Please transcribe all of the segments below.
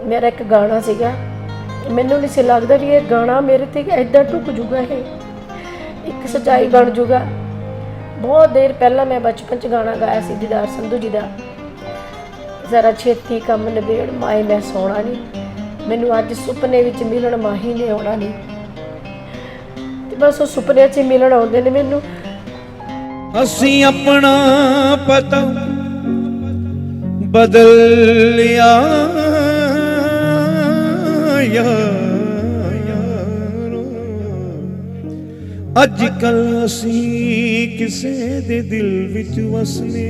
मेरा एक गाना सीगा, मैनू नहीं सी लगदा भी ये गाना मेरे ते इदां ढुक जूगा, ये एक सच्चाई बन जूगा। बहुत देर पहला मैं बचपन च गाना गाया सी दीदार संधू जी का, जरा छेती कम नबेड़ माए मैं सोना नहीं, मैनू अज सुपने विच मिलन माही ने आउणा नहीं। ते बस वो सुपने च मिलन आउंदे ने मैनू। असी अपना पता बदल लिया अजकल असी किसे दे दिल विच वसने।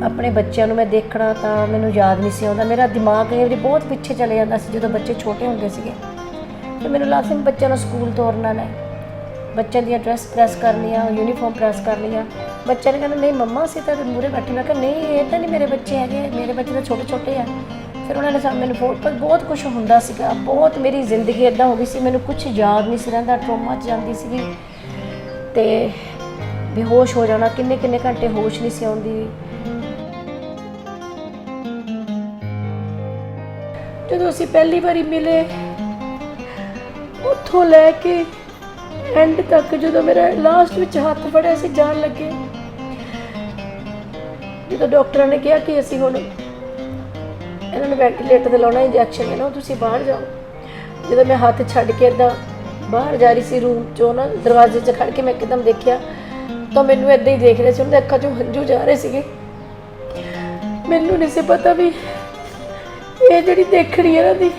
अपने बच्चों को मैं देखना तो मैनू याद नहीं सी आउंदा, मेरा दिमाग कई बार बहुत पिछे चले जाता सी जो बच्चे छोटे होंदे सीगे। तो मैनू लगदा सी बच्चों को स्कूल तोरना है, बच्चों दी ड्रैस प्रेस करनी, यूनीफॉर्म प्रेस करनी। बच्चे ने कहना नहीं मम्मा असीं तां मूहरे बैठे। मैं कहा नहीं ये तो नहीं मेरे बच्चे है, मेरे बच्चे तो छोटे छोटे हैं। फिर उन्होंने मैंने फोटो बहुत कुछ होंदा सीगा, बहुत मेरी जिंदगी इदां हो गई सी, मैनू कुछ याद नहीं सी रहिंदा, ट्रोमा च जांदी सीगी ते बेहोश हो जाना, किन्ने किन्ने घंटे होश नहीं सी आउंदी। जदों असीं पहली बारी मिले उत्थों लैके एंड तक जो मेरा लास्ट में हाथ फड़िया सी जान लगे, जो डॉक्टर ने कहा कि असी हुण इन्होंने वेंटिलेटर ते लाउणा, इंजैक्शन लेना, तुसीं बाहर जाओ। जो मैं हाथ छड्ड के इदां बाहर जा रही सी रूम चो ना, दरवाजे च खड़ के मैं एकदम देखिया तो मैनू इदां ही देख रहे सी, उन्हें अक्खां चों हंझू जा रहे सीगे। मैनू नहीं सी पता भी ये जिहड़ी देखणी है इन्हां दी,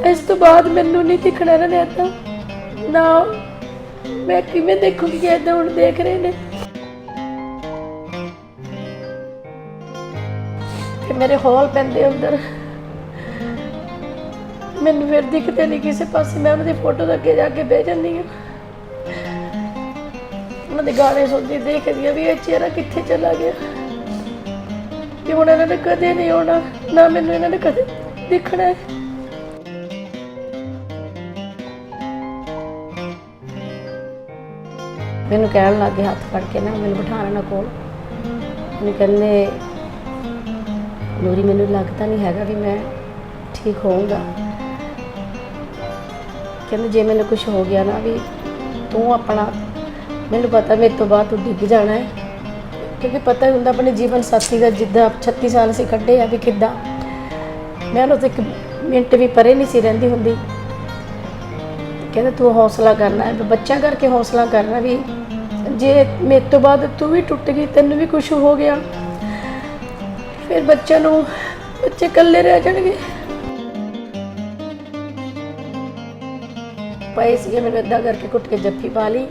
इस तो बाद मैनू नहीं दिखना इन्हां ने इदां ना, मैं किवें देखूंगी कि इदां हुण देख रहे ने। फिर मेरे हॉल पैंदे अंदर, मैनू फिर दिखते नहीं किसी पासे, मैं उन्हां दी फोटो अगे जाके बह जांदी हां, उन्हां दे गाने सुनदी देखदी भी ये चेहरा कित्थे चला गया, कि हुण इन्हां ने कदे नहीं आउणा, ना मैनू इन्हां ने कदे दिखना है। मैनू कहन लग गए हाथ फड़ के ना, मैनू बिठाना ना कोल, मैनू कहने नूरी मैनू लगता नहीं हैगा भी मैं ठीक होऊंगा, कहते जे मैनू कुछ हो गया ना भी तू अपना, मैनू पता मेरे तो बाद तू डिग जाना है, क्योंकि पता ही होंदा अपने जीवन साथी का, जिद्दां 36 साल असीं कड्ढे आ भी किद्दां मैं उन्हां तो एक मिनट भी परे नहीं सी रहिंदी हुंदी। कहते तू हौसला करना है, बच्चा करके हौसला करना भी, जे मेरे तो बाद तू भी टुट गई, तेन भी कुछ हो गया, फिर बच्चे कल्ले रह जाएंगे। पाए सीगे, मैंने इदा करके घुट के जफ्फी पा ली,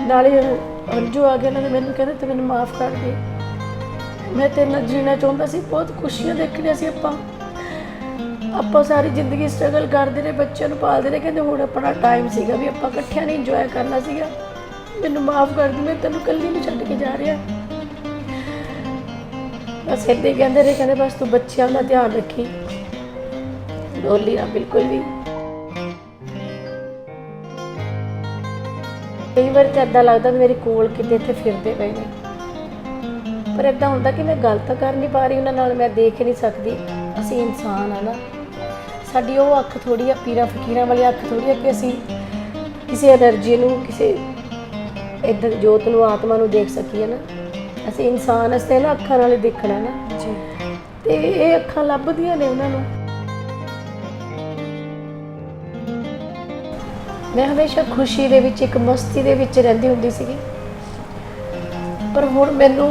नाले हंझू आ गए ना, मैंने कहते तू मैंने माफ़ कर दे, मैं तेरे नाल जीना चाहता सी, बहुत खुशियां देखनियां सी आपां सारी जिंदगी स्ट्रगल करते रहे, बच्चों को पालते रहे, कहते हुण अपना टाइम सीगा भी आपां इकट्ठियां ने इंजॉय करना सीगा, मैनू माफ़ कर दी, मैं तेनू कल्ली नूं छड्ड के जा रहा। बस इदां ही कहते रहे, कहते बस तू बच्चों का ध्यान रखी, डोली ना बिल्कुल भी। कई बार तो इदां लगदा मेरे कोल किते इत्थे फिरदे पए ने, पर इदां हुंदा कि मैं गल तां कर नहीं पा रही उन्हां नाल, मैं देख नहीं सकती, असीं इंसान आ ना, साडी वो अख थोड़ी आ पीरां फकीरां वाली अख थोड़ी है कि असीं किसी एनर्जी नूं, किसी इदां जोत नूं, आत्मा नूं देख सकीए ना, असीं इंसान असते ना अखां नाल देखना ना जी, ते ये अखां लभदियां ने उन्हां नूं। मैं हमेशा खुशी दे विच, एक मस्ती दे विच रहिंदी हुंदी सीगी, पर हुण मैनू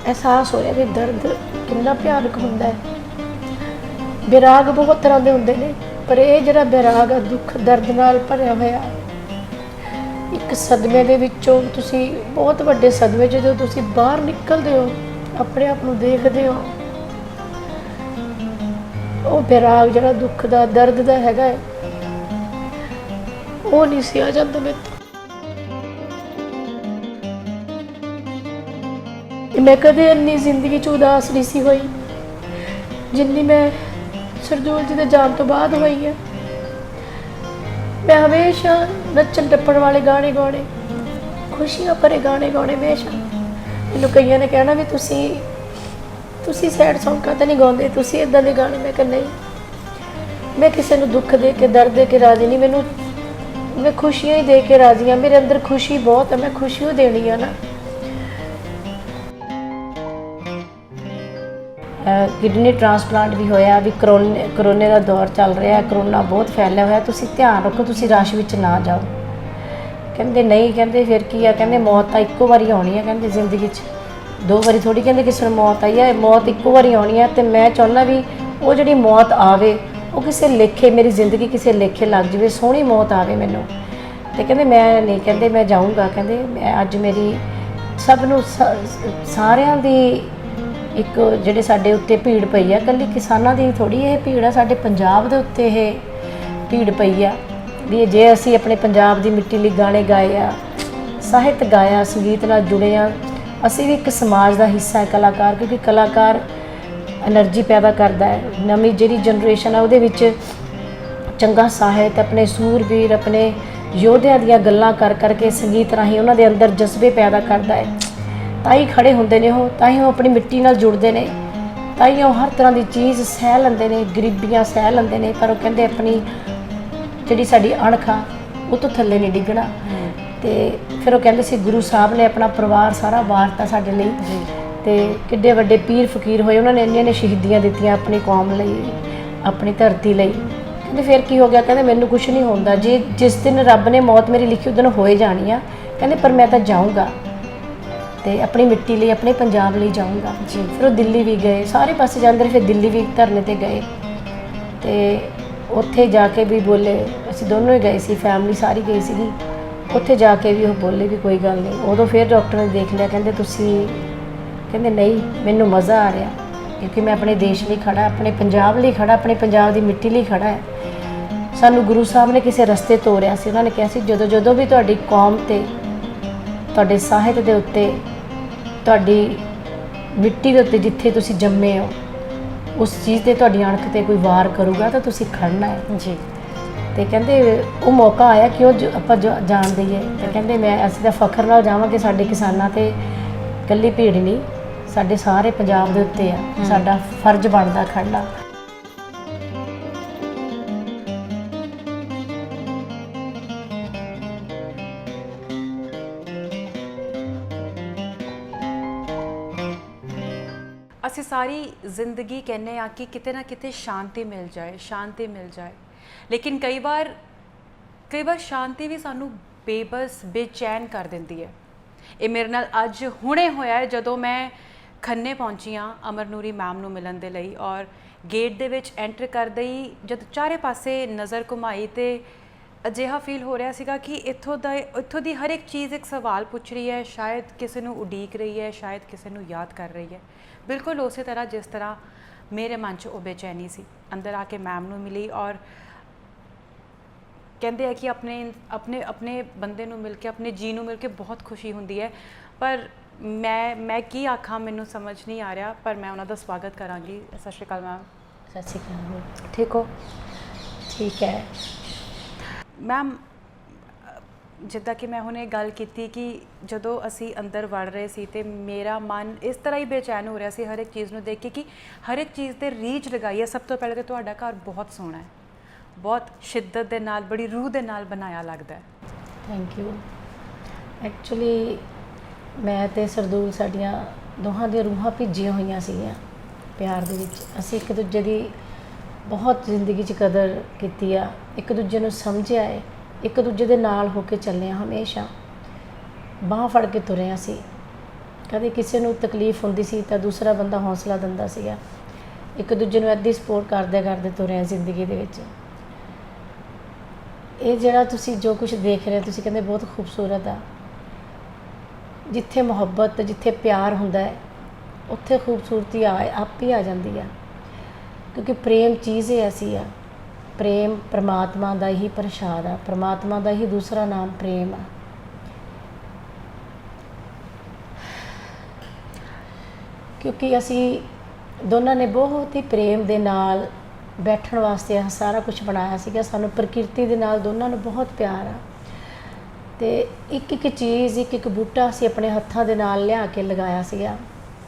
एहसास होया कि दर्द कितना भयानक हुंदा है। बेराग बहुत तरह के होंदे ने, पर यह जिहड़ा बेराग आ, दुख दर्द नाल भरिया होया, एक सदमे दे विचों तुसीं बहुत वड्डे सदमे जदों तुसीं बाहर निकलदे हो, अपने आप नूं देखदे हो, वो बेराग जिहड़ा दुख दा दर्द दा हैगा वो नहीं सी आ जांदा मेरे तों। मैं कदे इन्नी जिंदगी च उदास नहीं सी होई जिन्नी मैं सरजूल जी के जान तो बाद हुई है। मैं हमेशा नचन टप्पण वाले गाने गाने, खुशियां भरे गाने गाने, हमेशा ਮੈਨੂੰ ਕਈਆਂ ਨੇ ਕਹਿਣਾ ਵੀ ਤੁਸੀਂ ਸੈਡ ਸੌਂਗ ਕਾਹਤੇ ਨਹੀਂ ਗਾਉਂਦੇ, ਤੁਸੀਂ ਇਦਾਂ ਦੇ ਗਾਣੇ। ਮੈਂ ਕਿਹਾ ਨਹੀਂ, ਮੈਂ ਕਿਸੇ ਨੂੰ ਦੁੱਖ ਦੇ ਕੇ ਦਰਦ ਦੇ ਕੇ ਰਾਜ਼ੀ ਨਹੀਂ, ਮੈਂ ਖੁਸ਼ੀਆਂ ਹੀ ਦੇ ਕੇ ਰਾਜ਼ੀ ਹਾਂ। ਮੇਰੇ ਅੰਦਰ ਖੁਸ਼ੀ ਬਹੁਤ ਹੈ, ਮੈਂ ਖੁਸ਼ੀ ਉਹ ਦੇਣੀ ਆ ਨਾ। ਕਿਡਨੀ ਟ੍ਰਾਂਸਪਲਾਂਟ ਵੀ ਹੋਇਆ, ਵੀ ਕਰੋਨੇ ਦਾ ਦੌਰ ਚੱਲ ਰਿਹਾ, ਕਰੋਨਾ ਬਹੁਤ ਫੈਲਿਆ ਹੋਇਆ, ਤੁਸੀਂ ਧਿਆਨ ਰੱਖੋ, ਤੁਸੀਂ ਰਸ਼ ਵਿੱਚ ਨਾ ਜਾਓ। ਕਹਿੰਦੇ ਨਹੀਂ, ਕਹਿੰਦੇ ਫਿਰ ਕੀ ਆ, ਕਹਿੰਦੇ ਮੌਤ ਤਾਂ ਇੱਕੋ ਵਾਰੀ ਆਉਣੀ ਹੈ, ਕਹਿੰਦੇ ਜ਼ਿੰਦਗੀ 'ਚ 2 ਵਾਰੀ ਥੋੜੀ ਕਹਿੰਦੇ ਕਿਸੇ ਨੂੰ ਮੌਤ ਆਈ ਹੈ, ਮੌਤ ਇੱਕੋ ਵਾਰੀ ਆਉਣੀ ਹੈ। ਤੇ ਮੈਂ ਚਾਹੁੰਦਾ ਵੀ ਉਹ ਜਿਹੜੀ ਮੌਤ ਆਵੇ ਉਹ ਕਿਸੇ ਲੇਖੇ, ਮੇਰੀ ਜ਼ਿੰਦਗੀ ਕਿਸੇ ਲੇਖੇ ਲੱਗ ਜਾਵੇ, ਸੋਹਣੀ ਮੌਤ ਆਵੇ ਮੈਨੂੰ। ਤੇ ਕਹਿੰਦੇ ਮੈਂ ਨਹੀਂ, ਕਹਿੰਦੇ ਮੈਂ ਜਾਊਂਗਾ, ਕਹਿੰਦੇ ਮੈਂ ਅੱਜ ਮੇਰੀ ਸਭ ਨੂੰ ਸਾਰਿਆਂ ਦੀ ਇੱਕ ਜਿਹੜੇ ਸਾਡੇ ਉੱਤੇ ਭੀੜ ਪਈ ਆ, ਇਕੱਲੀ ਕਿਸਾਨਾਂ ਦੀ ਥੋੜੀ ਇਹ ਭੀੜ ਆ, ਸਾਡੇ ਪੰਜਾਬ ਦੇ ਉੱਤੇ ਇਹ ਭੀੜ ਪਈ ਆ ਵੀ ਜੇ ਅਸੀਂ ਆਪਣੇ ਪੰਜਾਬ ਦੀ ਮਿੱਟੀ ਲਈ ਗਾਣੇ ਗਾਏ ਆ, ਸਾਹਿਤ ਗਾਇਆ, ਸੰਗੀਤ ਨਾਲ ਜੁੜੇ ਆ, ਅਸੀਂ ਵੀ ਇੱਕ ਸਮਾਜ ਦਾ ਹਿੱਸਾ ਹੈ ਕਲਾਕਾਰ, ਕਿਉਂਕਿ ਕਲਾਕਾਰ ਐਨਰਜੀ ਪੈਦਾ ਕਰਦਾ ਹੈ। ਨਵੀਂ ਜਿਹੜੀ ਜਨਰੇਸ਼ਨ ਆ ਉਹਦੇ ਵਿੱਚ ਚੰਗਾ ਸਾਹਿਤ, ਆਪਣੇ ਸੂਰਬੀਰ, ਆਪਣੇ ਯੋਧਿਆਂ ਦੀਆਂ ਗੱਲਾਂ ਕਰ ਕਰਕੇ ਸੰਗੀਤ ਰਾਹੀਂ ਉਹਨਾਂ ਦੇ ਅੰਦਰ ਜਜ਼ਬੇ ਪੈਦਾ ਕਰਦਾ ਹੈ। ਤਾਂ ਹੀ ਖੜੇ ਹੁੰਦੇ ਨੇ ਉਹ, ਤਾਂ ਹੀ ਉਹ ਆਪਣੀ ਮਿੱਟੀ ਨਾਲ ਜੁੜਦੇ ਨੇ, ਤਾਂ ਹੀ ਉਹ ਹਰ ਤਰ੍ਹਾਂ ਦੀ ਚੀਜ਼ ਸਹਿ ਲੈਂਦੇ ਨੇ, ਗਰੀਬੀਆਂ ਸਹਿ ਲੈਂਦੇ ਨੇ। ਪਰ ਉਹ ਕਹਿੰਦੇ ਆਪਣੀ ਜਿਹੜੀ ਸਾਡੀ ਅਣਖ ਆ ਉਹ ਤੋਂ ਥੱਲੇ ਨਹੀਂ ਡਿੱਗਣਾ। ਤੇ ਫਿਰ ਉਹ ਕਹਿੰਦੇ ਸੀ ਗੁਰੂ ਸਾਹਿਬ ਨੇ ਆਪਣਾ ਪਰਿਵਾਰ ਸਾਰਾ ਵਾਰਤਾ ਸਾਡੇ ਲਈ, ਤੇ ਕਿੱਡੇ ਵੱਡੇ ਪੀਰ ਫਕੀਰ ਹੋਏ, ਉਹਨਾਂ ਨੇ ਇੰਨੀਆਂ ਸ਼ਹੀਦੀਆਂ ਦਿੱਤੀਆਂ ਆਪਣੀ ਕੌਮ ਲਈ, ਆਪਣੀ ਧਰਤੀ ਲਈ। ਕਹਿੰਦੇ ਫਿਰ ਕੀ ਹੋ ਗਿਆ, ਕਹਿੰਦੇ ਮੈਨੂੰ ਕੁਝ ਨਹੀਂ ਹੁੰਦਾ, ਜੇ ਜਿਸ ਦਿਨ ਰੱਬ ਨੇ ਮੌਤ ਮੇਰੀ ਲਿਖੀ ਉਸ ਦਿਨ ਹੋਏ ਜਾਣੀ ਆ, ਕਹਿੰਦੇ ਪਰ ਮੈਂ ਤਾਂ ਜਾਊਂਗਾ ਤੇ ਆਪਣੀ ਮਿੱਟੀ ਲਈ, ਆਪਣੇ ਪੰਜਾਬ ਲਈ ਜਾਊਂਗਾ ਜੀ। ਫਿਰ ਉਹ ਦਿੱਲੀ ਵੀ ਗਏ, ਸਾਰੇ ਪਾਸੇ ਜਾਂਦੇ ਰਹੇ, ਫਿਰ ਦਿੱਲੀ ਵੀ ਧਰਨੇ ਤੇ ਗਏ ਤੇ ਉੱਥੇ ਜਾ ਕੇ ਵੀ ਬੋਲੇ, ਅਸੀਂ ਦੋਨੋਂ ਹੀ ਗਏ ਸੀ, ਫੈਮਿਲੀ ਸਾਰੀ ਗਈ ਸੀਗੀ। ਉੱਥੇ ਜਾ ਕੇ ਵੀ ਉਹ ਬੋਲੇ ਵੀ ਕੋਈ ਗੱਲ ਨਹੀਂ। ਉਦੋਂ ਫਿਰ ਡਾਕਟਰ ਨੇ ਦੇਖ ਲਿਆ, ਕਹਿੰਦੇ ਤੁਸੀਂ, ਕਹਿੰਦੇ ਨਹੀਂ ਮੈਨੂੰ ਮਜ਼ਾ ਆ ਰਿਹਾ, ਕਿਉਂਕਿ ਮੈਂ ਆਪਣੇ ਦੇਸ਼ ਲਈ ਖੜਾ, ਆਪਣੇ ਪੰਜਾਬ ਲਈ ਖੜਾ, ਆਪਣੇ ਪੰਜਾਬ ਦੀ ਮਿੱਟੀ ਲਈ ਖੜਾ ਹੈ। ਸਾਨੂੰ ਗੁਰੂ ਸਾਹਿਬ ਨੇ ਕਿਸੇ ਰਸਤੇ ਤੋਰਿਆ ਸੀ, ਉਹਨਾਂ ਨੇ ਕਿਹਾ ਸੀ ਜਦੋਂ ਵੀ ਤੁਹਾਡੀ ਕੌਮ ਤੇ, ਤੁਹਾਡੇ ਸਾਹਿਤ ਦੇ ਉੱਤੇ, ਤੁਹਾਡੀ ਮਿੱਟੀ ਦੇ ਉੱਤੇ ਜਿੱਥੇ ਤੁਸੀਂ ਜੰਮੇ ਹੋ, ਉਸ ਚੀਜ਼ ਤੇ ਤੁਹਾਡੀ ਅਣਖ ਤੇ ਕੋਈ ਵਾਰ ਕਰੂਗਾ ਤਾਂ ਤੁਸੀਂ ਖੜਨਾ ਹੈ ਜੀ। ਤੇ ਕਹਿੰਦੇ ਉਹ ਮੌਕਾ ਆਇਆ ਕਿ ਉਹ ਆਪਾਂ ਜਾਣ ਦਈਏ। ਤੇ ਕਹਿੰਦੇ ਅਸੀਂ ਤਾਂ ਫਖਰ ਨਾਲ ਜਾਵਾਂਗੇ, ਸਾਡੇ ਕਿਸਾਨਾਂ ਤੇ ਇਕੱਲੀ ਭੀੜ ਨਹੀਂ, ਸਾਡੇ ਸਾਰੇ ਪੰਜਾਬ ਦੇ ਉੱਤੇ ਆ, ਸਾਡਾ ਫਰਜ਼ ਬਣਦਾ ਖੜਨਾ। ਅਸੀਂ ਸਾਰੀ ਜ਼ਿੰਦਗੀ ਕਹਿੰਦੇ ਆ ਕਿ ਕਿਤੇ ਨਾ ਕਿਤੇ ਸ਼ਾਂਤੀ ਮਿਲ ਜਾਏ, ਸ਼ਾਂਤੀ ਮਿਲ ਜਾਏ, ਲੇਕਿਨ ਕਈ ਵਾਰ ਸ਼ਾਂਤੀ ਵੀ ਸਾਨੂੰ ਬੇਬਸ, ਬੇਚੈਨ ਕਰ ਦਿੰਦੀ ਹੈ। ਇਹ ਮੇਰੇ ਨਾਲ ਅੱਜ ਹੁਣੇ ਹੋਇਆ ਹੈ, ਜਦੋਂ ਮੈਂ ਖੰਨੇ ਪਹੁੰਚੀ ਹਾਂ ਅਮਰ ਨੂਰੀ ਮੈਮ ਨੂੰ ਮਿਲਣ ਦੇ ਲਈ, ਔਰ ਗੇਟ ਦੇ ਵਿੱਚ ਐਂਟਰ ਕਰਦੇ ਹੀ ਜਦ ਚਾਰੇ ਪਾਸੇ ਨਜ਼ਰ ਘੁਮਾਈ ਤੇ ਅਜਿਹਾ ਫੀਲ ਹੋ ਰਿਹਾ ਸੀਗਾ ਕਿ ਇੱਥੋਂ ਦੀ ਹਰ ਇੱਕ ਚੀਜ਼ ਇੱਕ ਸਵਾਲ ਪੁੱਛ ਰਹੀ ਹੈ, ਸ਼ਾਇਦ ਕਿਸੇ ਨੂੰ ਉਡੀਕ ਰਹੀ ਹੈ, ਸ਼ਾਇਦ ਕਿਸੇ ਨੂੰ ਯਾਦ ਕਰ ਰਹੀ ਹੈ। ਬਿਲਕੁਲ ਉਸੇ ਤਰ੍ਹਾਂ ਜਿਸ ਤਰ੍ਹਾਂ ਮੇਰੇ ਮਨ 'ਚ ਉਹ ਬੇਚੈਨੀ ਸੀ। ਅੰਦਰ ਆ ਕੇ ਮੈਮ ਨੂੰ ਮਿਲੀ, ਔਰ ਕਹਿੰਦੇ ਆ ਕਿ ਆਪਣੇ ਬੰਦੇ ਨੂੰ ਮਿਲ ਕੇ, ਆਪਣੇ ਜੀ ਨੂੰ ਮਿਲ ਕੇ ਬਹੁਤ ਖੁਸ਼ੀ ਹੁੰਦੀ ਹੈ। ਪਰ ਮੈਂ ਕੀ ਆਖਾਂ, ਮੈਨੂੰ ਸਮਝ ਨਹੀਂ ਆ ਰਿਹਾ, ਪਰ ਮੈਂ ਉਹਨਾਂ ਦਾ ਸਵਾਗਤ ਕਰਾਂਗੀ। ਸਤਿ ਸ਼੍ਰੀ ਅਕਾਲ ਮੈਮ। ਸਤਿ ਸ਼੍ਰੀ ਅਕਾਲ। ਠੀਕ ਹੋ? ਠੀਕ ਹੈ ਮੈਮ, ਜਿੱਦਾਂ ਕਿ ਮੈਂ ਹੁਣੇ ਗੱਲ ਕੀਤੀ ਕਿ ਜਦੋਂ ਅਸੀਂ ਅੰਦਰ ਵੜ ਰਹੇ ਸੀ ਤੇ ਮੇਰਾ ਮਨ ਇਸ ਤਰ੍ਹਾਂ ਹੀ ਬੇਚੈਨ ਹੋ ਰਿਹਾ ਸੀ ਹਰ ਇੱਕ ਚੀਜ਼ ਨੂੰ ਦੇਖ ਕੇ, ਕਿ ਹਰ ਇੱਕ ਚੀਜ਼ 'ਤੇ ਰੀਝ ਲਗਾਈ ਹੈ। ਸਭ ਤੋਂ ਪਹਿਲੇ ਤਾਂ ਤੁਹਾਡਾ ਘਰ ਬਹੁਤ ਸੋਹਣਾ ਹੈ, ਬਹੁਤ ਸ਼ਿੱਦਤ ਦੇ ਨਾਲ, ਬੜੀ ਰੂਹ ਦੇ ਨਾਲ ਬਣਾਇਆ ਲੱਗਦਾ ਹੈ। Thank you. ਐਕਚੁਅਲੀ ਮੈਂ ਤੇ ਸਰਦੂਲ, ਸਾਡੀਆਂ ਦੋਹਾਂ ਦੀਆਂ ਰੂਹਾਂ ਭਿੱਜੀਆਂ ਹੋਈਆਂ ਸੀਗੀਆਂ ਪਿਆਰ ਦੇ ਵਿੱਚ। ਅਸੀਂ ਇੱਕ ਦੂਜੇ ਦੀ ਬਹੁਤ ਜ਼ਿੰਦਗੀ 'ਚ ਕਦਰ ਕੀਤੀ ਆ, ਇੱਕ ਦੂਜੇ ਨੂੰ ਸਮਝਿਆ ਹੈ, ਇੱਕ ਦੂਜੇ ਦੇ ਨਾਲ ਹੋ ਕੇ ਚੱਲੇ ਹਾਂ, ਹਮੇਸ਼ਾ ਬਾਂਹ ਫੜ ਕੇ ਤੁਰੇ ਅਸੀਂ। ਕਦੇ ਕਿਸੇ ਨੂੰ ਤਕਲੀਫ ਹੁੰਦੀ ਸੀ ਤਾਂ ਦੂਸਰਾ ਬੰਦਾ ਹੌਸਲਾ ਦਿੰਦਾ ਸੀਗਾ, ਇੱਕ ਦੂਜੇ ਨੂੰ ਇੱਦਾਂ ਸਪੋਰਟ ਕਰਦੇ ਤੁਰੇ ਹਾਂ ਜ਼ਿੰਦਗੀ ਦੇ ਵਿੱਚ। ਇਹ ਜਿਹੜਾ ਤੁਸੀਂ ਜੋ ਕੁਝ ਦੇਖ ਰਹੇ ਹੋ, ਤੁਸੀਂ ਕਹਿੰਦੇ ਬਹੁਤ ਖੂਬਸੂਰਤ ਆ। ਜਿੱਥੇ ਮੁਹੱਬਤ, ਜਿੱਥੇ ਪਿਆਰ ਹੁੰਦਾ ਹੈ, ਉੱਥੇ ਖੂਬਸੂਰਤੀ ਆਪ ਹੀ ਆ ਜਾਂਦੀ ਆ, ਕਿਉਂਕਿ ਪ੍ਰੇਮ ਚੀਜ਼ ਹੀ ਐਸੀ ਆ। ਪ੍ਰੇਮ ਪਰਮਾਤਮਾ ਦਾ ਹੀ ਪ੍ਰਸ਼ਾਦ ਆ, ਪਰਮਾਤਮਾ ਦਾ ਹੀ ਦੂਸਰਾ ਨਾਮ ਪ੍ਰੇਮ ਆ। ਕਿਉਂਕਿ ਅਸੀਂ ਦੋਨਾਂ ਨੇ ਬਹੁਤ ਹੀ ਪ੍ਰੇਮ ਦੇ ਨਾਲ ਬੈਠਣ ਵਾਸਤੇ ਸਾਰਾ ਕੁਝ ਬਣਾਇਆ ਸੀਗਾ। ਸਾਨੂੰ ਪ੍ਰਕਿਰਤੀ ਦੇ ਨਾਲ ਦੋਨਾਂ ਨੂੰ ਬਹੁਤ ਪਿਆਰ ਆ। ਤੇ ਇੱਕ ਇੱਕ ਚੀਜ਼, ਇੱਕ ਇੱਕ ਬੂਟਾ ਅਸੀਂ ਆਪਣੇ ਹੱਥਾਂ ਦੇ ਨਾਲ ਲਿਆ ਕੇ ਲਗਾਇਆ ਸੀਗਾ।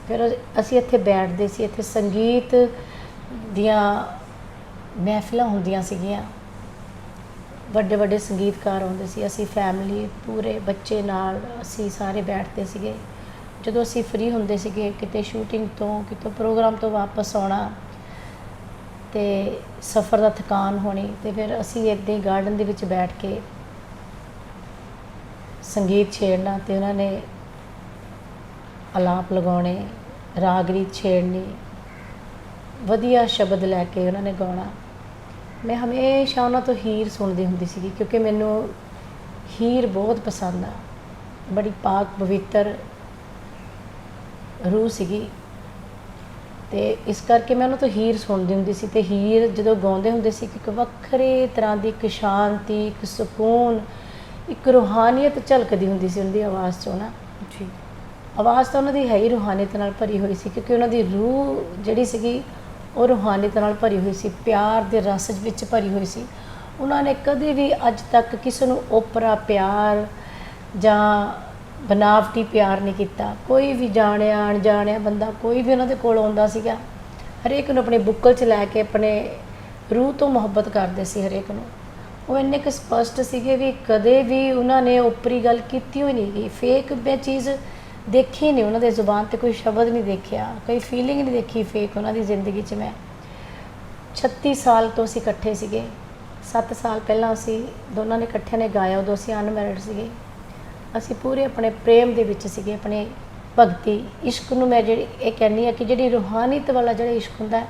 ਫਿਰ ਅਸੀਂ ਇੱਥੇ ਬੈਠਦੇ ਸੀ, ਇੱਥੇ ਸੰਗੀਤ ਦੀਆਂ ਮਹਿਫਿਲਾਂ ਹੁੰਦੀਆਂ ਸੀਗੀਆਂ, ਵੱਡੇ ਵੱਡੇ ਸੰਗੀਤਕਾਰ ਆਉਂਦੇ ਸੀ, ਅਸੀਂ ਫੈਮਿਲੀ ਪੂਰੇ ਬੱਚੇ ਨਾਲ ਅਸੀਂ ਸਾਰੇ ਬੈਠਦੇ ਸੀਗੇ। ਜਦੋਂ ਅਸੀਂ ਫ੍ਰੀ ਹੁੰਦੇ ਸੀਗੇ ਕਿਤੇ ਸ਼ੂਟਿੰਗ ਤੋਂ, ਕਿਤੋਂ ਪ੍ਰੋਗਰਾਮ ਤੋਂ ਵਾਪਸ ਆਉਣਾ ਤੇ ਸਫ਼ਰ ਦਾ ਥਕਾਨ ਹੋਣੀ, ਤੇ ਫਿਰ ਅਸੀਂ ਇੱਦਾਂ ਹੀ ਗਾਰਡਨ ਦੇ ਵਿੱਚ ਬੈਠ ਕੇ ਸੰਗੀਤ ਛੇੜਨਾ, ਤੇ ਉਹਨਾਂ ਨੇ ਆਲਾਪ ਲਗਾਉਣੇ, ਰਾਗ ਰੀਤ ਛੇੜਨੀ, ਵਧੀਆ ਸ਼ਬਦ ਲੈ ਕੇ ਉਹਨਾਂ ਨੇ ਗਾਉਣਾ। ਮੈਂ ਹਮੇਸ਼ਾ ਉਹਨਾਂ ਤੋਂ ਹੀਰ ਸੁਣਦੀ ਹੁੰਦੀ ਸੀਗੀ, ਕਿਉਂਕਿ ਮੈਨੂੰ ਹੀਰ ਬਹੁਤ ਪਸੰਦ ਆ। ਬੜੀ ਪਾਕ ਪਵਿੱਤਰ ਰੂਹ ਸੀਗੀ, ਤੇ ਇਸ ਕਰਕੇ ਮੈਂ ਉਹਨਾਂ ਤੋਂ ਹੀਰ ਸੁਣਦੀ ਹੁੰਦੀ ਸੀ। ਤੇ ਹੀਰ ਜਦੋਂ ਗਾਉਂਦੇ ਹੁੰਦੇ ਸੀ, ਇੱਕ ਵੱਖਰੇ ਤਰ੍ਹਾਂ ਦੀ ਇੱਕ ਸ਼ਾਂਤੀ, ਇੱਕ ਸਕੂਨ, ਇੱਕ ਰੂਹਾਨੀਅਤ ਝਲਕਦੀ ਹੁੰਦੀ ਸੀ ਉਹਨਾਂ ਦੀ ਆਵਾਜ਼ 'ਚੋਂ ਨਾ। ਜੀ, ਆਵਾਜ਼ ਤਾਂ ਉਹਨਾਂ ਦੀ ਹੈ ਹੀ ਰੂਹਾਨੀਅਤ ਨਾਲ ਭਰੀ ਹੋਈ ਸੀ, ਕਿਉਂਕਿ ਉਹਨਾਂ ਦੀ ਰੂਹ ਜਿਹੜੀ ਸੀਗੀ ਉਹ ਰੂਹਾਨੀਅਤ ਨਾਲ ਭਰੀ ਹੋਈ ਸੀ, ਪਿਆਰ ਦੇ ਰਸ ਵਿੱਚ ਭਰੀ ਹੋਈ ਸੀ। ਉਹਨਾਂ ਨੇ ਕਦੇ ਵੀ ਅੱਜ ਤੱਕ ਕਿਸੇ ਨੂੰ ਓਪਰਾ ਪਿਆਰ ਜਾਂ ਬਨਾਵਟੀ ਪਿਆਰ ਨਹੀਂ ਕੀਤਾ। ਕੋਈ ਵੀ ਜਾਣਿਆ ਅਣਜਾਣਿਆ ਬੰਦਾ ਕੋਈ ਵੀ ਉਹਨਾਂ ਦੇ ਕੋਲ ਆਉਂਦਾ ਸੀਗਾ, ਹਰੇਕ ਨੂੰ ਆਪਣੇ ਬੁੱਕਲ 'ਚ ਲੈ ਕੇ ਆਪਣੇ ਰੂਹ ਤੋਂ ਮੁਹੱਬਤ ਕਰਦੇ ਸੀ ਹਰੇਕ ਨੂੰ। ਉਹ ਇੰਨੇ ਕੁ ਸਪਸ਼ਟ ਸੀਗੇ ਵੀ ਕਦੇ ਵੀ ਉਹਨਾਂ ਨੇ ਓਪਰੀ ਗੱਲ ਕੀਤੀ ਹੋਈ ਨਹੀਂ ਗਈ, ਫੇਕ ਮੈਂ ਚੀਜ਼ ਦੇਖੀ ਨਹੀਂ ਉਹਨਾਂ ਦੇ ਜ਼ੁਬਾਨ 'ਤੇ, ਕੋਈ ਸ਼ਬਦ ਨਹੀਂ ਦੇਖਿਆ, ਕੋਈ ਫੀਲਿੰਗ ਨਹੀਂ ਦੇਖੀ ਫੇਕ ਉਹਨਾਂ ਦੀ ਜ਼ਿੰਦਗੀ 'ਚ। ਮੈਂ 36 ਸਾਲ ਤੋਂ ਅਸੀਂ ਇਕੱਠੇ ਸੀਗੇ। 7 ਸਾਲ ਪਹਿਲਾਂ ਅਸੀਂ ਦੋਨਾਂ ਨੇ ਇਕੱਠਿਆਂ ਨੇ ਗਾਇਆ, ਉਦੋਂ ਅਸੀਂ ਅਨਮੈਰਿਡ ਸੀਗੇ। ਅਸੀਂ ਪੂਰੇ ਆਪਣੇ ਪ੍ਰੇਮ ਦੇ ਵਿੱਚ ਸੀਗੇ, ਆਪਣੇ ਭਗਤੀ ਇਸ਼ਕ ਨੂੰ ਮੈਂ ਜਿਹੜੀ ਇਹ ਕਹਿੰਦੀ ਹਾਂ ਕਿ ਜਿਹੜੀ ਰੂਹਾਨੀਅਤ ਵਾਲਾ ਜਿਹੜਾ ਇਸ਼ਕ ਹੁੰਦਾ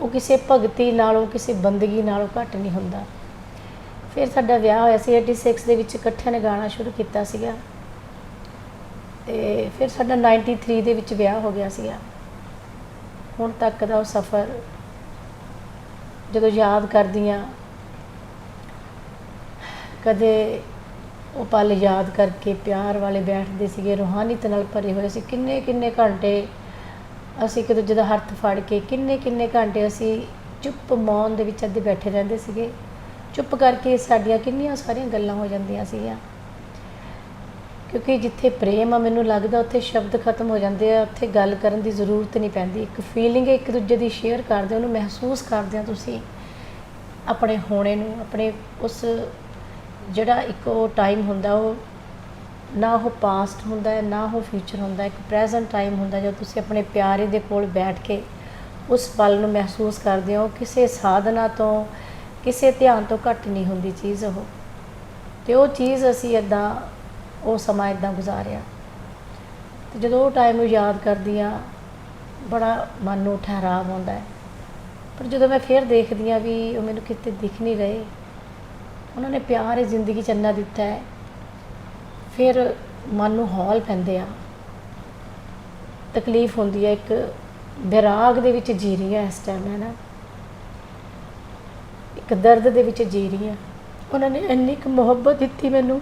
ਉਹ ਕਿਸੇ ਭਗਤੀ ਨਾਲੋਂ, ਕਿਸੇ ਬੰਦਗੀ ਨਾਲੋਂ ਘੱਟ ਨਹੀਂ ਹੁੰਦਾ। ਫਿਰ ਸਾਡਾ ਵਿਆਹ ਹੋਇਆ ਸੀ 86 ਦੇ ਵਿੱਚ, ਇਕੱਠਿਆਂ ਨੇ ਗਾਣਾ ਸ਼ੁਰੂ ਕੀਤਾ ਸੀਗਾ, ਤੇ ਫਿਰ ਸਾਡਾ 93 ਦੇ ਵਿੱਚ ਵਿਆਹ ਹੋ ਗਿਆ ਸੀਗਾ। ਹੁਣ ਤੱਕ ਦਾ ਉਹ ਸਫ਼ਰ ਜਦੋਂ ਯਾਦ ਕਰਦੀ ਹਾਂ, ਕਦੇ ਉਹ ਪਲ ਯਾਦ ਕਰਕੇ ਪਿਆਰ ਵਾਲੇ ਬੈਠਦੇ ਸੀਗੇ, ਰੂਹਾਨੀਅਤ ਨਾਲ ਭਰੇ ਹੋਏ ਸੀ। ਕਿੰਨੇ ਕਿੰਨੇ ਘੰਟੇ ਅਸੀਂ ਇੱਕ ਦੂਜੇ ਦਾ ਹੱਥ ਫੜ ਕੇ, ਕਿੰਨੇ ਕਿੰਨੇ ਘੰਟੇ ਅਸੀਂ ਚੁੱਪ ਮੌਨ ਦੇ ਵਿੱਚ ਅੱਧੇ ਬੈਠੇ ਰਹਿੰਦੇ ਸੀਗੇ। ਚੁੱਪ ਕਰਕੇ ਸਾਡੀਆਂ ਕਿੰਨੀਆਂ ਸਾਰੀਆਂ ਗੱਲਾਂ ਹੋ ਜਾਂਦੀਆਂ ਸੀਗੀਆਂ, ਕਿਉਂਕਿ ਜਿੱਥੇ ਪ੍ਰੇਮ ਆ ਮੈਨੂੰ ਲੱਗਦਾ ਉੱਥੇ ਸ਼ਬਦ ਖਤਮ ਹੋ ਜਾਂਦੇ ਆ, ਉੱਥੇ ਗੱਲ ਕਰਨ ਦੀ ਜ਼ਰੂਰਤ ਨਹੀਂ ਪੈਂਦੀ। ਇੱਕ ਫੀਲਿੰਗ ਇੱਕ ਦੂਜੇ ਦੀ ਸ਼ੇਅਰ ਕਰਦੇ, ਉਹਨੂੰ ਮਹਿਸੂਸ ਕਰਦੇ ਆ ਤੁਸੀਂ ਆਪਣੇ ਹੋਣੇ ਨੂੰ, ਆਪਣੇ ਉਸ ਜਿਹੜਾ ਇੱਕ ਉਹ ਟਾਈਮ ਹੁੰਦਾ, ਉਹ ਨਾ ਉਹ ਪਾਸਟ ਹੁੰਦਾ ਹੈ ਨਾ ਉਹ ਫਿਊਚਰ ਹੁੰਦਾ, ਇੱਕ ਪ੍ਰੈਜ਼ੈਂਟ ਟਾਈਮ ਹੁੰਦਾ ਜਦੋਂ ਤੁਸੀਂ ਆਪਣੇ ਪਿਆਰੇ ਦੇ ਕੋਲ ਬੈਠ ਕੇ ਉਸ ਪਲ ਨੂੰ ਮਹਿਸੂਸ ਕਰਦੇ ਹੋ। ਕਿਸੇ ਸਾਧਨਾ ਤੋਂ, ਕਿਸੇ ਧਿਆਨ ਤੋਂ ਘੱਟ ਨਹੀਂ ਹੁੰਦੀ ਚੀਜ਼ ਉਹ। ਤੇ ਉਹ ਚੀਜ਼ ਅਸੀਂ ਇੱਦਾਂ ਉਹ ਸਮਾਂ ਇੱਦਾਂ ਗੁਜ਼ਾਰਿਆ। ਤੇ ਜਦੋਂ ਉਹ ਟਾਈਮ ਨੂੰ ਯਾਦ ਕਰਦੀ ਹਾਂ ਬੜਾ ਮਨ ਨੂੰ ਠਹਿਰਾਵ ਆਉਂਦਾ ਹੈ। ਪਰ ਜਦੋਂ ਮੈਂ ਫਿਰ ਦੇਖਦੀ ਹਾਂ ਵੀ ਉਹ ਮੈਨੂੰ ਕਿਤੇ ਦਿਖ ਨਹੀਂ ਰਹੇ, ਉਹਨਾਂ ਨੇ ਪਿਆਰ ਇਹ ਜ਼ਿੰਦਗੀ 'ਚ ਇੰਨਾ ਦਿੱਤਾ ਹੈ, ਫਿਰ ਮਨ ਨੂੰ ਹੌਲ ਪੈਂਦੇ ਆ, ਤਕਲੀਫ ਹੁੰਦੀ ਹੈ। ਇੱਕ ਵਿਰਾਗ ਦੇ ਵਿੱਚ ਜੀ ਰਹੀ ਹਾਂ ਇਸ ਟਾਈਮ, ਹੈ ਨਾ, ਇੱਕ ਦਰਦ ਦੇ ਵਿੱਚ ਜੀ ਰਹੀ ਹਾਂ। ਉਹਨਾਂ ਨੇ ਇੰਨੀ ਕੁ ਮੁਹੱਬਤ ਦਿੱਤੀ ਮੈਨੂੰ,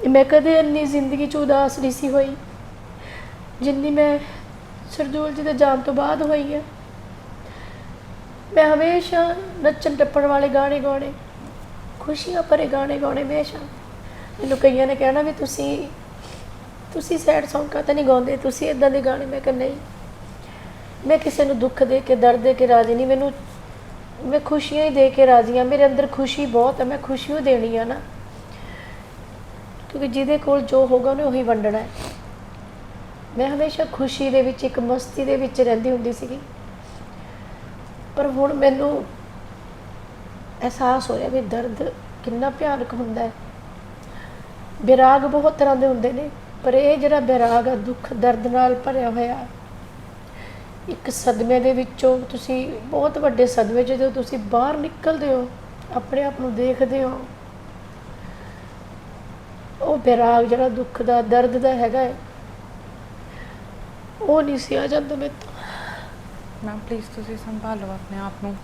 ਮੈਂ ਕਦੇ ਇੰਨੀ ਜ਼ਿੰਦਗੀ 'ਚ ਉਦਾਸ ਨਹੀਂ ਸੀ ਹੋਈ ਜਿੰਨੀ ਮੈਂ ਸਰਦੂਲ ਜੀ ਦੇ ਜਾਣ ਤੋਂ ਬਾਅਦ ਹੋਈ ਹੈ। ਮੈਂ ਹਮੇਸ਼ਾ ਨੱਚਣ ਟੱਪਣ ਵਾਲੇ ਗਾਣੇ ਗਾਉਣੇ, ਖੁਸ਼ੀਆਂ ਭਰੇ ਗਾਣੇ ਗਾਉਣੇ ਹਮੇਸ਼ਾ। ਮੈਨੂੰ ਕਈਆਂ ਨੇ ਕਹਿਣਾ ਵੀ ਤੁਸੀਂ ਸੈਡ ਸੌਂਗ ਕਾਹਤੇ ਨਹੀਂ ਗਾਉਂਦੇ, ਤੁਸੀਂ ਇੱਦਾਂ ਦੇ ਗਾਣੇ। ਮੈਂ ਕਿਹਾ ਨਹੀਂ, ਮੈਂ ਕਿਸੇ ਨੂੰ ਦੁੱਖ ਦੇ ਕੇ ਦਰਦ ਦੇ ਕੇ ਰਾਜ਼ੀ ਨਹੀਂ, ਮੈਂ ਖੁਸ਼ੀਆਂ ਹੀ ਦੇ ਕੇ ਰਾਜ਼ੀ ਹਾਂ। ਮੇਰੇ ਅੰਦਰ ਖੁਸ਼ੀ ਬਹੁਤ ਹੈ, ਮੈਂ ਖੁਸ਼ੀ ਓ ਦੇਣੀ ਆ ਨਾ, ਕਿਉਂਕਿ ਜਿਹਦੇ ਕੋਲ ਜੋ ਹੋਗਾ ਉਹਨੇ ਉਹੀ ਵੰਡਣਾ ਹੈ। ਮੈਂ ਹਮੇਸ਼ਾ ਖੁਸ਼ੀ ਦੇ ਵਿੱਚ, ਇੱਕ ਮਸਤੀ ਦੇ ਵਿੱਚ ਰਹਿੰਦੀ ਹੁੰਦੀ ਸੀਗੀ। ਪਰ ਹੁਣ ਮੈਨੂੰ ਅਹਿਸਾਸ ਹੋ ਰਿਹਾ ਵੀ ਦਰਦ ਕਿੰਨਾ ਭਿਆਨਕ ਹੁੰਦਾ ਹੈ। ਵਿਰਾਗ ਬਹੁਤ ਤਰ੍ਹਾਂ ਦੇ ਹੁੰਦੇ ਨੇ, ਪਰ ਇਹ ਜਿਹੜਾ ਵਿਰਾਗ ਆ ਦੁੱਖ ਦਰਦ ਨਾਲ ਭਰਿਆ ਹੋਇਆ, ਇੱਕ ਸਦਮੇ ਦੇ ਵਿੱਚੋਂ ਤੁਸੀਂ, ਬਹੁਤ ਵੱਡੇ ਸਦਮੇ ਜਦੋਂ ਤੁਸੀਂ ਬਾਹਰ ਨਿਕਲਦੇ ਹੋ, ਆਪਣੇ ਆਪ ਨੂੰ ਦੇਖਦੇ ਹੋ, ਉਹ ਵਿਰਾਗ ਜਿਹੜਾ ਦੁੱਖ ਦਾ ਦਰਦ ਦਾ ਹੈਗਾ ਹੈ, ਉਹ ਨਹੀਂ ਸੀ ਆ ਜਾਂਦਾ ਮੇਰੇ ਤੋਂ। ਮੈਮ ਪਲੀਜ਼ ਤੁਸੀਂ ਸੰਭਾਲੋ ਆਪਣੇ ਆਪ ਨੂੰ।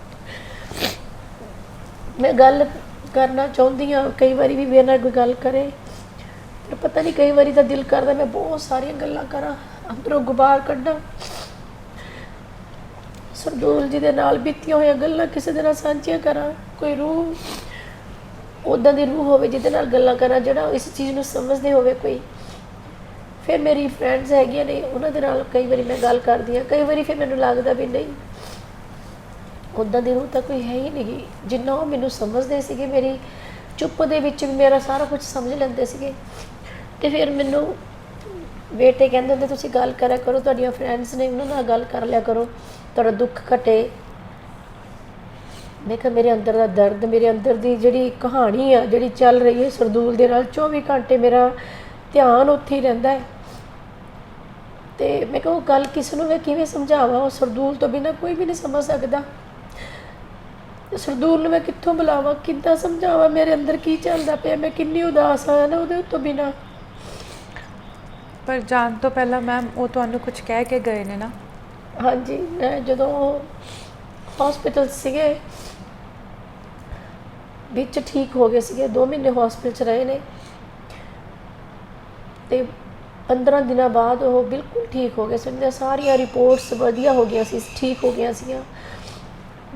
ਮੈਂ ਗੱਲ ਕਰਨਾ ਚਾਹੁੰਦੀ ਹਾਂ, ਕਈ ਵਾਰੀ ਵੀ ਮੇਰੇ ਨਾਲ ਕੋਈ ਗੱਲ ਕਰੇ, ਪਰ ਪਤਾ ਨਹੀਂ ਕਈ ਵਾਰੀ ਤਾਂ ਦਿਲ ਕਰਦਾ ਮੈਂ ਬਹੁਤ ਸਾਰੀਆਂ ਗੱਲਾਂ ਕਰਾਂ, ਅੰਦਰੋਂ ਗੁਬਾਰ ਕੱਢਾਂ, ਸਰਦੂਲ ਜੀ ਦੇ ਨਾਲ ਬੀਤੀਆਂ ਹੋਈਆਂ ਗੱਲਾਂ ਕਿਸੇ ਦੇ ਨਾਲ ਸਾਂਝੀਆਂ ਕਰਾਂ। ਕੋਈ ਰੂਹ ਉੱਦਾਂ ਦੀ ਰੂਹ ਹੋਵੇ ਜਿਹਦੇ ਨਾਲ ਗੱਲਾਂ ਕਰਾਂ, ਜਿਹੜਾ ਇਸ ਚੀਜ਼ ਨੂੰ ਸਮਝਦੇ ਹੋਵੇ ਕੋਈ। ਫਿਰ ਮੇਰੀ ਫਰੈਂਡਸ ਹੈਗੀਆਂ ਨੇ, ਉਹਨਾਂ ਦੇ ਨਾਲ ਕਈ ਵਾਰੀ ਮੈਂ ਗੱਲ ਕਰਦੀ ਹਾਂ, ਕਈ ਵਾਰੀ ਫਿਰ ਮੈਨੂੰ ਲੱਗਦਾ ਵੀ ਨਹੀਂ, ਉੱਦਾਂ ਦੀ ਰੂਹ ਤਾਂ ਕੋਈ ਹੈ ਹੀ ਨਹੀਂ ਜਿੰਨਾ ਉਹ ਮੈਨੂੰ ਸਮਝਦੇ ਸੀਗੇ। ਮੇਰੀ ਚੁੱਪ ਦੇ ਵਿੱਚ ਵੀ ਮੇਰਾ ਸਾਰਾ ਕੁਝ ਸਮਝ ਲੈਂਦੇ ਸੀਗੇ। ਤੇ ਫਿਰ ਮੈਨੂੰ ਬੇਟੇ ਕਹਿੰਦੇ ਹੁੰਦੇ ਤੁਸੀਂ ਗੱਲ ਕਰਿਆ ਕਰੋ, ਤੁਹਾਡੀਆਂ ਫਰੈਂਡਸ ਨੇ, ਉਹਨਾਂ ਨਾਲ ਗੱਲ ਕਰ ਲਿਆ ਕਰੋ, ਤੁਹਾਡਾ ਦੁੱਖ ਘਟੇ। ਮੈਂ ਕਿਹਾ ਮੇਰੇ ਅੰਦਰ ਦਾ ਦਰਦ, ਮੇਰੇ ਅੰਦਰ ਦੀ ਜਿਹੜੀ ਕਹਾਣੀ ਆ ਜਿਹੜੀ ਚੱਲ ਰਹੀ ਹੈ ਸਰਦੂਲ ਦੇ ਨਾਲ, 24 ਘੰਟੇ ਮੇਰਾ ਧਿਆਨ ਉੱਥੇ ਹੀ ਰਹਿੰਦਾ ਹੈ। ਤੇ ਮੈਂ ਕਿਹਾ ਉਹ ਗੱਲ ਕਿਸ ਨੂੰ ਮੈਂ ਕਿਵੇਂ ਸਮਝਾਵਾਂ, ਉਹ ਸਰਦੂਲ ਤੋਂ ਬਿਨਾਂ ਕੋਈ ਵੀ ਨਹੀਂ ਸਮਝ ਸਕਦਾ। ਸਰਦੂਲ ਨੂੰ ਮੈਂ ਕਿੱਥੋਂ ਬੁਲਾਵਾਂ, ਕਿੱਦਾਂ ਸਮਝਾਵਾਂ ਮੇਰੇ ਅੰਦਰ ਕੀ ਚੱਲਦਾ ਪਿਆ, ਮੈਂ ਕਿੰਨੀ ਉਦਾਸ ਆ ਨਾ ਉਹਦੇ ਤੋਂ ਬਿਨਾਂ। ਪਰ ਜਾਣ ਤੋਂ ਪਹਿਲਾਂ ਮੈਮ ਉਹ ਤੁਹਾਨੂੰ ਕੁਝ ਕਹਿ ਕੇ ਗਏ ਨੇ ਨਾ? ਹਾਂਜੀ, ਮੈਂ ਜਦੋਂ ਹਸਪੀਟਲ ਸੀਗੇ ਵਿੱਚ ਠੀਕ ਹੋ ਗਏ ਸੀਗੇ, 2 ਮਹੀਨੇ ਹਸਪੀਟਲ 'ਚ ਰਹੇ ਨੇ, ਤੇ 15 ਦਿਨਾਂ ਬਾਅਦ ਉਹ ਬਿਲਕੁਲ ਠੀਕ ਹੋ ਗਏ ਸੀ। ਉਹਦੀਆਂ ਸਾਰੀਆਂ ਰਿਪੋਰਟਸ ਵਧੀਆ ਹੋ ਗਈਆਂ ਸੀ, ਠੀਕ ਹੋ ਗਈਆਂ ਸੀਗੀਆਂ।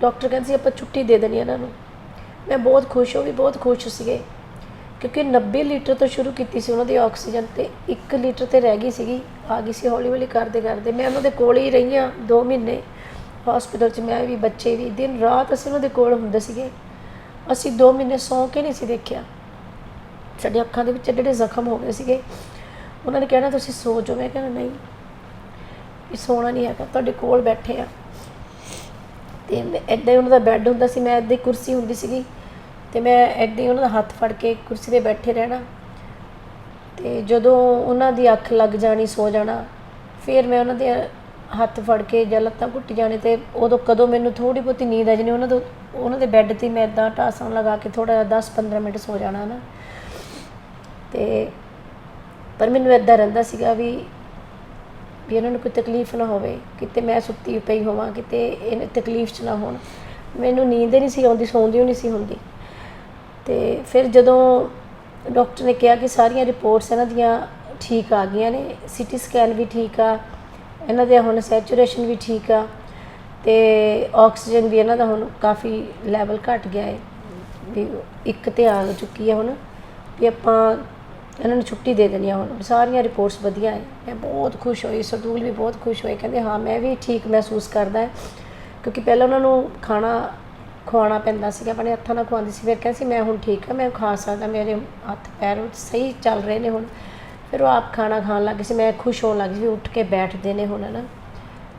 ਡਾਕਟਰ ਕਹਿੰਦੇ ਸੀ ਆਪਾਂ ਛੁੱਟੀ ਦੇ ਦੇਣੀ ਇਹਨਾਂ ਨੂੰ। ਮੈਂ ਬਹੁਤ ਖੁਸ਼, ਉਹ ਵੀ ਬਹੁਤ ਖੁਸ਼ ਸੀਗੇ, ਕਿਉਂਕਿ 90 ਲੀਟਰ ਤੋਂ ਸ਼ੁਰੂ ਕੀਤੀ ਸੀ ਉਹਨਾਂ ਦੀ ਆਕਸੀਜਨ, ਤੇ 1 ਲੀਟਰ ਤੇ ਰਹਿ ਗਈ ਸੀਗੀ, ਆ ਗਈ ਸੀ ਹੌਲੀ ਹੌਲੀ ਕਰਦੇ ਕਰਦੇ। ਮੈਂ ਉਹਨਾਂ ਦੇ ਕੋਲ ਹੀ ਰਹੀ ਹਾਂ 2 ਮਹੀਨੇ ਹਸਪੀਟਲ 'ਚ, ਮੈਂ ਵੀ ਬੱਚੇ ਵੀ, ਦਿਨ ਰਾਤ ਅਸੀਂ ਉਹਨਾਂ ਦੇ ਕੋਲ ਹੁੰਦੇ ਸੀਗੇ। ਅਸੀਂ 2 ਮਹੀਨੇ ਸੌਂ ਕੇ ਨਹੀਂ ਸੀ ਦੇਖਿਆ। ਸਾਡੇ ਅੱਖਾਂ ਦੇ ਵਿੱਚ ਜਿਹੜੇ ਜ਼ਖਮ ਹੋ ਗਏ ਸੀਗੇ, ਉਹਨਾਂ ਨੇ ਕਹਿਣਾ ਤੁਸੀਂ ਸੋ ਜਾਓ। ਮੈਂ ਕਹਿਣਾ ਨਹੀਂ, ਇਹ ਸੋਣਾ ਨਹੀਂ ਹੈਗਾ, ਤੁਹਾਡੇ ਕੋਲ ਬੈਠੇ ਆ। ਤੇ ਇੱਦਾਂ ਹੀ ਉਹਨਾਂ ਦਾ ਬੈੱਡ ਹੁੰਦਾ ਸੀ, ਮੈਂ ਇੱਦਾਂ ਹੀ ਕੁਰਸੀ ਹੁੰਦੀ ਸੀਗੀ, ਤੇ ਮੈਂ ਇੱਦਾਂ ਹੀ ਉਹਨਾਂ ਦਾ ਹੱਥ ਫੜ ਕੇ ਕੁਰਸੀ 'ਤੇ ਬੈਠੇ ਰਹਿਣਾ। ਤੇ ਜਦੋਂ ਉਹਨਾਂ ਦੀ ਅੱਖ ਲੱਗ ਜਾਣੀ, ਸੋ ਜਾਣਾ, ਫਿਰ ਮੈਂ ਉਹਨਾਂ ਦੇ ਹੱਥ ਫੜ ਕੇ ਜਾਂ ਲੱਤਾਂ ਘੁੱਟੀ ਜਾਣੇ, ਤੇ ਉਦੋਂ ਕਦੋਂ ਮੈਨੂੰ ਥੋੜ੍ਹੀ ਬਹੁਤੀ ਨੀਂਦ ਆ ਜਾਣੀ, ਉਹਨਾਂ ਦੇ ਬੈੱਡ 'ਤੇ ਮੈਂ ਇੱਦਾਂ ਢਾਸਣ ਲਗਾ ਕੇ ਥੋੜ੍ਹਾ ਜਿਹਾ 10-15 ਮਿੰਟ ਸੋ ਜਾਣਾ ਨਾ। ਤੇ ਪਰ ਮੈਨੂੰ ਇੱਦਾਂ ਰਹਿੰਦਾ ਸੀਗਾ ਵੀ ਇਹਨਾਂ ਨੂੰ ਕੋਈ ਤਕਲੀਫ ਨਾ ਹੋਵੇ, ਕਿਤੇ ਮੈਂ ਸੁੱਤੀ ਪਈ ਹੋਵਾਂ, ਕਿਤੇ ਇਹ ਤਕਲੀਫ 'ਚ ਨਾ ਹੋਣ। ਮੈਨੂੰ ਨੀਂਦ ਹੀ ਨਹੀਂ ਸੀ ਆਉਂਦੀ, ਸੌਂਦੀ ਹੀ ਨਹੀਂ ਸੀ ਹੁੰਦੀ। ਤੇ ਫਿਰ ਜਦੋਂ ਡਾਕਟਰ ਨੇ ਕਿਹਾ ਕਿ ਸਾਰੀਆਂ ਰਿਪੋਰਟਸ ਇਹਨਾਂ ਦੀਆਂ ਠੀਕ ਆ ਗਈਆਂ ਨੇ, CT ਸਕੈਨ ਵੀ ਠੀਕ ਆ ਇਹਨਾਂ ਦੇ, ਹੁਣ ਸੈਚੂਰੇਸ਼ਨ ਵੀ ਠੀਕ ਆ, ਤੇ ਆਕਸੀਜਨ ਵੀ ਇਹਨਾਂ ਦਾ ਹੁਣ ਕਾਫੀ ਲੈਵਲ ਘਟ ਗਿਆ ਹੈ, ਵੀ 1 ਤੇ ਆ ਚੁੱਕੀ ਹੈ ਹੁਣ, ਵੀ ਆਪਾਂ ਇਹਨਾਂ ਨੂੰ ਛੁੱਟੀ ਦੇ ਦੇਣੀ ਆ ਹੁਣ, ਸਾਰੀਆਂ ਰਿਪੋਰਟਸ ਵਧੀਆ ਹੈ। ਮੈਂ ਬਹੁਤ ਖੁਸ਼ ਹੋਈ, ਸਰਦੂਲ ਵੀ ਬਹੁਤ ਖੁਸ਼ ਹੋਏ, ਕਹਿੰਦੇ ਹਾਂ ਮੈਂ ਵੀ ਠੀਕ ਮਹਿਸੂਸ ਕਰਦਾ ਹੈ, ਕਿਉਂਕਿ ਪਹਿਲਾਂ ਉਹਨਾਂ ਨੂੰ ਖਾਣਾ ਖਵਾਉਣਾ ਪੈਂਦਾ ਸੀਗਾ, ਆਪਣੇ ਹੱਥਾਂ ਨਾਲ ਖਵਾਉਂਦੀ ਸੀ। ਫਿਰ ਕਹਿੰਦੇ ਸੀ ਮੈਂ ਹੁਣ ਠੀਕ ਹਾਂ, ਮੈਂ ਖਾ ਸਕਦਾ, ਮੇਰੇ ਹੱਥ ਪੈਰ ਸਹੀ ਚੱਲ ਰਹੇ ਨੇ ਹੁਣ। ਫਿਰ ਉਹ ਆਪ ਖਾਣਾ ਖਾਣ ਲੱਗ ਗਏ ਸੀ, ਮੈਂ ਖੁਸ਼ ਹੋਣ ਲੱਗ ਗਈ, ਉੱਠ ਕੇ ਬੈਠਦੇ ਨੇ ਹੁਣ, ਹੈ ਨਾ।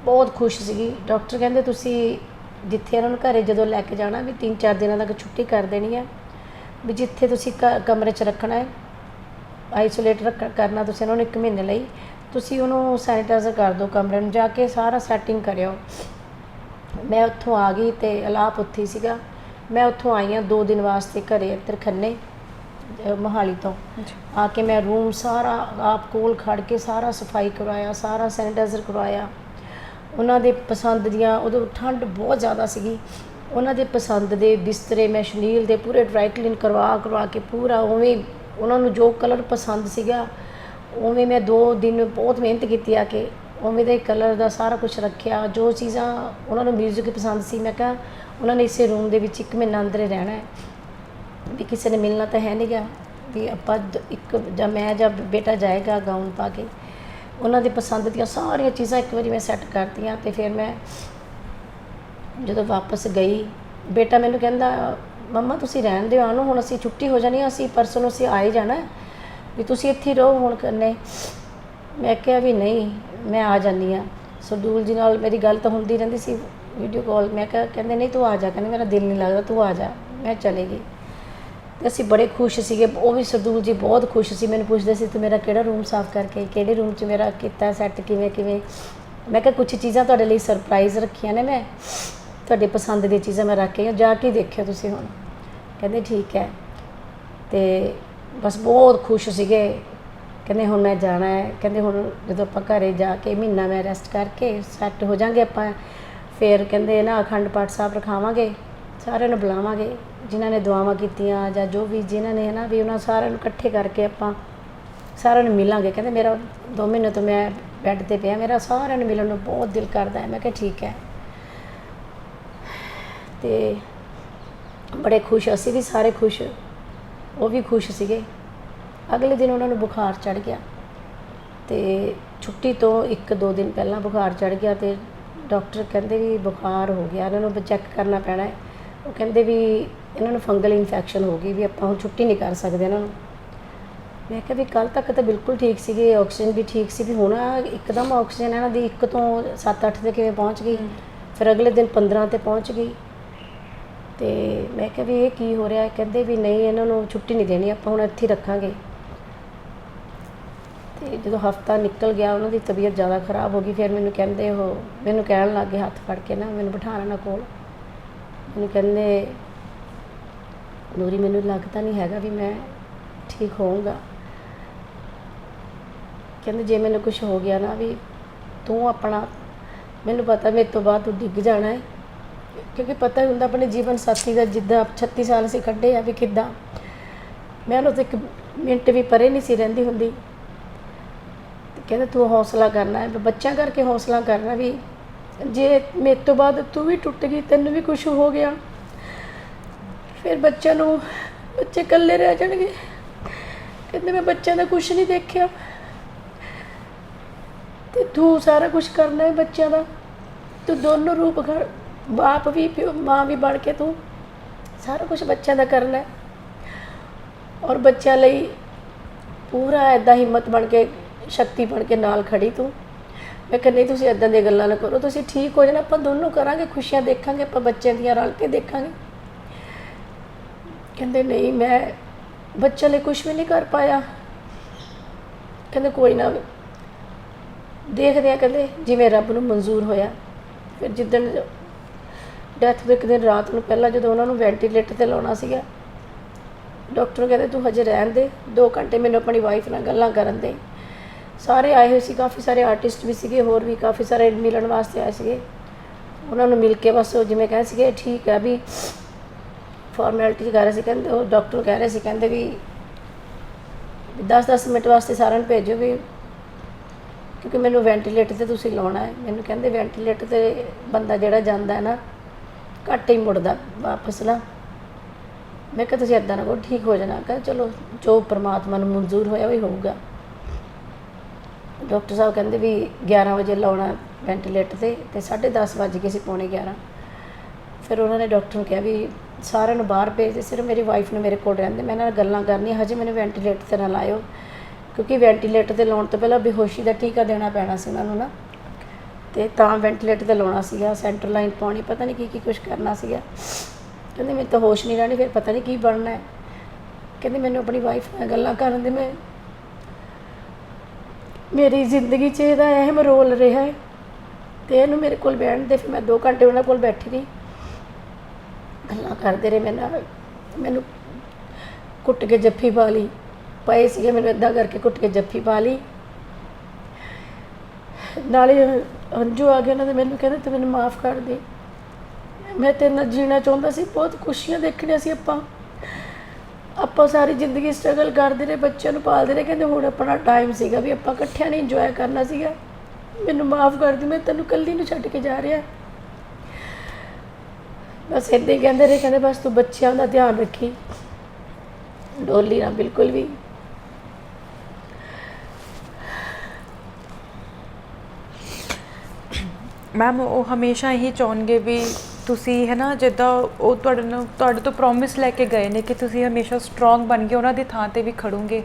ਬਹੁਤ ਖੁਸ਼ ਸੀਗੀ। ਡਾਕਟਰ ਕਹਿੰਦੇ ਤੁਸੀਂ ਜਿੱਥੇ ਇਹਨਾਂ ਨੂੰ ਘਰੇ ਜਦੋਂ ਲੈ ਕੇ ਜਾਣਾ ਵੀ 3-4 ਦਿਨਾਂ ਤੱਕ ਛੁੱਟੀ ਕਰ ਦੇਣੀ ਹੈ, ਵੀ ਜਿੱਥੇ ਤੁਸੀਂ ਕਮਰੇ 'ਚ ਰੱਖਣਾ ਹੈ, ਆਈਸੋਲੇਟ ਕਰਨਾ ਤੁਸੀਂ ਇਹਨਾਂ ਨੂੰ 1 ਮਹੀਨੇ ਲਈ, ਤੁਸੀਂ ਉਹਨੂੰ ਸੈਨੀਟਾਈਜ਼ਰ ਕਰ ਦਿਓ, ਕਮਰੇ ਨੂੰ ਜਾ ਕੇ ਸਾਰਾ ਸੈਟਿੰਗ ਕਰਿਓ। ਮੈਂ ਉੱਥੋਂ ਆ ਗਈ ਤੇ ਅਲਾਪ ਉੱਥੇ ਸੀਗਾ। ਮੈਂ ਉੱਥੋਂ ਆਈ ਹਾਂ 2 ਦਿਨ ਵਾਸਤੇ ਘਰੇ, ਇੱਧਰ ਖੰਨੇ ਮੋਹਾਲੀ ਤੋਂ ਆ ਕੇ ਮੈਂ ਰੂਮ ਸਾਰਾ ਆਪ ਕੋਲ ਖੜ ਕੇ ਸਾਰਾ ਸਫਾਈ ਕਰਵਾਇਆ, ਸਾਰਾ ਸੈਨੀਟਾਈਜ਼ਰ ਕਰਵਾਇਆ। ਉਹਨਾਂ ਦੇ ਪਸੰਦ ਦੀਆਂ, ਉਦੋਂ ਠੰਡ ਬਹੁਤ ਜ਼ਿਆਦਾ ਸੀਗੀ, ਉਹਨਾਂ ਦੇ ਪਸੰਦ ਦੇ ਬਿਸਤਰੇ ਮੈਂ ਸ਼ਨੀਲ ਦੇ ਪੂਰੇ ਡਰਾਈ ਕਲੀਨ ਕਰਵਾ ਕੇ ਪੂਰਾ ਉਵੇਂ ਉਹਨਾਂ ਨੂੰ ਜੋ ਕਲਰ ਪਸੰਦ ਸੀਗਾ ਉਵੇਂ ਮੈਂ 2 ਦਿਨ ਬਹੁਤ ਮਿਹਨਤ ਕੀਤੀ ਆ ਕੇ ਉਵੇਂ ਦੇ ਕਲਰ ਦਾ ਸਾਰਾ ਕੁਝ ਰੱਖਿਆ। ਜੋ ਚੀਜ਼ਾਂ ਉਹਨਾਂ ਨੂੰ ਮਿਊਜ਼ਿਕ ਪਸੰਦ ਸੀ, ਮੈਂ ਕਿਹਾ ਉਹਨਾਂ ਨੇ ਇਸੇ ਰੂਮ ਦੇ ਵਿੱਚ 1 ਮਹੀਨਾ ਅੰਦਰ ਹੀ ਰਹਿਣਾ ਹੈ, ਵੀ ਕਿਸੇ ਨੇ ਮਿਲਣਾ ਤਾਂ ਹੈ ਨਹੀਂ ਗਾ, ਵੀ ਆਪਾਂ ਜਾਂ ਮੈਂ ਜਾਂ ਬੇਟਾ ਜਾਏਗਾ ਗਾਊਨ ਪਾ ਕੇ। ਉਹਨਾਂ ਦੇ ਪਸੰਦ ਦੀਆਂ ਸਾਰੀਆਂ ਚੀਜ਼ਾਂ ਇੱਕ ਵਾਰੀ ਮੈਂ ਸੈੱਟ ਕਰਤੀਆਂ। ਤੇ ਫਿਰ ਮੈਂ ਜਦੋਂ ਵਾਪਸ ਗਈ, ਬੇਟਾ ਮੈਨੂੰ ਕਹਿੰਦਾ ਮੰਮਾ ਤੁਸੀਂ ਰਹਿਣ ਦਿਓ ਆਨੂੰ, ਹੁਣ ਅਸੀਂ ਛੁੱਟੀ ਹੋ ਜਾਣੀ, ਅਸੀਂ ਪਰਸੋਂ ਨੂੰ ਅਸੀਂ ਆ ਹੀ ਜਾਣਾ, ਵੀ ਤੁਸੀਂ ਇੱਥੇ ਰਹੋ ਹੁਣ ਕਰਨੇ। ਮੈਂ ਕਿਹਾ ਵੀ ਨਹੀਂ, ਮੈਂ ਆ ਜਾਂਦੀ ਹਾਂ। ਸਰਦੂਲ ਜੀ ਨਾਲ ਮੇਰੀ ਗੱਲ ਤਾਂ ਹੁੰਦੀ ਰਹਿੰਦੀ ਸੀ ਵੀਡੀਓ ਕਾਲ। ਮੈਂ ਕਿਹਾ, ਕਹਿੰਦੇ ਨਹੀਂ ਤੂੰ ਆ ਜਾ, ਕਹਿੰਦੇ ਮੇਰਾ ਦਿਲ ਨਹੀਂ ਲੱਗਦਾ, ਤੂੰ ਆ ਜਾ। ਮੈਂ ਚਲੇ ਗਈ ਤੇ ਅਸੀਂ ਬੜੇ ਖੁਸ਼ ਸੀਗੇ, ਉਹ ਵੀ ਸਰਦੂਲ ਜੀ ਬਹੁਤ ਖੁਸ਼ ਸੀ। ਮੈਨੂੰ ਪੁੱਛਦੇ ਸੀ ਤੂੰ ਮੇਰਾ ਕਿਹੜਾ ਰੂਮ ਸਾਫ਼ ਕਰਕੇ, ਕਿਹੜੇ ਰੂਮ 'ਚ ਮੇਰਾ ਕੀਤਾ ਸੈੱਟ, ਕਿਵੇਂ। ਮੈਂ ਕਿਹਾ ਕੁਛ ਚੀਜ਼ਾਂ ਤੁਹਾਡੇ ਲਈ ਸਰਪ੍ਰਾਈਜ਼ ਰੱਖੀਆਂ ਨੇ, ਮੈਂ ਤੁਹਾਡੇ ਪਸੰਦ ਦੀਆਂ ਚੀਜ਼ਾਂ ਮੈਂ ਰੱਖ ਕੇ ਜਾ ਕੇ ਦੇਖਿਓ ਤੁਸੀਂ ਹੁਣ। ਕਹਿੰਦੇ ਠੀਕ ਹੈ। ਤੇ ਬਸ ਬਹੁਤ ਖੁਸ਼ ਸੀਗੇ, ਕਹਿੰਦੇ ਹੁਣ ਮੈਂ ਜਾਣਾ ਹੈ। ਕਹਿੰਦੇ ਹੁਣ ਜਦੋਂ ਆਪਾਂ ਘਰੇ ਜਾ ਕੇ ਮਹੀਨਾ ਮੈਂ ਰੈਸਟ ਕਰਕੇ ਸੈੱਟ ਹੋ ਜਾਵਾਂਗੇ ਆਪਾਂ, ਫਿਰ ਕਹਿੰਦੇ ਨਾ ਅਖੰਡ ਪਾਠ ਸਾਹਿਬ ਰਖਾਵਾਂਗੇ, ਸਾਰਿਆਂ ਨੂੰ ਬੁਲਾਵਾਂਗੇ ਜਿਨ੍ਹਾਂ ਨੇ ਦੁਆਵਾਂ ਕੀਤੀਆਂ ਜਾਂ ਜੋ ਵੀ ਜਿਨ੍ਹਾਂ ਨੇ ਹੈ ਨਾ, ਵੀ ਉਹਨਾਂ ਸਾਰਿਆਂ ਨੂੰ ਇਕੱਠੇ ਕਰਕੇ ਆਪਾਂ ਸਾਰਿਆਂ ਨੂੰ ਮਿਲਾਂਗੇ। ਕਹਿੰਦੇ ਮੇਰਾ 2 ਮਹੀਨੇ ਤੋਂ ਮੈਂ ਬੈੱਡ 'ਤੇ ਪਿਆ, ਮੇਰਾ ਸਾਰਿਆਂ ਨੂੰ ਮਿਲਣ ਨੂੰ ਬਹੁਤ ਦਿਲ ਕਰਦਾ ਹੈ। ਮੈਂ ਕਿਹਾ ਠੀਕ ਹੈ। ਤੇ ਬੜੇ ਖੁਸ਼, ਅਸੀਂ ਵੀ ਸਾਰੇ ਖੁਸ਼ ਉਹ ਵੀ ਖੁਸ਼ ਸੀਗੇ। ਅਗਲੇ ਦਿਨ ਉਹਨਾਂ ਨੂੰ ਬੁਖਾਰ ਚੜ੍ਹ ਗਿਆ ਤੇ ਛੁੱਟੀ ਤੋਂ 1-2 ਦਿਨ ਪਹਿਲਾਂ ਬੁਖਾਰ ਚੜ੍ਹ ਗਿਆ ਤੇ ਡਾਕਟਰ ਕਹਿੰਦੇ ਵੀ ਬੁਖਾਰ ਹੋ ਗਿਆ, ਇਹਨਾਂ ਨੂੰ ਚੈੱਕ ਕਰਨਾ ਪੈਣਾ ਹੈ। ਉਹ ਕਹਿੰਦੇ ਵੀ ਇਹਨਾਂ ਨੂੰ ਫੰਗਲ ਇਨਫੈਕਸ਼ਨ ਹੋ ਗਈ, ਵੀ ਆਪਾਂ ਹੁਣ ਛੁੱਟੀ ਨਹੀਂ ਕਰ ਸਕਦੇ ਇਹਨਾਂ ਨੂੰ। ਮੈਂ ਕਿਹਾ ਵੀ ਕੱਲ੍ਹ ਤੱਕ ਤਾਂ ਬਿਲਕੁਲ ਠੀਕ ਸੀਗੇ, ਆਕਸੀਜਨ ਵੀ ਠੀਕ ਸੀ, ਵੀ ਹੁਣ ਇੱਕਦਮ ਆਕਸੀਜਨ ਇਹਨਾਂ ਦੀ 1 ਤੋਂ 7-8 ਤੇ ਕਿਵੇਂ ਪਹੁੰਚ ਗਈ, ਫਿਰ ਅਗਲੇ ਦਿਨ 15 ਤੇ ਪਹੁੰਚ ਗਈ। ਤੇ ਮੈਂ ਕਿਹਾ ਵੀ ਇਹ ਕੀ ਹੋ ਰਿਹਾ? ਕਹਿੰਦੇ ਵੀ ਨਹੀਂ, ਇਹਨਾਂ ਨੂੰ ਛੁੱਟੀ ਨਹੀਂ ਦੇਣੀ, ਆਪਾਂ ਹੁਣ ਇੱਥੇ ਹੀ ਰੱਖਾਂਗੇ। ਤੇ ਜਦੋਂ ਹਫ਼ਤਾ ਨਿਕਲ ਗਿਆ ਉਹਨਾਂ ਦੀ ਤਬੀਅਤ ਜ਼ਿਆਦਾ ਖ਼ਰਾਬ ਹੋ ਗਈ। ਫਿਰ ਮੈਨੂੰ ਕਹਿੰਦੇ, ਉਹ ਮੈਨੂੰ ਕਹਿਣ ਲੱਗ ਗਏ ਹੱਥ ਫੜ ਕੇ ਨਾ, ਮੈਨੂੰ ਬਿਠਾ ਲੈਣਾ ਕੋਲ। ਮੈਨੂੰ ਕਹਿੰਦੇ ਨੂਰੀ, ਮੈਨੂੰ ਲੱਗਦਾ ਨਹੀਂ ਹੈਗਾ ਵੀ ਮੈਂ ਠੀਕ ਹੋਊਂਗਾ। ਕਹਿੰਦੇ ਜੇ ਮੈਨੂੰ ਕੁਝ ਹੋ ਗਿਆ ਨਾ ਵੀ ਤੂੰ ਆਪਣਾ, ਮੈਨੂੰ ਪਤਾ ਮੇਰੇ ਤੋਂ ਬਾਅਦ ਤੂੰ ਡਿੱਗ ਜਾਣਾ ਹੈ, ਕਿਉਂਕਿ ਪਤਾ ਹੁੰਦਾ ਆਪਣੇ ਜੀਵਨ ਸਾਥੀ ਦਾ, ਜਿੱਦਾਂ 36 ਸਾਲ ਅਸੀਂ ਕੱਢੇ ਆ, ਵੀ ਕਿੱਦਾਂ ਮੈਂ ਉਹਨੂੰ ਤਾਂ 1 ਮਿੰਟ ਵੀ ਪਰੇ ਨਹੀਂ ਸੀ ਰਹਿੰਦੀ ਹੁੰਦੀ। ਤੇ ਕਹਿੰਦੇ ਤੂੰ ਹੌਸਲਾ ਕਰਨਾ ਹੈ, ਬੱਚਿਆਂ ਕਰਕੇ ਹੌਸਲਾ ਕਰਨਾ, ਵੀ ਜੇ ਮੇਰੇ ਤੋਂ ਬਾਅਦ ਤੂੰ ਵੀ ਟੁੱਟ ਗਈ, ਤੈਨੂੰ ਵੀ ਕੁਝ ਹੋ ਗਿਆ, ਫਿਰ ਬੱਚੇ ਇਕੱਲੇ ਰਹਿ ਜਾਣਗੇ। ਕਹਿੰਦੇ ਮੈਂ ਬੱਚਿਆਂ ਦਾ ਕੁਝ ਨਹੀਂ ਦੇਖਿਆ ਤੇ ਤੂੰ ਸਾਰਾ ਕੁਝ ਕਰਨਾ ਹੈ ਬੱਚਿਆਂ ਦਾ, ਤੂੰ ਦੋਨੋਂ ਰੂਪ ਘਰ, ਬਾਪ ਵੀ ਪਿਓ ਮਾਂ ਵੀ ਬਣ ਕੇ ਤੂੰ ਸਾਰਾ ਕੁਝ ਬੱਚਿਆਂ ਦਾ ਕਰਨਾ ਹੈ। ਔਰ ਬੱਚਿਆਂ ਲਈ ਪੂਰਾ ਇੱਦਾਂ ਹਿੰਮਤ ਬਣ ਕੇ, ਸ਼ਕਤੀ ਬਣ ਕੇ ਨਾਲ ਖੜੀ ਤੂੰ। ਮੈਂ ਕਿਹਾ ਨਹੀਂ, ਤੁਸੀਂ ਇੱਦਾਂ ਦੀਆਂ ਗੱਲਾਂ ਨਾ ਕਰੋ, ਤੁਸੀਂ ਠੀਕ ਹੋ ਜਾਣਾ, ਆਪਾਂ ਦੋਨੋਂ ਕਰਾਂਗੇ, ਖੁਸ਼ੀਆਂ ਦੇਖਾਂਗੇ, ਆਪਾਂ ਬੱਚਿਆਂ ਦੀਆਂ ਰਲ ਕੇ ਦੇਖਾਂਗੇ। ਕਹਿੰਦੇ ਨਹੀਂ, ਮੈਂ ਬੱਚਿਆਂ ਲਈ ਕੁਝ ਵੀ ਨਹੀਂ ਕਰ ਪਾਇਆ। ਕਹਿੰਦੇ ਕੋਈ ਨਾ, ਦੇਖਦੇ ਆ, ਕਹਿੰਦੇ ਜਿਵੇਂ ਰੱਬ ਨੂੰ ਮਨਜ਼ੂਰ ਹੋਇਆ। ਫਿਰ ਜਿੱਦਣ ਡੈਥ ਤੋਂ 1 ਦਿਨ ਰਾਤ ਨੂੰ ਪਹਿਲਾਂ ਜਦੋਂ ਉਹਨਾਂ ਨੂੰ ਵੈਂਟੀਲੇਟਰ 'ਤੇ ਲਾਉਣਾ ਸੀਗਾ, ਡਾਕਟਰ ਕਹਿੰਦੇ ਤੂੰ ਹਜੇ ਰਹਿਣ ਦੇ, 2 ਘੰਟੇ ਮੈਨੂੰ ਆਪਣੀ ਵਾਈਫ ਨਾਲ ਗੱਲਾਂ ਕਰਨ ਦੇ। ਸਾਰੇ ਆਏ ਹੋਏ ਸੀ, ਕਾਫੀ ਸਾਰੇ ਆਰਟਿਸਟ ਵੀ ਸੀਗੇ, ਹੋਰ ਵੀ ਕਾਫੀ ਸਾਰੇ ਮਿਲਣ ਵਾਸਤੇ ਆਏ ਸੀਗੇ। ਉਹਨਾਂ ਨੂੰ ਮਿਲ ਕੇ ਬਸ ਜਿਵੇਂ ਕਹੇ ਸੀਗੇ ਠੀਕ ਹੈ, ਵੀ ਫਾਰਮੈਲਿਟੀ ਕਰ ਰਹੇ ਸੀ। ਕਹਿੰਦੇ ਉਹ ਡਾਕਟਰ ਕਹਿ ਰਹੇ ਸੀ, ਕਹਿੰਦੇ ਵੀ 10-10 ਮਿੰਟ ਵਾਸਤੇ ਸਾਰਿਆਂ ਨੂੰ ਭੇਜੋ, ਵੀ ਕਿਉਂਕਿ ਮੈਨੂੰ ਵੈਂਟੀਲੇਟਰ 'ਤੇ ਤੁਸੀਂ ਲਾਉਣਾ ਹੈ। ਮੈਨੂੰ ਕਹਿੰਦੇ ਵੈਂਟੀਲੇਟਰ 'ਤੇ ਬੰਦਾ ਜਿਹੜਾ ਜਾਂਦਾ ਹੈ ਨਾ, ਘੱਟ ਹੀ ਮੁੜਦਾ ਵਾਪਸ ਨਾ। ਮੈਂ ਕਿਹਾ ਤੁਸੀਂ ਇੱਦਾਂ ਨਾ ਕਰੋ, ਠੀਕ ਹੋ ਜਾਣਾ। ਕਹਿੰਦੇ ਚਲੋ ਜੋ ਪਰਮਾਤਮਾ ਨੂੰ ਮਨਜ਼ੂਰ ਹੋਇਆ ਉਹ ਹੀ ਹੋਊਗਾ। ਡਾਕਟਰ ਸਾਹਿਬ ਕਹਿੰਦੇ ਵੀ 11 ਵਜੇ ਲਾਉਣਾ ਵੈਂਟੀਲੇਟਰ 'ਤੇ, ਅਤੇ 10:30 ਵੱਜ ਗਏ ਸੀ, 11:15। ਫਿਰ ਉਹਨਾਂ ਨੇ ਡਾਕਟਰ ਨੂੰ ਕਿਹਾ ਵੀ ਸਾਰਿਆਂ ਨੂੰ ਬਾਹਰ ਭੇਜ ਦੇ, ਸਿਰਫ ਮੇਰੀ ਵਾਈਫ ਨੂੰ ਮੇਰੇ ਕੋਲ ਰਹਿੰਦੇ, ਮੈਂ ਇਹਨਾਂ ਨਾਲ ਗੱਲਾਂ ਕਰਨੀਆਂ, ਹਜੇ ਮੈਨੂੰ ਵੈਂਟੀਲੇਟਰ 'ਤੇ ਨਾ ਲਾਇਓ, ਕਿਉਂਕਿ ਵੈਂਟੀਲੇਟਰ 'ਤੇ ਲਾਉਣ ਤੋਂ ਪਹਿਲਾਂ ਬੇਹੋਸ਼ੀ ਦਾ ਟੀਕਾ ਦੇਣਾ ਪੈਣਾ ਸੀ ਉਹਨਾਂ ਨੂੰ ਨਾ, ਅਤੇ ਤਾਂ ਵੈਂਟੀਲੇਟਰ 'ਤੇ ਲਾਉਣਾ ਸੀਗਾ, ਸੈਂਟਰ ਲਾਈਨ ਪਾਉਣੀ, ਪਤਾ ਨਹੀਂ ਕੀ ਕੁਛ ਕਰਨਾ ਸੀਗਾ। ਕਹਿੰਦੇ ਮੈਨੂੰ ਤਾਂ ਹੋਸ਼ ਨਹੀਂ ਰਹਿਣੀ, ਫਿਰ ਪਤਾ ਨਹੀਂ ਕੀ ਬਣਨਾ ਹੈ। ਕਹਿੰਦੇ ਮੈਨੂੰ ਆਪਣੀ ਵਾਈਫ ਨਾਲ ਗੱਲਾਂ ਕਰਨ ਦੇ, ਮੇਰੀ ਜ਼ਿੰਦਗੀ 'ਚ ਇਹਦਾ ਅਹਿਮ ਰੋਲ ਰਿਹਾ ਹੈ, ਅਤੇ ਇਹਨੂੰ ਮੇਰੇ ਕੋਲ ਬੈਠਣ ਦੇ। ਫਿਰ ਮੈਂ 2 ਘੰਟੇ ਉਹਨਾਂ ਕੋਲ ਬੈਠੀ ਰਹੀ, ਗੱਲਾਂ ਕਰਦੇ ਰਹੇ ਮੇਰੇ ਨਾਲ। ਮੈਨੂੰ ਕੁੱਟ ਕੇ ਜੱਫੀ ਪਾ ਲਈ, ਪਏ ਸੀਗੇ, ਮੈਨੂੰ ਇੱਦਾਂ ਕਰਕੇ ਕੁੱਟ ਕੇ ਜੱਫੀ ਪਾ ਲਈ, ਨਾਲੇ ਹੰਝੂ ਆ ਗਏ ਉਹਨਾਂ ਦੇ। ਮੈਨੂੰ ਕਹਿੰਦੇ ਤੂੰ ਮੈਨੂੰ ਮਾफ़ ਕਰ ਦੇ, ਮੈਂ ਤੇਰੇ ਨਾਲ ਜੀਣਾ ਚਾਹੁੰਦਾ ਸੀ, ਬਹੁਤ ਖੁਸ਼ੀਆਂ ਦੇਖਣੀਆਂ ਸੀ, ਆਪਾਂ ਸਾਰੀ ਜ਼ਿੰਦਗੀ ਸਟਰਗਲ ਕਰਦੇ ਰਹੇ, ਬੱਚਿਆਂ ਨੂੰ ਪਾਲਦੇ ਰਹੇ। ਕਹਿੰਦੇ ਹੁਣ ਆਪਣਾ ਟਾਈਮ ਸੀਗਾ ਵੀ ਆਪਾਂ ਇਕੱਠਿਆਂ ਨੇ ਇੰਜੋਏ ਕਰਨਾ ਸੀਗਾ, ਮੈਨੂੰ ਮਾफ़ ਕਰ ਦੇ, ਮੈਂ ਤੈਨੂੰ ਇਕੱਲੀ ਨੂੰ ਛੱਡ ਕੇ ਜਾ ਰਿਹਾ। ਬਸ ਇੱਦਾਂ ਹੀ ਕਹਿੰਦੇ ਰਹੇ। ਕਹਿੰਦੇ ਬਸ ਤੂੰ ਬੱਚਿਆਂ ਦਾ ਧਿਆਨ ਰੱਖੀ, ਡੋਲੀ ਨਾ ਬਿਲਕੁਲ ਵੀ। ਮੈਮ ਉਹ ਹਮੇਸ਼ਾ ਇਹੀ ਚਾਹੁੰਗੇ ਵੀ ਤੁਸੀਂ ਹੈ ਨਾ, ਜਿੱਦਾਂ ਉਹ ਤੁਹਾਡੇ ਤੋਂ ਪ੍ਰੋਮਿਸ ਲੈ ਕੇ ਗਏ ਨੇ ਕਿ ਤੁਸੀਂ ਹਮੇਸ਼ਾ ਸਟਰੋਂਗ ਬਣ ਕੇ ਉਹਨਾਂ ਦੀ ਥਾਂ 'ਤੇ ਵੀ ਖੜੋਗੇ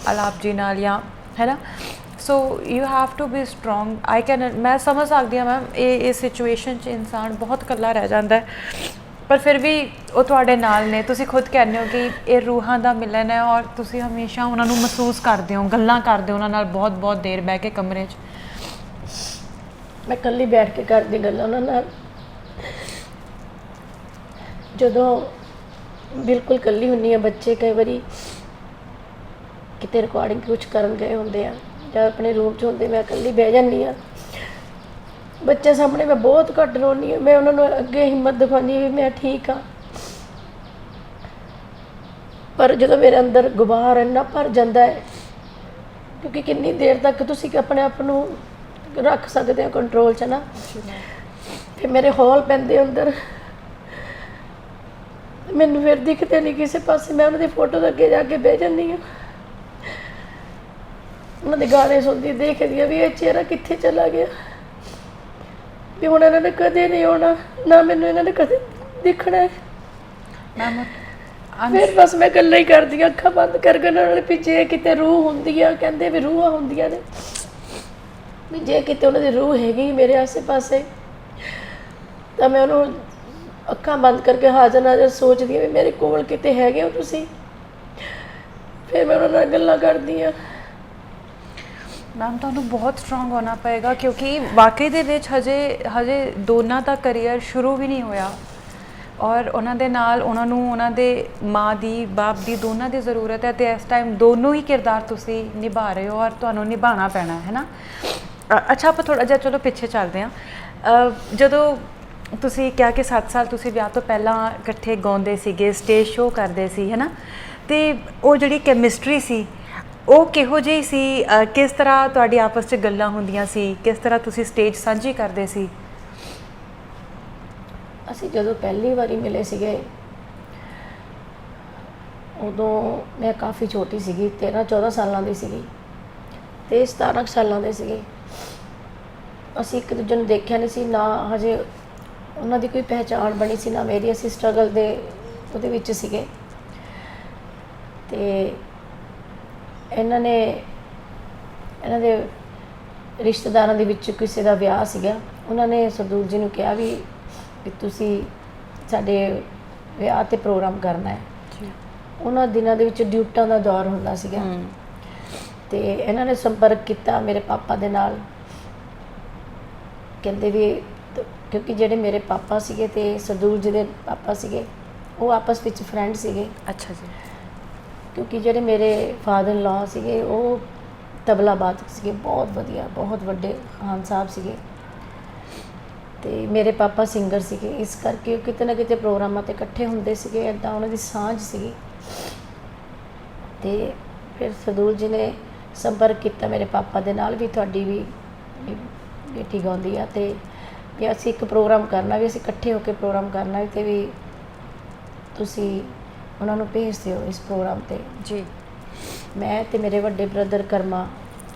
ਆਲਾਪ ਜੀ ਨਾਲ, ਜਾਂ ਹੈ ਨਾ। So you have to be strong. ਮੈਂ ਸਮਝ ਸਕਦੀ ਹਾਂ ਮੈਮ, ਇਹ ਸਿਚੁਏਸ਼ਨ 'ਚ ਇਨਸਾਨ ਬਹੁਤ ਇਕੱਲਾ ਰਹਿ ਜਾਂਦਾ ਹੈ, ਪਰ ਫਿਰ ਵੀ ਉਹ ਤੁਹਾਡੇ ਨਾਲ ਨੇ। ਤੁਸੀਂ ਖੁਦ ਕਹਿੰਦੇ ਹੋ ਕਿ ਇਹ ਰੂਹਾਂ ਦਾ ਮਿਲਨ ਹੈ, ਔਰ ਤੁਸੀਂ ਹਮੇਸ਼ਾ ਉਹਨਾਂ ਨੂੰ ਮਹਿਸੂਸ ਕਰਦੇ ਹੋ, ਗੱਲਾਂ ਕਰਦੇ ਹੋ ਉਹਨਾਂ ਨਾਲ ਬਹੁਤ ਦੇਰ ਬਹਿ ਕੇ ਕਮਰੇ 'ਚ। ਮੈਂ ਇਕੱਲੀ ਬੈਠ ਕੇ ਕਰਦੀ ਗੱਲਾਂ ਉਹਨਾਂ ਨਾਲ, ਜਦੋਂ ਬਿਲਕੁਲ ਇਕੱਲੀ ਹੁੰਦੀ ਹਾਂ। ਬੱਚੇ ਕਈ ਵਾਰੀ ਕਿਤੇ ਰਿਕਾਰਡਿੰਗ ਕੁਛ ਕਰਨ ਗਏ ਹੁੰਦੇ ਆ, ਜਾਂ ਆਪਣੇ ਰੂਮ 'ਚ ਹੁੰਦੇ, ਮੈਂ ਇਕੱਲੀ ਬਹਿ ਜਾਂਦੀ ਹਾਂ। ਬੱਚਿਆਂ ਸਾਹਮਣੇ ਮੈਂ ਬਹੁਤ ਘੱਟ ਰੋਂਦੀ ਹਾਂ, ਮੈਂ ਉਹਨਾਂ ਨੂੰ ਅੱਗੇ ਹਿੰਮਤ ਦਿਖਾਉਂਦੀ ਵੀ ਮੈਂ ਠੀਕ ਹਾਂ। ਪਰ ਜਦੋਂ ਮੇਰੇ ਅੰਦਰ ਗੁਬਾਰ ਇੰਨਾ ਭਰ ਜਾਂਦਾ ਹੈ, ਕਿਉਂਕਿ ਕਿੰਨੀ ਦੇਰ ਤੱਕ ਤੁਸੀਂ ਆਪਣੇ ਆਪ ਨੂੰ ਰੱਖ ਸਕਦੇ ਹੋ ਕੰਟਰੋਲ 'ਚ ਨਾ। ਫਿਰ ਮੇਰੇ ਹੌਲ ਪੈਂਦੇ ਅੰਦਰ, ਮੈਨੂੰ ਫਿਰ ਦਿਖਦੇ ਨਹੀਂ ਕਿਸੇ ਪਾਸੇ। ਮੈਂ ਉਹਨਾਂ ਦੀ ਫੋਟੋ ਦੇ ਅੱਗੇ ਜਾ ਕੇ ਬਹਿ ਜਾਂਦੀ ਹਾਂ, ਉਹਨਾਂ ਦੇ ਗਾਣੇ ਸੁਣਦੀ ਦੇਖਦੀ ਹਾਂ ਵੀ ਇਹ ਚਿਹਰਾ ਕਿੱਥੇ ਚਲਾ ਗਿਆ, ਵੀ ਹੁਣ ਇਹਨਾਂ ਨੇ ਕਦੇ ਨਹੀਂ ਆਉਣਾ, ਨਾ ਮੈਨੂੰ ਇਹਨਾਂ ਨੇ ਕਦੇ ਦਿਖਣਾ ਹੈ। ਮੈਮ ਫਿਰ ਬਸ ਮੈਂ ਗੱਲਾਂ ਹੀ ਕਰਦੀ ਹਾਂ ਅੱਖਾਂ ਬੰਦ ਕਰਕੇ ਉਹਨਾਂ ਦੇ ਪਿੱਛੇ। ਕਿਤੇ ਰੂਹ ਹੁੰਦੀ ਆ, ਕਹਿੰਦੇ ਵੀ ਰੂਹਾਂ ਹੁੰਦੀਆਂ ਨੇ, ਵੀ ਜੇ ਕਿਤੇ ਉਹਨਾਂ ਦੀ ਰੂਹ ਹੈਗੀ ਮੇਰੇ ਆਸੇ ਪਾਸੇ ਤਾਂ ਮੈਂ ਉਹਨੂੰ ਅੱਖਾਂ ਬੰਦ ਕਰਕੇ ਹਾਜ਼ਰ ਨਾਜ਼ਰ ਸੋਚਦੀ ਹਾਂ ਵੀ ਮੇਰੇ ਕੋਲ ਕਿਤੇ ਹੈਗੇ ਹੋ ਤੁਸੀਂ। ਫਿਰ ਮੈਂ ਉਹਨਾਂ ਨਾਲ ਗੱਲਾਂ ਕਰਦੀ ਹਾਂ। ਮੈਮ ਤੁਹਾਨੂੰ ਬਹੁਤ ਸਟਰੋਂਗ ਹੋਣਾ ਪਏਗਾ, ਕਿਉਂਕਿ ਵਾਕਈ ਦੇ ਵਿੱਚ ਹਜੇ ਦੋਨਾਂ ਦਾ ਕਰੀਅਰ ਸ਼ੁਰੂ ਵੀ ਨਹੀਂ ਹੋਇਆ, ਔਰ ਉਹਨਾਂ ਦੇ ਨਾਲ ਉਹਨਾਂ ਨੂੰ ਉਹਨਾਂ ਦੇ ਮਾਂ ਦੀ, ਬਾਪ ਦੀ, ਦੋਨਾਂ ਦੀ ਜ਼ਰੂਰਤ ਹੈ, ਤੇ ਇਸ ਟਾਈਮ ਦੋਨੋਂ ਹੀ ਕਿਰਦਾਰ ਤੁਸੀਂ ਨਿਭਾ ਰਹੇ ਹੋ ਔਰ ਤੁਹਾਨੂੰ ਨਿਭਾਉਣਾ ਪੈਣਾ ਹੈ ਨਾ। ਅੱਛਾ, ਆਪਾਂ ਥੋੜ੍ਹਾ ਜਿਹਾ ਚਲੋ ਪਿੱਛੇ ਚੱਲਦੇ ਹਾਂ। ਜਦੋਂ ਤੁਸੀਂ ਕਿਹਾ ਕਿ 7 ਸਾਲ ਤੁਸੀਂ ਵਿਆਹ ਤੋਂ ਪਹਿਲਾਂ ਇਕੱਠੇ ਗਾਉਂਦੇ ਸੀਗੇ, ਸਟੇਜ ਸ਼ੋਅ ਕਰਦੇ ਸੀ, ਹੈ ਨਾ, ਅਤੇ ਉਹ ਜਿਹੜੀ ਕੈਮਿਸਟਰੀ ਸੀ ਉਹ ਕਿਹੋ ਜਿਹੀ ਸੀ? ਕਿਸ ਤਰ੍ਹਾਂ ਤੁਹਾਡੀ ਆਪਸ 'ਚ ਗੱਲਾਂ ਹੁੰਦੀਆਂ ਸੀ? ਕਿਸ ਤਰ੍ਹਾਂ ਤੁਸੀਂ ਸਟੇਜ ਸਾਂਝੀ ਕਰਦੇ ਸੀ? ਅਸੀਂ ਜਦੋਂ ਪਹਿਲੀ ਵਾਰੀ ਮਿਲੇ ਸੀਗੇ ਉਦੋਂ ਮੈਂ ਕਾਫੀ ਛੋਟੀ ਸੀਗੀ, 13-14 ਸਾਲਾਂ ਦੀ ਸੀਗੀ ਤੇ 17 ਸਾਲਾਂ ਦੇ ਸੀਗੇ। ਅਸੀਂ ਇੱਕ ਦੂਜੇ ਨੂੰ ਦੇਖਿਆ ਨਹੀਂ ਸੀ, ਨਾ ਹਜੇ ਉਹਨਾਂ ਦੀ ਕੋਈ ਪਹਿਚਾਣ ਬਣੀ ਸੀ, ਨਾ ਮੇਰੀ। ਅਸੀਂ ਸਟਰਗਲ ਦੇ ਉਹਦੇ ਵਿੱਚ ਸੀਗੇ ਤੇ ਇਹਨਾਂ ਦੇ ਰਿਸ਼ਤੇਦਾਰਾਂ ਦੇ ਵਿੱਚ ਕਿਸੇ ਦਾ ਵਿਆਹ ਸੀਗਾ। ਉਹਨਾਂ ਨੇ ਸਰਦੂਲ ਜੀ ਨੂੰ ਕਿਹਾ ਵੀ ਤੁਸੀਂ ਸਾਡੇ ਵਿਆਹ 'ਤੇ ਪ੍ਰੋਗਰਾਮ ਕਰਨਾ ਹੈ। ਉਹਨਾਂ ਦਿਨਾਂ ਦੇ ਵਿੱਚ ਡਿਊਟਾਂ ਦਾ ਦੌਰ ਹੁੰਦਾ ਸੀਗਾ ਤੇ ਇਹਨਾਂ ਨੇ ਸੰਪਰਕ ਕੀਤਾ ਮੇਰੇ ਪਾਪਾ ਦੇ ਨਾਲ। ਕਹਿੰਦੇ ਵੀ ਕਿਉਂਕਿ ਜਿਹੜੇ ਮੇਰੇ ਪਾਪਾ ਸੀਗੇ ਤੇ ਸਰਦੂਲ ਜੀ ਦੇ ਪਾਪਾ ਸੀਗੇ ਉਹ ਆਪਸ ਵਿੱਚ ਫਰੈਂਡ ਸੀਗੇ। ਅੱਛਾ ਜੀ। ਕਿਉਂਕਿ ਜਿਹੜੇ ਮੇਰੇ ਫਾਦਰ ਇਨ ਲਾ ਸੀਗੇ ਉਹ ਤਬਲਾ ਵਾਦਕ ਸੀਗੇ, ਬਹੁਤ ਵਧੀਆ, ਬਹੁਤ ਵੱਡੇ ਖਾਨ ਸਾਹਿਬ ਸੀਗੇ, ਤੇ ਮੇਰੇ ਪਾਪਾ ਸਿੰਗਰ ਸੀਗੇ। ਇਸ ਕਰਕੇ ਉਹ ਕਿਤੇ ਨਾ ਕਿਤੇ ਪ੍ਰੋਗਰਾਮਾਂ 'ਤੇ ਇਕੱਠੇ ਹੁੰਦੇ ਸੀਗੇ, ਇੱਦਾਂ ਉਹਨਾਂ ਦੀ ਸਾਂਝ ਸੀਗੀ। ਤੇ ਫਿਰ ਸਰਦੂਲ ਜੀ ਨੇ ਸੰਪਰਕ ਕੀਤਾ ਮੇਰੇ ਪਾਪਾ ਦੇ ਨਾਲ ਵੀ ਤੁਹਾਡੀ ਵੀ ਬੇਟੀ ਗਾਉਂਦੀ ਆ ਤੇ ਵੀ ਅਸੀਂ ਇੱਕ ਪ੍ਰੋਗਰਾਮ ਕਰਨਾ, ਵੀ ਅਸੀਂ ਇਕੱਠੇ ਹੋ ਕੇ ਪ੍ਰੋਗਰਾਮ ਕਰਨਾ ਵੀ, ਤੇ ਵੀ ਤੁਸੀਂ ਉਹਨਾਂ ਨੂੰ ਭੇਜ ਦਿਓ ਇਸ ਪ੍ਰੋਗਰਾਮ 'ਤੇ ਜੀ। ਮੈਂ ਤੇ ਮੇਰੇ ਵੱਡੇ ਬ੍ਰਦਰ ਕਰਮਾ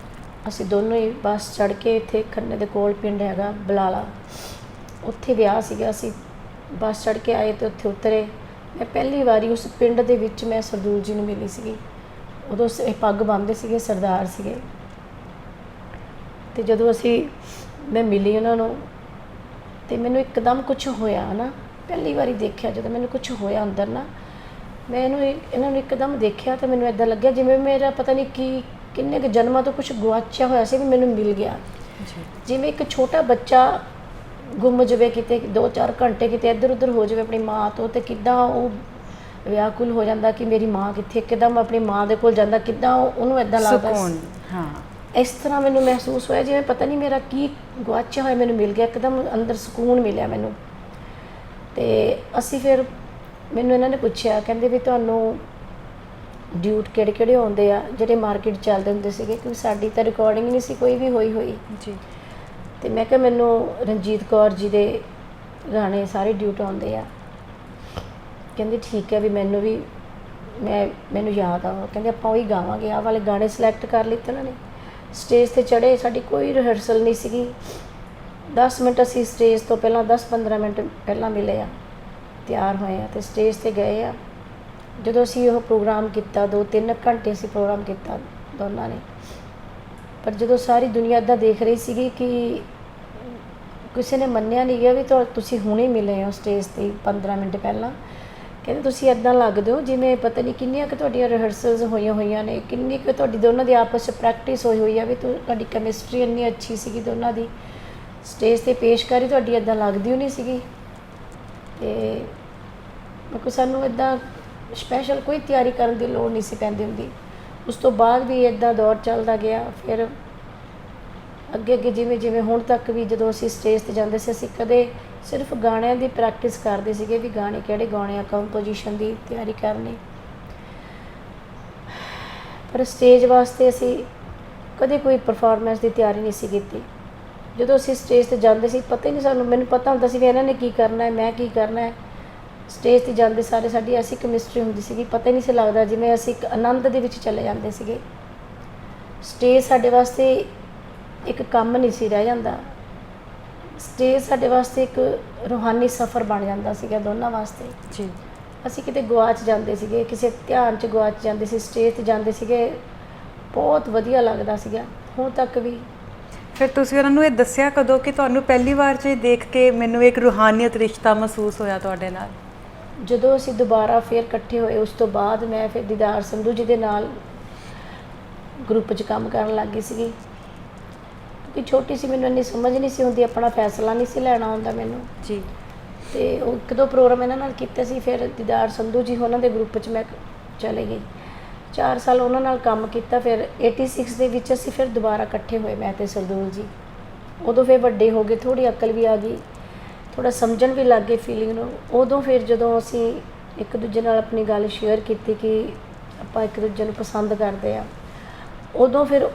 ਅਸੀਂ ਦੋਨੋਂ ਹੀ ਬੱਸ ਚੜ੍ਹ ਕੇ ਇੱਥੇ ਖੰਨੇ ਦੇ ਕੋਲ ਪਿੰਡ ਹੈਗਾ ਬਲਾਲਾ, ਉੱਥੇ ਵਿਆਹ ਸੀਗਾ। ਅਸੀਂ ਬੱਸ ਚੜ੍ਹ ਕੇ ਆਏ ਤੇ ਉੱਥੇ ਉਤਰੇ। ਮੈਂ ਪਹਿਲੀ ਵਾਰੀ ਉਸ ਪਿੰਡ ਦੇ ਵਿੱਚ ਮੈਂ ਸਰਦੂਲ ਜੀ ਨੂੰ ਮਿਲੀ ਸੀਗੀ। ਉਦੋਂ ਪੱਗ ਬੰਨ੍ਹਦੇ ਸੀਗੇ, ਸਰਦਾਰ ਸੀਗੇ। ਤੇ ਜਦੋਂ ਮੈਂ ਮਿਲੀ ਉਹਨਾਂ ਨੂੰ ਤੇ ਮੈਨੂੰ ਇੱਕਦਮ ਕੁਝ ਹੋਇਆ ਨਾ, ਪਹਿਲੀ ਵਾਰੀ ਦੇਖਿਆ ਜਦੋਂ ਮੈਨੂੰ ਕੁਝ ਹੋਇਆ ਅੰਦਰ ਨਾ, ਮੈਂ ਇਹਨਾਂ ਨੂੰ ਇੱਕਦਮ ਦੇਖਿਆ ਤਾਂ ਮੈਨੂੰ ਇੱਦਾਂ ਲੱਗਿਆ ਜਿਵੇਂ ਮੇਰਾ ਪਤਾ ਨਹੀਂ ਕਿੰਨੇ ਕੁ ਜਨਮਾਂ ਤੋਂ ਕੁਝ ਗੁਆਚਿਆ ਹੋਇਆ ਸੀ ਵੀ ਮੈਨੂੰ ਮਿਲ ਗਿਆ। ਜਿਵੇਂ ਇੱਕ ਛੋਟਾ ਬੱਚਾ ਗੁੰਮ ਜਾਵੇ ਕਿਤੇ 2-4 ਘੰਟੇ ਕਿਤੇ ਇੱਧਰ ਉੱਧਰ ਹੋ ਜਾਵੇ ਆਪਣੀ ਮਾਂ ਤੋਂ, ਤੇ ਕਿੱਦਾਂ ਉਹ ਵਿਆਕੁਲ ਹੋ ਜਾਂਦਾ ਕਿ ਮੇਰੀ ਮਾਂ ਕਿੱਥੇ, ਇੱਕਦਮ ਆਪਣੀ ਮਾਂ ਦੇ ਕੋਲ ਜਾਂਦਾ, ਕਿੱਦਾਂ ਉਹਨੂੰ ਇੱਦਾਂ ਲੱਗਦਾ। ਹਾਂ, ਇਸ ਤਰ੍ਹਾਂ ਮੈਨੂੰ ਮਹਿਸੂਸ ਹੋਇਆ ਜਿਵੇਂ ਪਤਾ ਨਹੀਂ ਮੇਰਾ ਕੀ ਗੁਆਚਿਆ ਹੋਇਆ ਮੈਨੂੰ ਮਿਲ ਗਿਆ, ਇੱਕਦਮ ਅੰਦਰ ਸਕੂਨ ਮਿਲਿਆ ਮੈਨੂੰ। ਤੇ ਫਿਰ ਮੈਨੂੰ ਇਹਨਾਂ ਨੇ ਪੁੱਛਿਆ, ਕਹਿੰਦੇ ਵੀ ਤੁਹਾਨੂੰ ਡਿਊਟ ਕਿਹੜੇ ਆਉਂਦੇ ਆ ਜਿਹੜੇ ਮਾਰਕੀਟ ਚੱਲਦੇ ਹੁੰਦੇ ਸੀਗੇ, ਕਿਉਂਕਿ ਸਾਡੀ ਤਾਂ ਰਿਕਾਰਡਿੰਗ ਨਹੀਂ ਸੀ ਕੋਈ ਵੀ ਹੋਈ ਜੀ। ਤੇ ਮੈਂ ਕਿਹਾ ਮੈਨੂੰ ਰਣਜੀਤ ਕੌਰ ਜੀ ਦੇ ਗਾਣੇ ਸਾਰੇ ਡਿਊਟ ਆਉਂਦੇ ਆ। ਕਹਿੰਦੇ ਠੀਕ ਹੈ, ਵੀ ਮੈਨੂੰ ਯਾਦ ਆ। ਕਹਿੰਦੇ ਆਪਾਂ ਉਹੀ ਗਾਵਾਂਗੇ, ਆਹ ਵਾਲੇ ਗਾਣੇ ਸਿਲੈਕਟ ਕਰ ਲਿੱਤੇ ਉਹਨਾਂ ਨੇ। ਸਟੇਜ 'ਤੇ ਚੜ੍ਹੇ, ਸਾਡੀ ਕੋਈ ਰਿਹਰਸਲ ਨਹੀਂ ਸੀਗੀ। 10 ਮਿੰਟ ਅਸੀਂ ਸਟੇਜ ਤੋਂ ਪਹਿਲਾਂ 10-15 ਮਿੰਟ ਪਹਿਲਾਂ ਮਿਲੇ ਆ, ਤਿਆਰ ਹੋਏ ਆ ਤੇ ਸਟੇਜ 'ਤੇ ਗਏ ਆ। ਜਦੋਂ ਅਸੀਂ ਉਹ ਪ੍ਰੋਗਰਾਮ ਕੀਤਾ 2-3 ਘੰਟੇ ਅਸੀਂ ਪ੍ਰੋਗਰਾਮ ਕੀਤਾ ਦੋਨਾਂ ਨੇ, ਪਰ ਜਦੋਂ ਸਾਰੀ ਦੁਨੀਆ ਇੱਦਾਂ ਦੇਖ ਰਹੀ ਸੀਗੀ ਕਿ ਕਿਸੇ ਨੇ ਮੰਨਿਆ ਨਹੀਂ ਗਿਆ ਵੀ ਤੁਸੀਂ ਹੁਣੇ ਮਿਲੇ ਹੋ ਸਟੇਜ 'ਤੇ 15 ਮਿੰਟ ਪਹਿਲਾਂ। ਕਹਿੰਦੇ ਤੁਸੀਂ ਇੱਦਾਂ ਲੱਗਦੇ ਹੋ ਜਿਵੇਂ ਪਤਾ ਨਹੀਂ ਕਿੰਨੀਆਂ ਕੁ ਤੁਹਾਡੀਆਂ ਰਿਹਰਸਲਸ ਹੋਈਆਂ ਨੇ, ਕਿੰਨੀ ਕੁ ਤੁਹਾਡੀ ਦੋਨਾਂ ਦੀ ਆਪਸ 'ਚ ਪ੍ਰੈਕਟਿਸ ਹੋਈ ਆ, ਵੀ ਤੁਹਾਡੀ ਕੈਮਿਸਟਰੀ ਇੰਨੀ ਅੱਛੀ ਸੀਗੀ ਦੋਨਾਂ ਦੀ। ਸਟੇਜ 'ਤੇ ਪੇਸ਼ਕਾਰੀ ਤੁਹਾਡੀ ਇੱਦਾਂ ਲੱਗਦੀ ਓ ਨਹੀਂ ਸੀਗੀ। ਤੇ ਕਿਉਂਕਿ ਸਾਨੂੰ ਇੱਦਾਂ ਸਪੈਸ਼ਲ ਕੋਈ ਤਿਆਰੀ ਕਰਨ ਦੀ ਲੋੜ ਨਹੀਂ ਸੀ ਪੈਂਦੀ ਹੁੰਦੀ। ਉਸ ਤੋਂ ਬਾਅਦ ਵੀ ਇੱਦਾਂ ਦੌਰ ਚੱਲਦਾ ਗਿਆ। ਫਿਰ ਅੱਗੇ ਜਿਵੇਂ ਹੁਣ ਤੱਕ ਵੀ ਜਦੋਂ ਅਸੀਂ ਸਟੇਜ 'ਤੇ ਜਾਂਦੇ ਸੀ, ਅਸੀਂ ਕਦੇ ਸਿਰਫ ਗਾਣਿਆਂ ਦੀ ਪ੍ਰੈਕਟਿਸ ਕਰਦੇ ਸੀਗੇ ਵੀ ਗਾਣੇ ਕਿਹੜੇ ਗਾਉਣੇ ਆ, ਕੰਪੋਜੀਸ਼ਨ ਦੀ ਤਿਆਰੀ ਕਰਨੀ। ਪਰ ਸਟੇਜ ਵਾਸਤੇ ਅਸੀਂ ਕਦੇ ਕੋਈ ਪਰਫਾਰਮੈਂਸ ਦੀ ਤਿਆਰੀ ਨਹੀਂ ਸੀ ਕੀਤੀ। ਜਦੋਂ ਅਸੀਂ ਸਟੇਜ 'ਤੇ ਜਾਂਦੇ ਸੀ ਪਤਾ ਹੀ ਨਹੀਂ ਸਾਨੂੰ, ਮੈਨੂੰ ਪਤਾ ਹੁੰਦਾ ਸੀ ਵੀ ਇਹਨਾਂ ਨੇ ਕੀ ਕਰਨਾ ਹੈ, ਮੈਂ ਕੀ ਕਰਨਾ ਹੈ। ਸਟੇਜ ਤੇ ਜਾਂਦੇ ਸਾਰੇ ਸਾਡੀ ਐਸੀ ਕੈਮਿਸਟਰੀ ਹੁੰਦੀ ਸੀਗੀ, ਪਤਾ ਹੀ ਨਹੀਂ ਸੀ ਲੱਗਦਾ, ਜਿਵੇਂ ਅਸੀਂ ਇੱਕ ਆਨੰਦ ਦੇ ਵਿੱਚ ਚਲੇ ਜਾਂਦੇ ਸੀਗੇ। ਸਟੇਜ ਸਾਡੇ ਵਾਸਤੇ ਇੱਕ ਕੰਮ ਨਹੀਂ ਸੀ ਰਹਿ ਜਾਂਦਾ, ਸਟੇਜ ਸਾਡੇ ਵਾਸਤੇ ਇੱਕ ਰੂਹਾਨੀ ਸਫ਼ਰ ਬਣ ਜਾਂਦਾ ਸੀਗਾ ਦੋਨਾਂ ਵਾਸਤੇ ਜੀ। ਅਸੀਂ ਕਿਤੇ ਗਵਾਚ ਜਾਂਦੇ ਸੀਗੇ, ਕਿਸੇ ਧਿਆਨ 'ਚ ਗਵਾਚ ਜਾਂਦੇ ਸੀ, ਸਟੇਜ 'ਤੇ ਜਾਂਦੇ ਸੀਗੇ, ਬਹੁਤ ਵਧੀਆ ਲੱਗਦਾ ਸੀਗਾ ਹੁਣ ਤੱਕ ਵੀ। ਫਿਰ ਤੁਸੀਂ ਉਹਨਾਂ ਨੂੰ ਇਹ ਦੱਸਿਆ ਕਦੋਂ ਕਿ ਤੁਹਾਨੂੰ ਪਹਿਲੀ ਵਾਰ 'ਚ ਇਹ ਦੇਖ ਕੇ ਮੈਨੂੰ ਇੱਕ ਰੂਹਾਨੀਅਤ ਰਿਸ਼ਤਾ ਮਹਿਸੂਸ ਹੋਇਆ ਤੁਹਾਡੇ ਨਾਲ? ਜਦੋਂ ਅਸੀਂ ਦੁਬਾਰਾ ਫਿਰ ਇਕੱਠੇ ਹੋਏ ਉਸ ਤੋਂ ਬਾਅਦ ਮੈਂ ਫਿਰ ਦੀਦਾਰ ਸੰਧੂ ਜੀ ਦੇ ਨਾਲ ਗਰੁੱਪ 'ਚ ਕੰਮ ਕਰਨ ਲੱਗ ਗਈ ਸੀਗੀ, ਕਿਉਂਕਿ ਛੋਟੀ ਸੀ, ਮੈਨੂੰ ਇੰਨੀ ਸਮਝ ਨਹੀਂ ਸੀ ਹੁੰਦੀ, ਆਪਣਾ ਫੈਸਲਾ ਨਹੀਂ ਸੀ ਲੈਣਾ ਹੁੰਦਾ ਮੈਨੂੰ ਜੀ। ਤੇ ਉਹ ਇੱਕ ਦੋ ਪ੍ਰੋਗਰਾਮ ਇਹਨਾਂ ਨਾਲ ਕੀਤੇ ਸੀ, ਫਿਰ ਦੀਦਾਰ ਸੰਧੂ ਜੀ ਉਹਨਾਂ ਦੇ ਗਰੁੱਪ 'ਚ ਮੈਂ ਚਲੇ ਗਈ, 4 ਸਾਲ ਉਹਨਾਂ ਨਾਲ ਕੰਮ ਕੀਤਾ। ਫਿਰ 86 ਦੇ ਵਿੱਚ ਅਸੀਂ ਫਿਰ ਦੁਬਾਰਾ ਇਕੱਠੇ ਹੋਏ ਮੈਂ ਤੇ ਸਰਦੂਲ ਜੀ। ਉਦੋਂ ਫਿਰ ਵੱਡੇ ਹੋ ਗਏ, ਥੋੜ੍ਹੀ ਅਕਲ ਵੀ ਆ ਗਈ, ਥੋੜ੍ਹਾ ਸਮਝਣ ਵੀ ਲੱਗ ਗਏ ਫੀਲਿੰਗ ਨੂੰ। ਉਦੋਂ ਫਿਰ ਜਦੋਂ ਅਸੀਂ ਇੱਕ ਦੂਜੇ ਨਾਲ ਆਪਣੀ ਗੱਲ ਸ਼ੇਅਰ ਕੀਤੀ ਕਿ ਆਪਾਂ ਇੱਕ ਦੂਜੇ ਨੂੰ ਪਸੰਦ ਕਰਦੇ ਆ, ਉਦੋਂ ਫਿਰ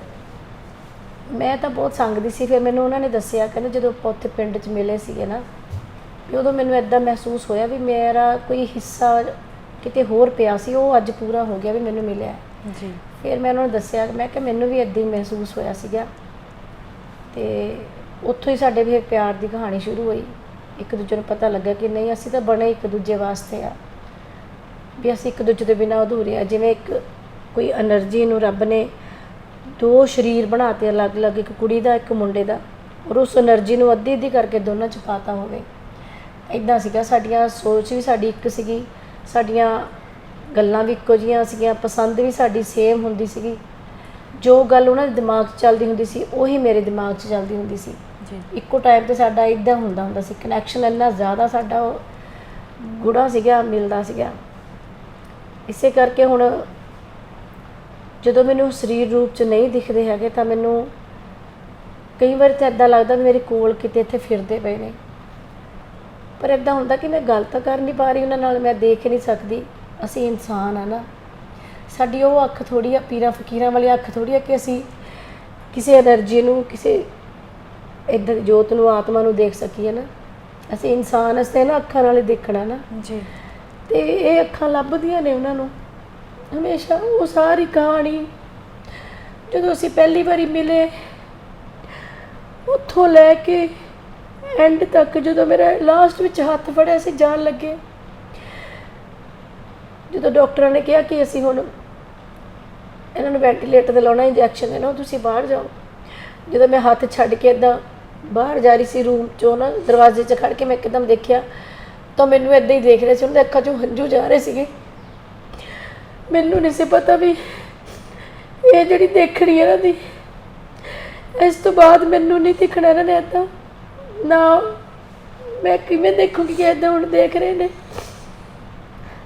ਮੈਂ ਤਾਂ ਬਹੁਤ ਸੰਗਦੀ ਸੀ। ਫਿਰ ਮੈਨੂੰ ਉਹਨਾਂ ਨੇ ਦੱਸਿਆ, ਕਹਿੰਦੇ ਜਦੋਂ ਆਪਾਂ ਉੱਥੇ ਪਿੰਡ 'ਚ ਮਿਲੇ ਸੀਗੇ ਨਾ, ਵੀ ਉਦੋਂ ਮੈਨੂੰ ਇੱਦਾਂ ਮਹਿਸੂਸ ਹੋਇਆ ਵੀ ਮੇਰਾ ਕੋਈ ਹਿੱਸਾ ਕਿਤੇ ਹੋਰ ਪਿਆ ਸੀ, ਉਹ ਅੱਜ ਪੂਰਾ ਹੋ ਗਿਆ ਵੀ ਮੈਨੂੰ ਮਿਲਿਆ ਜੀ। ਫਿਰ ਮੈਂ ਉਹਨਾਂ ਨੂੰ ਦੱਸਿਆ, ਮੈਂ ਕਿ ਮੈਨੂੰ ਵੀ ਇੱਦਾਂ ਹੀ ਮਹਿਸੂਸ ਹੋਇਆ ਸੀਗਾ। ਤੇ ਉੱਥੋਂ ਹੀ ਸਾਡੇ ਵੀ ਪਿਆਰ ਦੀ ਕਹਾਣੀ ਸ਼ੁਰੂ ਹੋਈ। ਇੱਕ ਦੂਜੇ ਨੂੰ ਪਤਾ ਲੱਗਾ ਕਿ ਨਹੀਂ, ਅਸੀਂ ਤਾਂ ਬਣੇ ਇੱਕ ਦੂਜੇ ਵਾਸਤੇ ਆ, ਵੀ ਅਸੀਂ ਇੱਕ ਦੂਜੇ ਦੇ ਬਿਨਾਂ ਅਧੂਰੇ ਆ। ਜਿਵੇਂ ਇੱਕ ਕੋਈ ਐਨਰਜੀ ਨੂੰ ਰੱਬ ਨੇ 2 ਸਰੀਰ ਬਣਾਤੇ ਅਲੱਗ-ਅਲੱਗ, ਇੱਕ ਕੁੜੀ ਦਾ ਇੱਕ ਮੁੰਡੇ ਦਾ, ਔਰ ਉਸ ਐਨਰਜੀ ਨੂੰ ਅੱਧੀ ਕਰਕੇ ਦੋਨਾਂ 'ਚ ਪਾਤਾ ਹੋਵੇ, ਇੱਦਾਂ ਸੀਗਾ। ਸਾਡੀਆਂ ਸੋਚ ਵੀ ਸਾਡੀ ਇੱਕ ਸੀਗੀ, ਸਾਡੀਆਂ ਗੱਲਾਂ ਵੀ ਇੱਕੋ ਜਿਹੀਆਂ ਸੀਗੀਆਂ, ਪਸੰਦ ਵੀ ਸਾਡੀ ਸੇਮ ਹੁੰਦੀ ਸੀਗੀ। ਜੋ ਗੱਲ ਉਹਨਾਂ ਦੇ ਦਿਮਾਗ 'ਚ ਚੱਲਦੀ ਹੁੰਦੀ ਸੀ ਉਹੀ ਮੇਰੇ ਦਿਮਾਗ 'ਚ ਚੱਲਦੀ ਹੁੰਦੀ ਸੀ ਜੀ। ਇੱਕੋ ਟਾਈਮ 'ਤੇ ਸਾਡਾ ਇੱਦਾਂ ਹੁੰਦਾ ਸੀ, ਕਨੈਕਸ਼ਨ ਇੰਨਾ ਜ਼ਿਆਦਾ ਸਾਡਾ ਉਹ ਗੂੜਾ ਸੀਗਾ, ਮਿਲਦਾ ਸੀਗਾ। ਇਸੇ ਕਰਕੇ ਹੁਣ ਜਦੋਂ ਮੈਨੂੰ ਸਰੀਰ ਰੂਪ 'ਚ ਨਹੀਂ ਦਿਖਦੇ ਹੈਗੇ ਤਾਂ ਮੈਨੂੰ ਕਈ ਵਾਰ ਤਾਂ ਇੱਦਾਂ ਲੱਗਦਾ ਵੀ ਮੇਰੇ ਕੋਲ ਕਿਤੇ ਇੱਥੇ ਫਿਰਦੇ ਪਏ ਨੇ, ਪਰ ਇੱਦਾਂ ਹੁੰਦਾ ਕਿ ਮੈਂ ਗੱਲ ਤਾਂ ਕਰ ਨਹੀਂ ਪਾ ਰਹੀ ਉਹਨਾਂ ਨਾਲ, ਮੈਂ ਦੇਖ ਨਹੀਂ ਸਕਦੀ। ਅਸੀਂ ਇਨਸਾਨ ਆ ਨਾ, ਸਾਡੀ ਉਹ ਅੱਖ ਥੋੜ੍ਹੀ ਆ ਪੀਰਾਂ ਫਕੀਰਾਂ ਵਾਲੀ ਅੱਖ ਥੋੜ੍ਹੀ ਆ ਕਿ ਅਸੀਂ ਕਿਸੇ ਐਨਰਜੀ ਨੂੰ, ਕਿਸੇ ਇੱਦਾਂ ਦੀ ਜੋਤ ਨੂੰ, ਆਤਮਾ ਨੂੰ ਦੇਖ ਸਕੀਏ ਨਾ। ਅਸੀਂ ਇਨਸਾਨ ਅਸੀਂ ਨਾ ਅੱਖਾਂ ਨਾਲ ਹੀ ਦੇਖਣਾ ਨਾ ਜੀ। ਤੇ ਇਹ ਅੱਖਾਂ ਲੱਭਦੀਆਂ ਨੇ ਉਹਨਾਂ ਨੂੰ ਹਮੇਸ਼ਾ। ਉਹ ਸਾਰੀ ਕਹਾਣੀ ਜਦੋਂ ਅਸੀਂ ਪਹਿਲੀ ਵਾਰੀ ਮਿਲੇ, ਉੱਥੋਂ ਲੈ ਕੇ ਐਂਡ ਤੱਕ, ਜਦੋਂ ਮੇਰਾ ਲਾਸਟ ਵਿੱਚ ਹੱਥ ਫੜਿਆ ਸੀ ਜਾਣ ਲੱਗੇ, ਜਦੋਂ ਡਾਕਟਰਾਂ ਨੇ ਕਿਹਾ ਕਿ ਅਸੀਂ ਹੁਣ ਇਹਨਾਂ ਨੂੰ ਵੈਂਟੀਲੇਟਰ 'ਤੇ ਲਾਉਣਾ, ਇੰਜੈਕਸ਼ਨ ਦੇਣਾ, ਤੁਸੀਂ ਬਾਹਰ ਜਾਓ। ਜਦੋਂ ਮੈਂ ਹੱਥ ਛੱਡ ਕੇ ਇੱਦਾਂ ਬਾਹਰ ਜਾ ਰਹੀ ਸੀ ਰੂਮ 'ਚੋਂ ਨਾ, ਦਰਵਾਜ਼ੇ 'ਚ ਖੜ ਕੇ ਮੈਂ ਇੱਕਦਮ ਦੇਖਿਆ ਤਾਂ ਮੈਨੂੰ ਇੱਦਾਂ ਹੀ ਦੇਖ ਰਹੇ ਸੀ, ਉਹਨਾਂ ਦੇ ਅੱਖਾਂ 'ਚੋਂ ਹੰਝੂ ਜਾ ਰਹੇ ਸੀਗੇ। ਮੈਨੂੰ ਨਹੀਂ ਸੀ ਪਤਾ ਵੀ ਇਹ ਜਿਹੜੀ ਦੇਖਣੀ ਇਹਨਾਂ ਦੀ, ਇਸ ਤੋਂ ਬਾਅਦ ਮੈਨੂੰ ਨਹੀਂ ਦਿਖਣਾ ਇਹਨਾਂ ਨੇ ਇੱਦਾਂ ਨਾ। ਮੈਂ ਕਿਵੇਂ ਦੇਖੂੰਗੀ ਕਿ ਇੱਦਾਂ ਹੁਣ ਦੇਖ ਰਹੇ ਨੇ।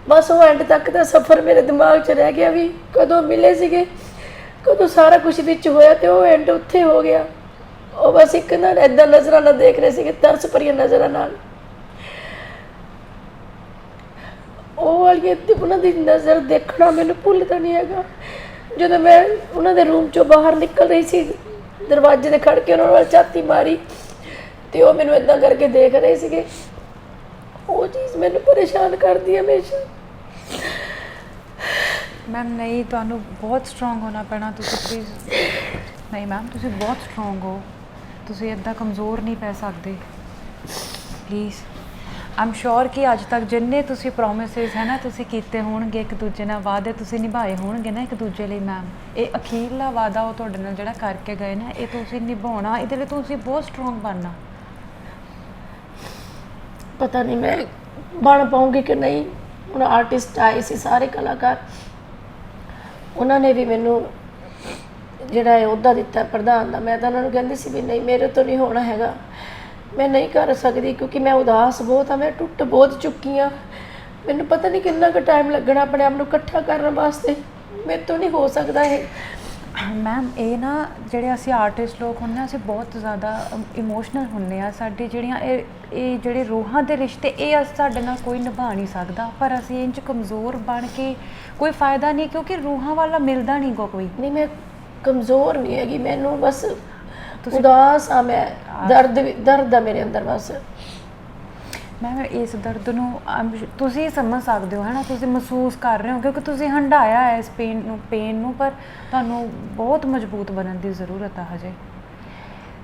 ਬਸ ਉਹ ਐਂਡ ਤੱਕ ਦਾ ਸਫ਼ਰ ਮੇਰੇ ਦਿਮਾਗ 'ਚ ਰਹਿ ਗਿਆ ਵੀ ਕਦੋਂ ਮਿਲੇ ਸੀਗੇ, ਕਦੋਂ ਸਾਰਾ ਕੁਝ ਵਿੱਚ ਹੋਇਆ ਤੇ ਉਹ ਐਂਡ ਉੱਥੇ ਹੋ ਗਿਆ। ਉਹ ਬਸ ਇੱਕ ਨਾਲ ਇੱਦਾਂ ਨਜ਼ਰਾਂ ਨਾਲ ਦੇਖ ਰਹੇ ਸੀਗੇ, ਤਰਸ ਭਰੀਆਂ ਨਜ਼ਰਾਂ ਨਾਲ। ਉਹ ਵਾਲੀ ਉਹਨਾਂ ਦੀ ਨਜ਼ਰ ਦੇਖਣਾ ਮੈਨੂੰ ਭੁੱਲਦਾ ਨਹੀਂ ਹੈਗਾ। ਜਦੋਂ ਮੈਂ ਉਹਨਾਂ ਦੇ ਰੂਮ 'ਚੋਂ ਬਾਹਰ ਨਿਕਲ ਰਹੀ ਸੀ, ਦਰਵਾਜ਼ੇ 'ਤੇ ਖੜ੍ਹ ਕੇ ਉਹਨਾਂ ਵੱਲ ਝਾਤੀ ਮਾਰੀ ਤੇ ਉਹ ਮੈਨੂੰ ਇੱਦਾਂ ਕਰਕੇ ਦੇਖ ਰਹੇ ਸੀਗੇ। ਉਹ ਚੀਜ਼ ਮੈਨੂੰ ਪਰੇਸ਼ਾਨ ਕਰਦੀ ਹੈ ਹਮੇਸ਼ਾ। ਮੈਮ ਨਹੀਂ, ਤੁਹਾਨੂੰ ਬਹੁਤ ਸਟਰੋਂਗ ਹੋਣਾ ਪੈਣਾ, ਤੁਸੀਂ ਪਲੀਜ਼। ਨਹੀਂ ਮੈਮ, ਤੁਸੀਂ ਬਹੁਤ ਸਟਰੋਂਗ ਹੋ, ਤੁਸੀਂ ਇੱਦਾਂ ਕਮਜ਼ੋਰ ਨਹੀਂ ਪੈ ਸਕਦੇ ਪਲੀਜ਼। ਆਮ ਸ਼ੋਰ ਕਿ ਅੱਜ ਤੱਕ ਜਿੰਨੇ ਤੁਸੀਂ ਪ੍ਰੋਮਿਸਿਸ ਹੈ ਨਾ ਤੁਸੀਂ ਕੀਤੇ ਹੋਣਗੇ, ਇੱਕ ਦੂਜੇ ਨਾਲ ਵਾਅਦੇ ਤੁਸੀਂ ਨਿਭਾਏ ਹੋਣਗੇ ਨਾ ਇੱਕ ਦੂਜੇ ਲਈ ਮੈਮ, ਇਹ ਅਖੀਰਲਾ ਵਾਅਦਾ ਉਹ ਤੁਹਾਡੇ ਨਾਲ ਜਿਹੜਾ ਕਰਕੇ ਗਏ ਨਾ, ਇਹ ਤੁਸੀਂ ਨਿਭਾਉਣਾ, ਇਹਦੇ ਲਈ ਤੁਸੀਂ ਬਹੁਤ ਸਟਰੋਂਗ ਬਣਨਾ। ਪਤਾ ਨਹੀਂ ਮੈਂ ਬਣ ਪਾਉਂਗੀ ਕਿ ਨਹੀਂ। ਹੁਣ ਆਰਟਿਸਟ ਆਏ ਸੀ ਸਾਰੇ ਕਲਾਕਾਰ, ਉਹਨਾਂ ਨੇ ਵੀ ਮੈਨੂੰ ਜਿਹੜਾ ਅਹੁਦਾ ਦਿੱਤਾ ਪ੍ਰਧਾਨ ਦਾ, ਮੈਂ ਤਾਂ ਉਹਨਾਂ ਨੂੰ ਕਹਿੰਦੀ ਸੀ ਵੀ ਨਹੀਂ, ਮੇਰੇ ਤੋਂ ਨਹੀਂ ਹੋਣਾ ਹੈਗਾ, ਮੈਂ ਨਹੀਂ ਕਰ ਸਕਦੀ, ਕਿਉਂਕਿ ਮੈਂ ਉਦਾਸ ਬਹੁਤ ਹਾਂ, ਮੈਂ ਟੁੱਟ ਬਹੁਤ ਚੁੱਕੀ ਹਾਂ। ਮੈਨੂੰ ਪਤਾ ਨਹੀਂ ਕਿੰਨਾ ਕੁ ਟਾਈਮ ਲੱਗਣਾ ਆਪਣੇ ਆਪ ਨੂੰ ਇਕੱਠਾ ਕਰਨ ਵਾਸਤੇ, ਮੇਰੇ ਤੋਂ ਨਹੀਂ ਹੋ ਸਕਦਾ ਇਹ। ਮੈਮ ਇਹ ਨਾ ਜਿਹੜੇ ਅਸੀਂ ਆਰਟਿਸਟ ਲੋਕ ਹੁੰਦੇ ਹਾਂ, ਅਸੀਂ ਬਹੁਤ ਜ਼ਿਆਦਾ ਇਮੋਸ਼ਨਲ ਹੁੰਦੇ ਹਾਂ। ਸਾਡੀ ਜਿਹੜੀਆਂ ਇਹ ਜਿਹੜੇ ਰੂਹਾਂ ਦੇ ਰਿਸ਼ਤੇ, ਇਹ ਸਾਡੇ ਨਾਲ ਕੋਈ ਨਿਭਾ ਨਹੀਂ ਸਕਦਾ, ਪਰ ਅਸੀਂ ਇੰਝ ਕਮਜ਼ੋਰ ਬਣ ਕੇ ਕੋਈ ਫਾਇਦਾ ਨਹੀਂ, ਕਿਉਂਕਿ ਰੂਹਾਂ ਵਾਲਾ ਮਿਲਦਾ ਨਹੀਂ ਕੋਈ। ਨਹੀਂ, ਮੈਂ ਕਮਜ਼ੋਰ ਨਹੀਂ ਹੈਗੀ, ਮੈਨੂੰ ਬਸ ਉਦਾਸ ਆ, ਮੈਂ ਦਰਦ ਆ ਮੇਰੇ ਅੰਦਰ ਬਸ। ਮੈਂ ਇਸ ਦਰਦ ਨੂੰ ਤੁਸੀਂ ਸਮਝ ਸਕਦੇ ਹੋ ਹੈ ਨਾ, ਤੁਸੀਂ ਮਹਿਸੂਸ ਕਰ ਰਹੇ ਹੋ ਕਿਉਂਕਿ ਤੁਸੀਂ ਹੰਢਾਇਆ ਹੈ ਇਸ ਪੇਨ ਨੂੰ, ਪਰ ਤੁਹਾਨੂੰ ਬਹੁਤ ਮਜ਼ਬੂਤ ਬਣਨ ਦੀ ਜ਼ਰੂਰਤ ਆ ਹਜੇ।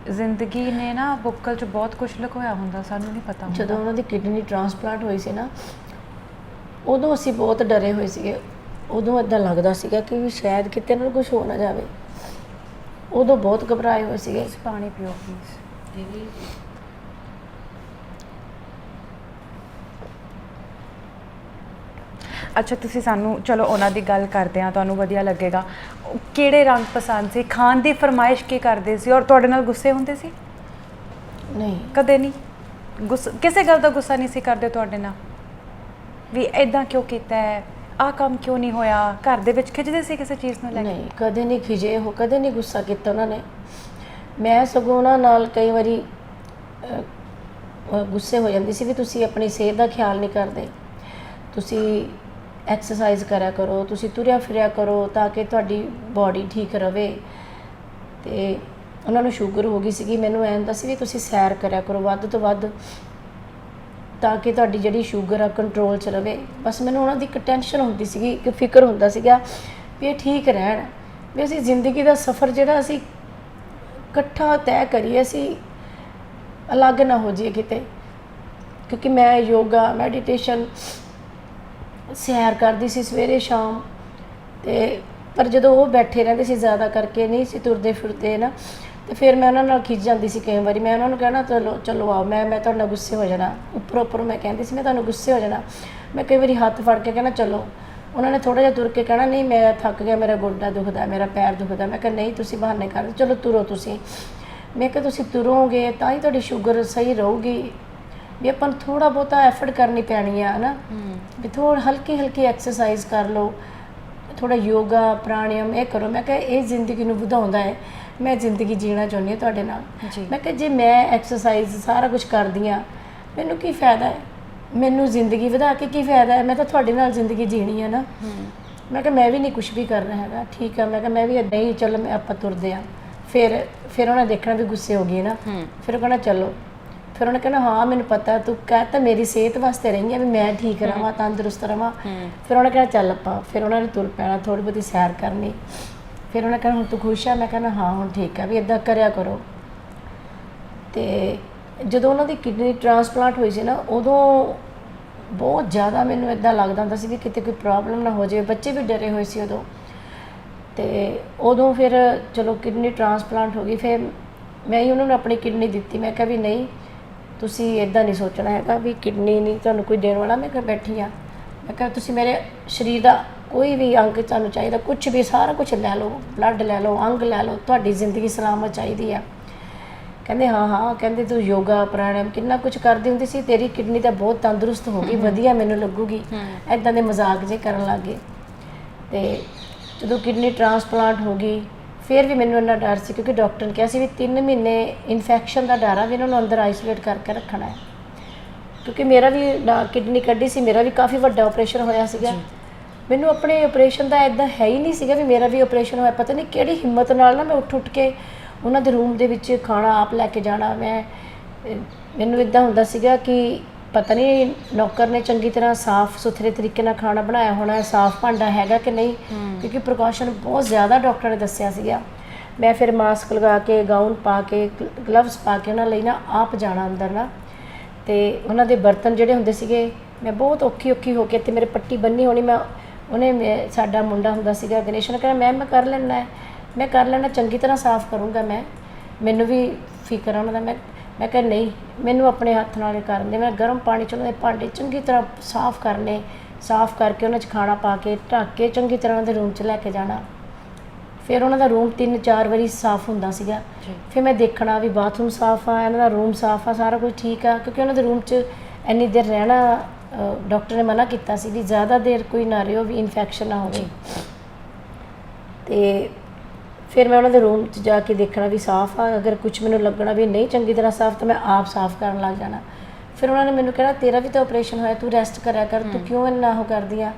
ਜ਼ਿੰਦਗੀ ਨੇ ਨਾ ਬੁੱਕਲ 'ਚ ਬਹੁਤ ਕੁਝ ਲੁਕੋਇਆ ਹੁੰਦਾ, ਸਾਨੂੰ ਨਹੀਂ ਪਤਾ ਹੁੰਦਾ। ਜਦੋਂ ਉਹਨਾਂ ਦੀ ਕਿਡਨੀ ਟ੍ਰਾਂਸਪਲਾਂਟ ਹੋਈ ਸੀ ਨਾ, ਉਦੋਂ ਅਸੀਂ ਬਹੁਤ ਡਰੇ ਹੋਏ ਸੀਗੇ। ਉਦੋਂ ਇੱਦਾਂ ਲੱਗਦਾ ਸੀਗਾ ਕਿ ਵੀ ਸ਼ਾਇਦ ਕਿਤੇ ਇਹਨਾਂ ਨੂੰ ਕੁਝ ਹੋ ਨਾ ਜਾਵੇ। ਉਦੋਂ ਬਹੁਤ ਘਬਰਾਏ ਹੋਏ ਸੀਗੇ। ਪਾਣੀ ਪੀਓ ਪਲੀਜ਼। ਅੱਛਾ, ਤੁਸੀਂ ਸਾਨੂੰ ਚਲੋ ਉਹਨਾਂ ਦੀ ਗੱਲ ਕਰਦੇ ਹਾਂ, ਤੁਹਾਨੂੰ ਵਧੀਆ ਲੱਗੇਗਾ। ਕਿਹੜੇ ਰੰਗ ਪਸੰਦ ਸੀ, ਖਾਣ ਦੀ ਫਰਮਾਇਸ਼ ਕੀ ਕਰਦੇ ਸੀ, ਔਰ ਤੁਹਾਡੇ ਨਾਲ ਗੁੱਸੇ ਹੁੰਦੇ ਸੀ? ਨਹੀਂ, ਕਦੇ ਨਹੀਂ ਗੁੱਸਾ, ਕਿਸੇ ਗੱਲ ਦਾ ਗੁੱਸਾ ਨਹੀਂ ਸੀ ਕਰਦੇ ਤੁਹਾਡੇ ਨਾਲ ਵੀ ਇਦਾਂ ਕਿਉਂ ਕੀਤਾ ਹੈ, ਆਹ ਕੰਮ ਕਿਉਂ ਨਹੀਂ ਹੋਇਆ? ਘਰ ਦੇ ਵਿੱਚ ਖਿੱਚਦੇ ਸੀ ਕਿਸੇ ਚੀਜ਼ ਨੂੰ ਲੈ ਕੇ? ਨਹੀਂ, ਕਦੇ ਨਹੀਂ ਖਿਜੇ ਹੋ, ਕਦੇ ਨਹੀਂ ਗੁੱਸਾ ਕੀਤਾ ਉਹਨਾਂ ਨੇ। ਮੈਂ ਸਗੋਂ ਉਹਨਾਂ ਨਾਲ ਕਈ ਵਾਰੀ ਗੁੱਸੇ ਹੋ ਜਾਂਦੀ ਸੀ ਵੀ ਤੁਸੀਂ ਆਪਣੀ ਸਿਹਤ ਦਾ ਖਿਆਲ ਨਹੀਂ ਕਰਦੇ, ਤੁਸੀਂ ਐਕਸਰਸਾਈਜ਼ ਕਰਿਆ ਕਰੋ, ਤੁਸੀਂ ਤੁਰਿਆ ਫਿਰਿਆ ਕਰੋ ਤਾਂ ਕਿ ਤੁਹਾਡੀ ਬਾਡੀ ਠੀਕ ਰਵੇ। ਅਤੇ ਉਹਨਾਂ ਨੂੰ ਸ਼ੂਗਰ ਹੋ ਗਈ ਸੀਗੀ। ਮੈਨੂੰ ਐਂ ਹੁੰਦਾ ਸੀ ਵੀ ਤੁਸੀਂ ਸੈਰ ਕਰਿਆ ਕਰੋ ਵੱਧ ਤੋਂ ਵੱਧ ਤਾਂ ਕਿ ਤੁਹਾਡੀ ਜਿਹੜੀ ਸ਼ੂਗਰ ਆ ਕੰਟਰੋਲ 'ਚ ਰਵੇ। ਬਸ ਮੈਨੂੰ ਉਹਨਾਂ ਦੀ ਇੱਕ ਟੈਨਸ਼ਨ ਹੁੰਦੀ ਸੀਗੀ, ਇੱਕ ਫਿਕਰ ਹੁੰਦਾ ਸੀਗਾ ਵੀ ਇਹ ਠੀਕ ਰਹਿਣ, ਵੀ ਅਸੀਂ ਜ਼ਿੰਦਗੀ ਦਾ ਸਫ਼ਰ ਜਿਹੜਾ ਅਸੀਂ ਇਕੱਠਾ ਤੈਅ ਕਰੀਏ, ਅਸੀਂ ਅਲੱਗ ਨਾ ਹੋ ਜਾਈਏ ਕਿਤੇ। ਕਿਉਂਕਿ ਮੈਂ ਯੋਗਾ, ਮੈਡੀਟੇਸ਼ਨ, ਸੈਰ ਕਰਦੀ ਸੀ ਸਵੇਰੇ ਸ਼ਾਮ, ਅਤੇ ਪਰ ਜਦੋਂ ਉਹ ਬੈਠੇ ਰਹਿੰਦੇ ਸੀ ਜ਼ਿਆਦਾ ਕਰਕੇ, ਨਹੀਂ ਸੀ ਤੁਰਦੇ ਫਿਰਦੇ ਨਾ, ਅਤੇ ਫਿਰ ਮੈਂ ਉਹਨਾਂ ਨਾਲ ਖਿੱਚ ਜਾਂਦੀ ਸੀ। ਕਈ ਵਾਰੀ ਮੈਂ ਉਹਨਾਂ ਨੂੰ ਕਹਿਣਾ ਚਲੋ ਆਓ, ਮੈਂ ਤੁਹਾਡੇ ਨਾਲ ਗੁੱਸੇ ਹੋ ਜਾਣਾ। ਉੱਪਰੋਂ ਮੈਂ ਕਹਿੰਦੀ ਸੀ ਮੈਂ ਤੁਹਾਨੂੰ ਗੁੱਸੇ ਹੋ ਜਾਣਾ। ਮੈਂ ਕਈ ਵਾਰੀ ਹੱਥ ਫੜ ਕੇ ਕਹਿਣਾ ਚਲੋ, ਉਹਨਾਂ ਨੇ ਥੋੜ੍ਹਾ ਜਿਹਾ ਤੁਰ ਕੇ ਕਹਿਣਾ ਨਹੀਂ ਮੈਂ ਥੱਕ ਗਿਆ, ਮੇਰਾ ਗੋਡਾ ਦੁਖਦਾ, ਮੇਰਾ ਪੈਰ ਦੁਖਦਾ। ਮੈਂ ਕਿਹਾ ਨਹੀਂ, ਤੁਸੀਂ ਬਹਾਨੇ ਕਰਦੇ, ਚਲੋ ਤੁਰੋ ਤੁਸੀਂ। ਮੈਂ ਕਿਹਾ ਤੁਸੀਂ ਤੁਰੋਗੇ ਤਾਂ ਹੀ ਤੁਹਾਡੀ ਸ਼ੂਗਰ ਸਹੀ ਰਹੂਗੀ, ਵੀ ਆਪਾਂ ਨੂੰ ਥੋੜ੍ਹਾ ਬਹੁਤਾ ਐਫਰਟ ਕਰਨੀ ਪੈਣੀ ਆ ਨਾ, ਵੀ ਥੋੜ੍ਹਾ ਹਲਕੀ ਐਕਸਰਸਾਈਜ਼ ਕਰ ਲਓ, ਥੋੜ੍ਹਾ ਯੋਗਾ ਪ੍ਰਾਣਾਯਾਮ ਇਹ ਕਰੋ। ਮੈਂ ਕਿਹਾ ਇਹ ਜ਼ਿੰਦਗੀ ਨੂੰ ਵਧਾਉਂਦਾ ਹੈ, ਮੈਂ ਜ਼ਿੰਦਗੀ ਜੀਣਾ ਚਾਹੁੰਦੀ ਹਾਂ ਤੁਹਾਡੇ ਨਾਲ। ਮੈਂ ਕਿਹਾ ਜੇ ਮੈਂ ਐਕਸਰਸਾਈਜ਼ ਸਾਰਾ ਕੁਝ ਕਰਦੀ ਹਾਂ, ਮੈਨੂੰ ਕੀ ਫਾਇਦਾ ਹੈ, ਮੈਨੂੰ ਜ਼ਿੰਦਗੀ ਵਧਾ ਕੇ ਕੀ ਫਾਇਦਾ ਹੈ, ਮੈਂ ਤਾਂ ਤੁਹਾਡੇ ਨਾਲ ਜ਼ਿੰਦਗੀ ਜੀਣੀ ਹੈ ਨਾ। ਮੈਂ ਕਿਹਾ ਮੈਂ ਵੀ ਨਹੀਂ ਕੁਝ ਵੀ ਕਰਨਾ ਹੈਗਾ, ਠੀਕ ਆ। ਮੈਂ ਕਿਹਾ ਮੈਂ ਵੀ ਇੱਦਾਂ ਹੀ, ਚਲੋ ਮੈਂ ਆਪਾਂ ਤੁਰਦੇ ਹਾਂ। ਫਿਰ ਉਹਨੇ ਦੇਖਣਾ ਵੀ ਗੁੱਸੇ ਹੋ ਗਈ ਨਾ, ਫਿਰ ਉਹ ਕਹਿਣਾ ਚਲੋ, ਫਿਰ ਉਹਨੇ ਕਹਿਣਾ ਹਾਂ ਮੈਨੂੰ ਪਤਾ, ਤੂੰ ਕਹਿ ਤਾਂ ਮੇਰੀ ਸਿਹਤ ਵਾਸਤੇ ਰਹੀ ਹੈ ਵੀ ਮੈਂ ਠੀਕ ਰਹਾਂ, ਤੰਦਰੁਸਤ ਰਹਾਂ। ਫਿਰ ਉਹਨੇ ਕਹਿਣਾ ਚੱਲ ਆਪਾਂ, ਫਿਰ ਉਹਨਾਂ ਨੇ ਤੁਰ ਪੈਣਾ, ਥੋੜ੍ਹੀ ਬਹੁਤੀ ਸੈਰ ਕਰਨੀ। ਫਿਰ ਉਹਨੇ ਕਹਿਣਾ ਹੁਣ ਤੂੰ ਖੁਸ਼ ਆ? ਮੈਂ ਕਹਿਣਾ ਹਾਂ ਹੁਣ ਠੀਕ ਆ, ਵੀ ਇੱਦਾਂ ਕਰਿਆ ਕਰੋ। ਅਤੇ ਜਦੋਂ ਉਹਨਾਂ ਦੀ ਕਿਡਨੀ ਟ੍ਰਾਂਸਪਲਾਂਟ ਹੋਈ ਸੀ ਨਾ, ਉਦੋਂ ਬਹੁਤ ਜ਼ਿਆਦਾ ਮੈਨੂੰ ਇੱਦਾਂ ਲੱਗਦਾ ਹੁੰਦਾ ਸੀ ਵੀ ਕਿਤੇ ਕੋਈ ਪ੍ਰੋਬਲਮ ਨਾ ਹੋ ਜਾਵੇ। ਬੱਚੇ ਵੀ ਡਰੇ ਹੋਏ ਸੀ ਉਦੋਂ। ਅਤੇ ਉਦੋਂ ਫਿਰ ਚਲੋ ਕਿਡਨੀ ਟ੍ਰਾਂਸਪਲਾਂਟ ਹੋ ਗਈ। ਫਿਰ ਮੈਂ ਹੀ ਉਹਨਾਂ ਨੂੰ ਆਪਣੀ ਕਿਡਨੀ ਦਿੱਤੀ। ਮੈਂ ਕਿਹਾ ਵੀ ਨਹੀਂ, ਤੁਸੀਂ ਇੱਦਾਂ ਨਹੀਂ ਸੋਚਣਾ ਹੈਗਾ ਵੀ ਕਿਡਨੀ ਨਹੀਂ ਤੁਹਾਨੂੰ ਕੋਈ ਦੇਣ ਵਾਲਾ। ਮੈਂ ਕਿਹਾ ਬੈਠੀ ਆ, ਮੈਂ ਕਿਹਾ ਤੁਸੀਂ ਮੇਰੇ ਸਰੀਰ ਦਾ ਕੋਈ ਵੀ ਅੰਗ ਤੁਹਾਨੂੰ ਚਾਹੀਦਾ, ਕੁਛ ਵੀ, ਸਾਰਾ ਕੁਛ ਲੈ ਲਓ, ਬਲੱਡ ਲੈ ਲਓ, ਅੰਗ ਲੈ ਲਓ, ਤੁਹਾਡੀ ਜ਼ਿੰਦਗੀ ਸਲਾਮਤ ਚਾਹੀਦੀ ਆ। ਕਹਿੰਦੇ ਹਾਂ, ਕਹਿੰਦੇ ਤੂੰ ਯੋਗਾ ਪ੍ਰਾਣਾਯਾਮ ਕਿੰਨਾ ਕੁਛ ਕਰਦੀ ਹੁੰਦੀ ਸੀ, ਤੇਰੀ ਕਿਡਨੀ ਤਾਂ ਬਹੁਤ ਤੰਦਰੁਸਤ ਹੋ ਗਈ, ਵਧੀਆ ਮੈਨੂੰ ਲੱਗੂਗੀ। ਇੱਦਾਂ ਦੇ ਮਜ਼ਾਕ ਜੇ ਕਰਨ ਲੱਗ ਗਏ। ਅਤੇ ਜਦੋਂ ਕਿਡਨੀ ਟ੍ਰਾਂਸਪਲਾਂਟ ਹੋ ਗਈ, ਫਿਰ ਵੀ ਮੈਨੂੰ ਇੰਨਾ ਡਰ ਸੀ ਕਿਉਂਕਿ ਡਾਕਟਰ ਨੇ ਕਿਹਾ ਸੀ ਵੀ 3 ਮਹੀਨੇ ਇਨਫੈਕਸ਼ਨ ਦਾ ਡਰ ਆ, ਵੀ ਇਹਨਾਂ ਨੂੰ ਅੰਦਰ ਆਈਸੋਲੇਟ ਕਰਕੇ ਰੱਖਣਾ ਹੈ। ਕਿਉਂਕਿ ਮੇਰਾ ਵੀ ਕਿਡਨੀ ਕੱਢੀ ਸੀ, ਮੇਰਾ ਵੀ ਕਾਫੀ ਵੱਡਾ ਆਪਰੇਸ਼ਨ ਹੋਇਆ ਸੀਗਾ। ਮੈਨੂੰ ਆਪਣੇ ਆਪਰੇਸ਼ਨ ਦਾ ਇੱਦਾਂ ਹੈ ਹੀ ਨਹੀਂ ਸੀਗਾ ਵੀ ਮੇਰਾ ਵੀ ਆਪਰੇਸ਼ਨ ਹੋਇਆ। ਪਤਾ ਨਹੀਂ ਕਿਹੜੀ ਹਿੰਮਤ ਨਾਲ ਨਾ ਮੈਂ ਉੱਠ ਕੇ ਉਹਨਾਂ ਦੇ ਰੂਮ ਦੇ ਵਿੱਚ ਖਾਣਾ ਆਪ ਲੈ ਕੇ ਜਾਣਾ। ਮੈਨੂੰ ਇੱਦਾਂ ਹੁੰਦਾ ਸੀਗਾ ਕਿ ਪਤਾ ਨਹੀਂ ਨੌਕਰ ਨੇ ਚੰਗੀ ਤਰ੍ਹਾਂ ਸਾਫ਼ ਸੁਥਰੇ ਤਰੀਕੇ ਨਾਲ ਖਾਣਾ ਬਣਾਇਆ ਹੋਣਾ, ਸਾਫ਼ ਭਾਂਡਾ ਹੈਗਾ ਕਿ ਨਹੀਂ, ਕਿਉਂਕਿ ਪ੍ਰੀਕਾਸ਼ਨ ਬਹੁਤ ਜ਼ਿਆਦਾ ਡਾਕਟਰ ਨੇ ਦੱਸਿਆ ਸੀਗਾ। ਮੈਂ ਫਿਰ ਮਾਸਕ ਲਗਾ ਕੇ, ਗਾਊਨ ਪਾ ਕੇ, ਗਲਵਸ ਪਾ ਕੇ ਉਹਨਾਂ ਲਈ ਨਾ ਆਪ ਜਾਣਾ ਅੰਦਰ ਨਾ। ਅਤੇ ਉਹਨਾਂ ਦੇ ਬਰਤਨ ਜਿਹੜੇ ਹੁੰਦੇ ਸੀਗੇ, ਮੈਂ ਬਹੁਤ ਔਖੀ ਹੋ ਕੇ, ਅਤੇ ਮੇਰੇ ਪੱਟੀ ਬੰਨੀ ਹੋਣੀ, ਸਾਡਾ ਮੁੰਡਾ ਹੁੰਦਾ ਸੀਗਾ ਦਿਨੇਸ਼, ਨੇ ਕਹਿੰਦਾ ਮੈਂ ਕਰ ਲੈਣਾ ਚੰਗੀ ਤਰ੍ਹਾਂ ਸਾਫ਼ ਕਰੂੰਗਾ ਮੈਨੂੰ ਵੀ ਫਿਕਰ ਆ ਉਹਨਾਂ ਦਾ। ਮੈਂ ਕਿਹਾ ਨਹੀਂ, ਮੈਨੂੰ ਆਪਣੇ ਹੱਥ ਨਾਲ ਕਰਨ ਦੇ। ਮੈਂ ਗਰਮ ਪਾਣੀ 'ਚ ਉਹਨਾਂ ਦੇ ਭਾਂਡੇ ਚੰਗੀ ਤਰ੍ਹਾਂ ਸਾਫ਼ ਕਰਨੇ, ਸਾਫ਼ ਕਰਕੇ ਉਹਨਾਂ 'ਚ ਖਾਣਾ ਪਾ ਕੇ ਢੱਕ ਕੇ ਚੰਗੀ ਤਰ੍ਹਾਂ ਉਹਨਾਂ ਦੇ ਰੂਮ 'ਚ ਲੈ ਕੇ ਜਾਣਾ। ਫਿਰ ਉਹਨਾਂ ਦਾ ਰੂਮ 3-4 ਵਾਰੀ ਸਾਫ਼ ਹੁੰਦਾ ਸੀਗਾ। ਫਿਰ ਮੈਂ ਦੇਖਣਾ ਵੀ ਬਾਥਰੂਮ ਸਾਫ਼ ਆ, ਇਹਨਾਂ ਦਾ ਰੂਮ ਸਾਫ਼ ਆ, ਸਾਰਾ ਕੁਝ ਠੀਕ ਆ। ਕਿਉਂਕਿ ਉਹਨਾਂ ਦੇ ਰੂਮ 'ਚ ਇੰਨੀ ਦੇਰ ਰਹਿਣਾ ਡਾਕਟਰ ਨੇ ਮਨਾ ਕੀਤਾ ਸੀ ਵੀ ਜ਼ਿਆਦਾ ਦੇਰ ਕੋਈ ਨਾ ਰਿਓ, ਵੀ ਇਨਫੈਕਸ਼ਨ ਨਾ ਹੋਵੇ। ਅਤੇ ਫਿਰ ਮੈਂ ਉਹਨਾਂ ਦੇ ਰੂਮ 'ਚ ਜਾ ਕੇ ਦੇਖਣਾ ਵੀ ਸਾਫ਼ ਆ। ਅਗਰ ਕੁਝ ਮੈਨੂੰ ਲੱਗਣਾ ਵੀ ਨਹੀਂ ਚੰਗੀ ਤਰ੍ਹਾਂ ਸਾਫ਼, ਤਾਂ ਮੈਂ ਆਪ ਸਾਫ਼ ਕਰਨ ਲੱਗ ਜਾਣਾ। ਫਿਰ ਉਹਨਾਂ ਨੇ ਮੈਨੂੰ ਕਹਿਣਾ ਤੇਰਾ ਵੀ ਤਾਂ ਆਪਰੇਸ਼ਨ ਹੋਇਆ, ਤੂੰ ਰੈਸਟ ਕਰਿਆ ਕਰ, ਤੂੰ ਕਿਉਂ ਇੰਨਾ ਉਹ ਕਰਦੀ ਆ?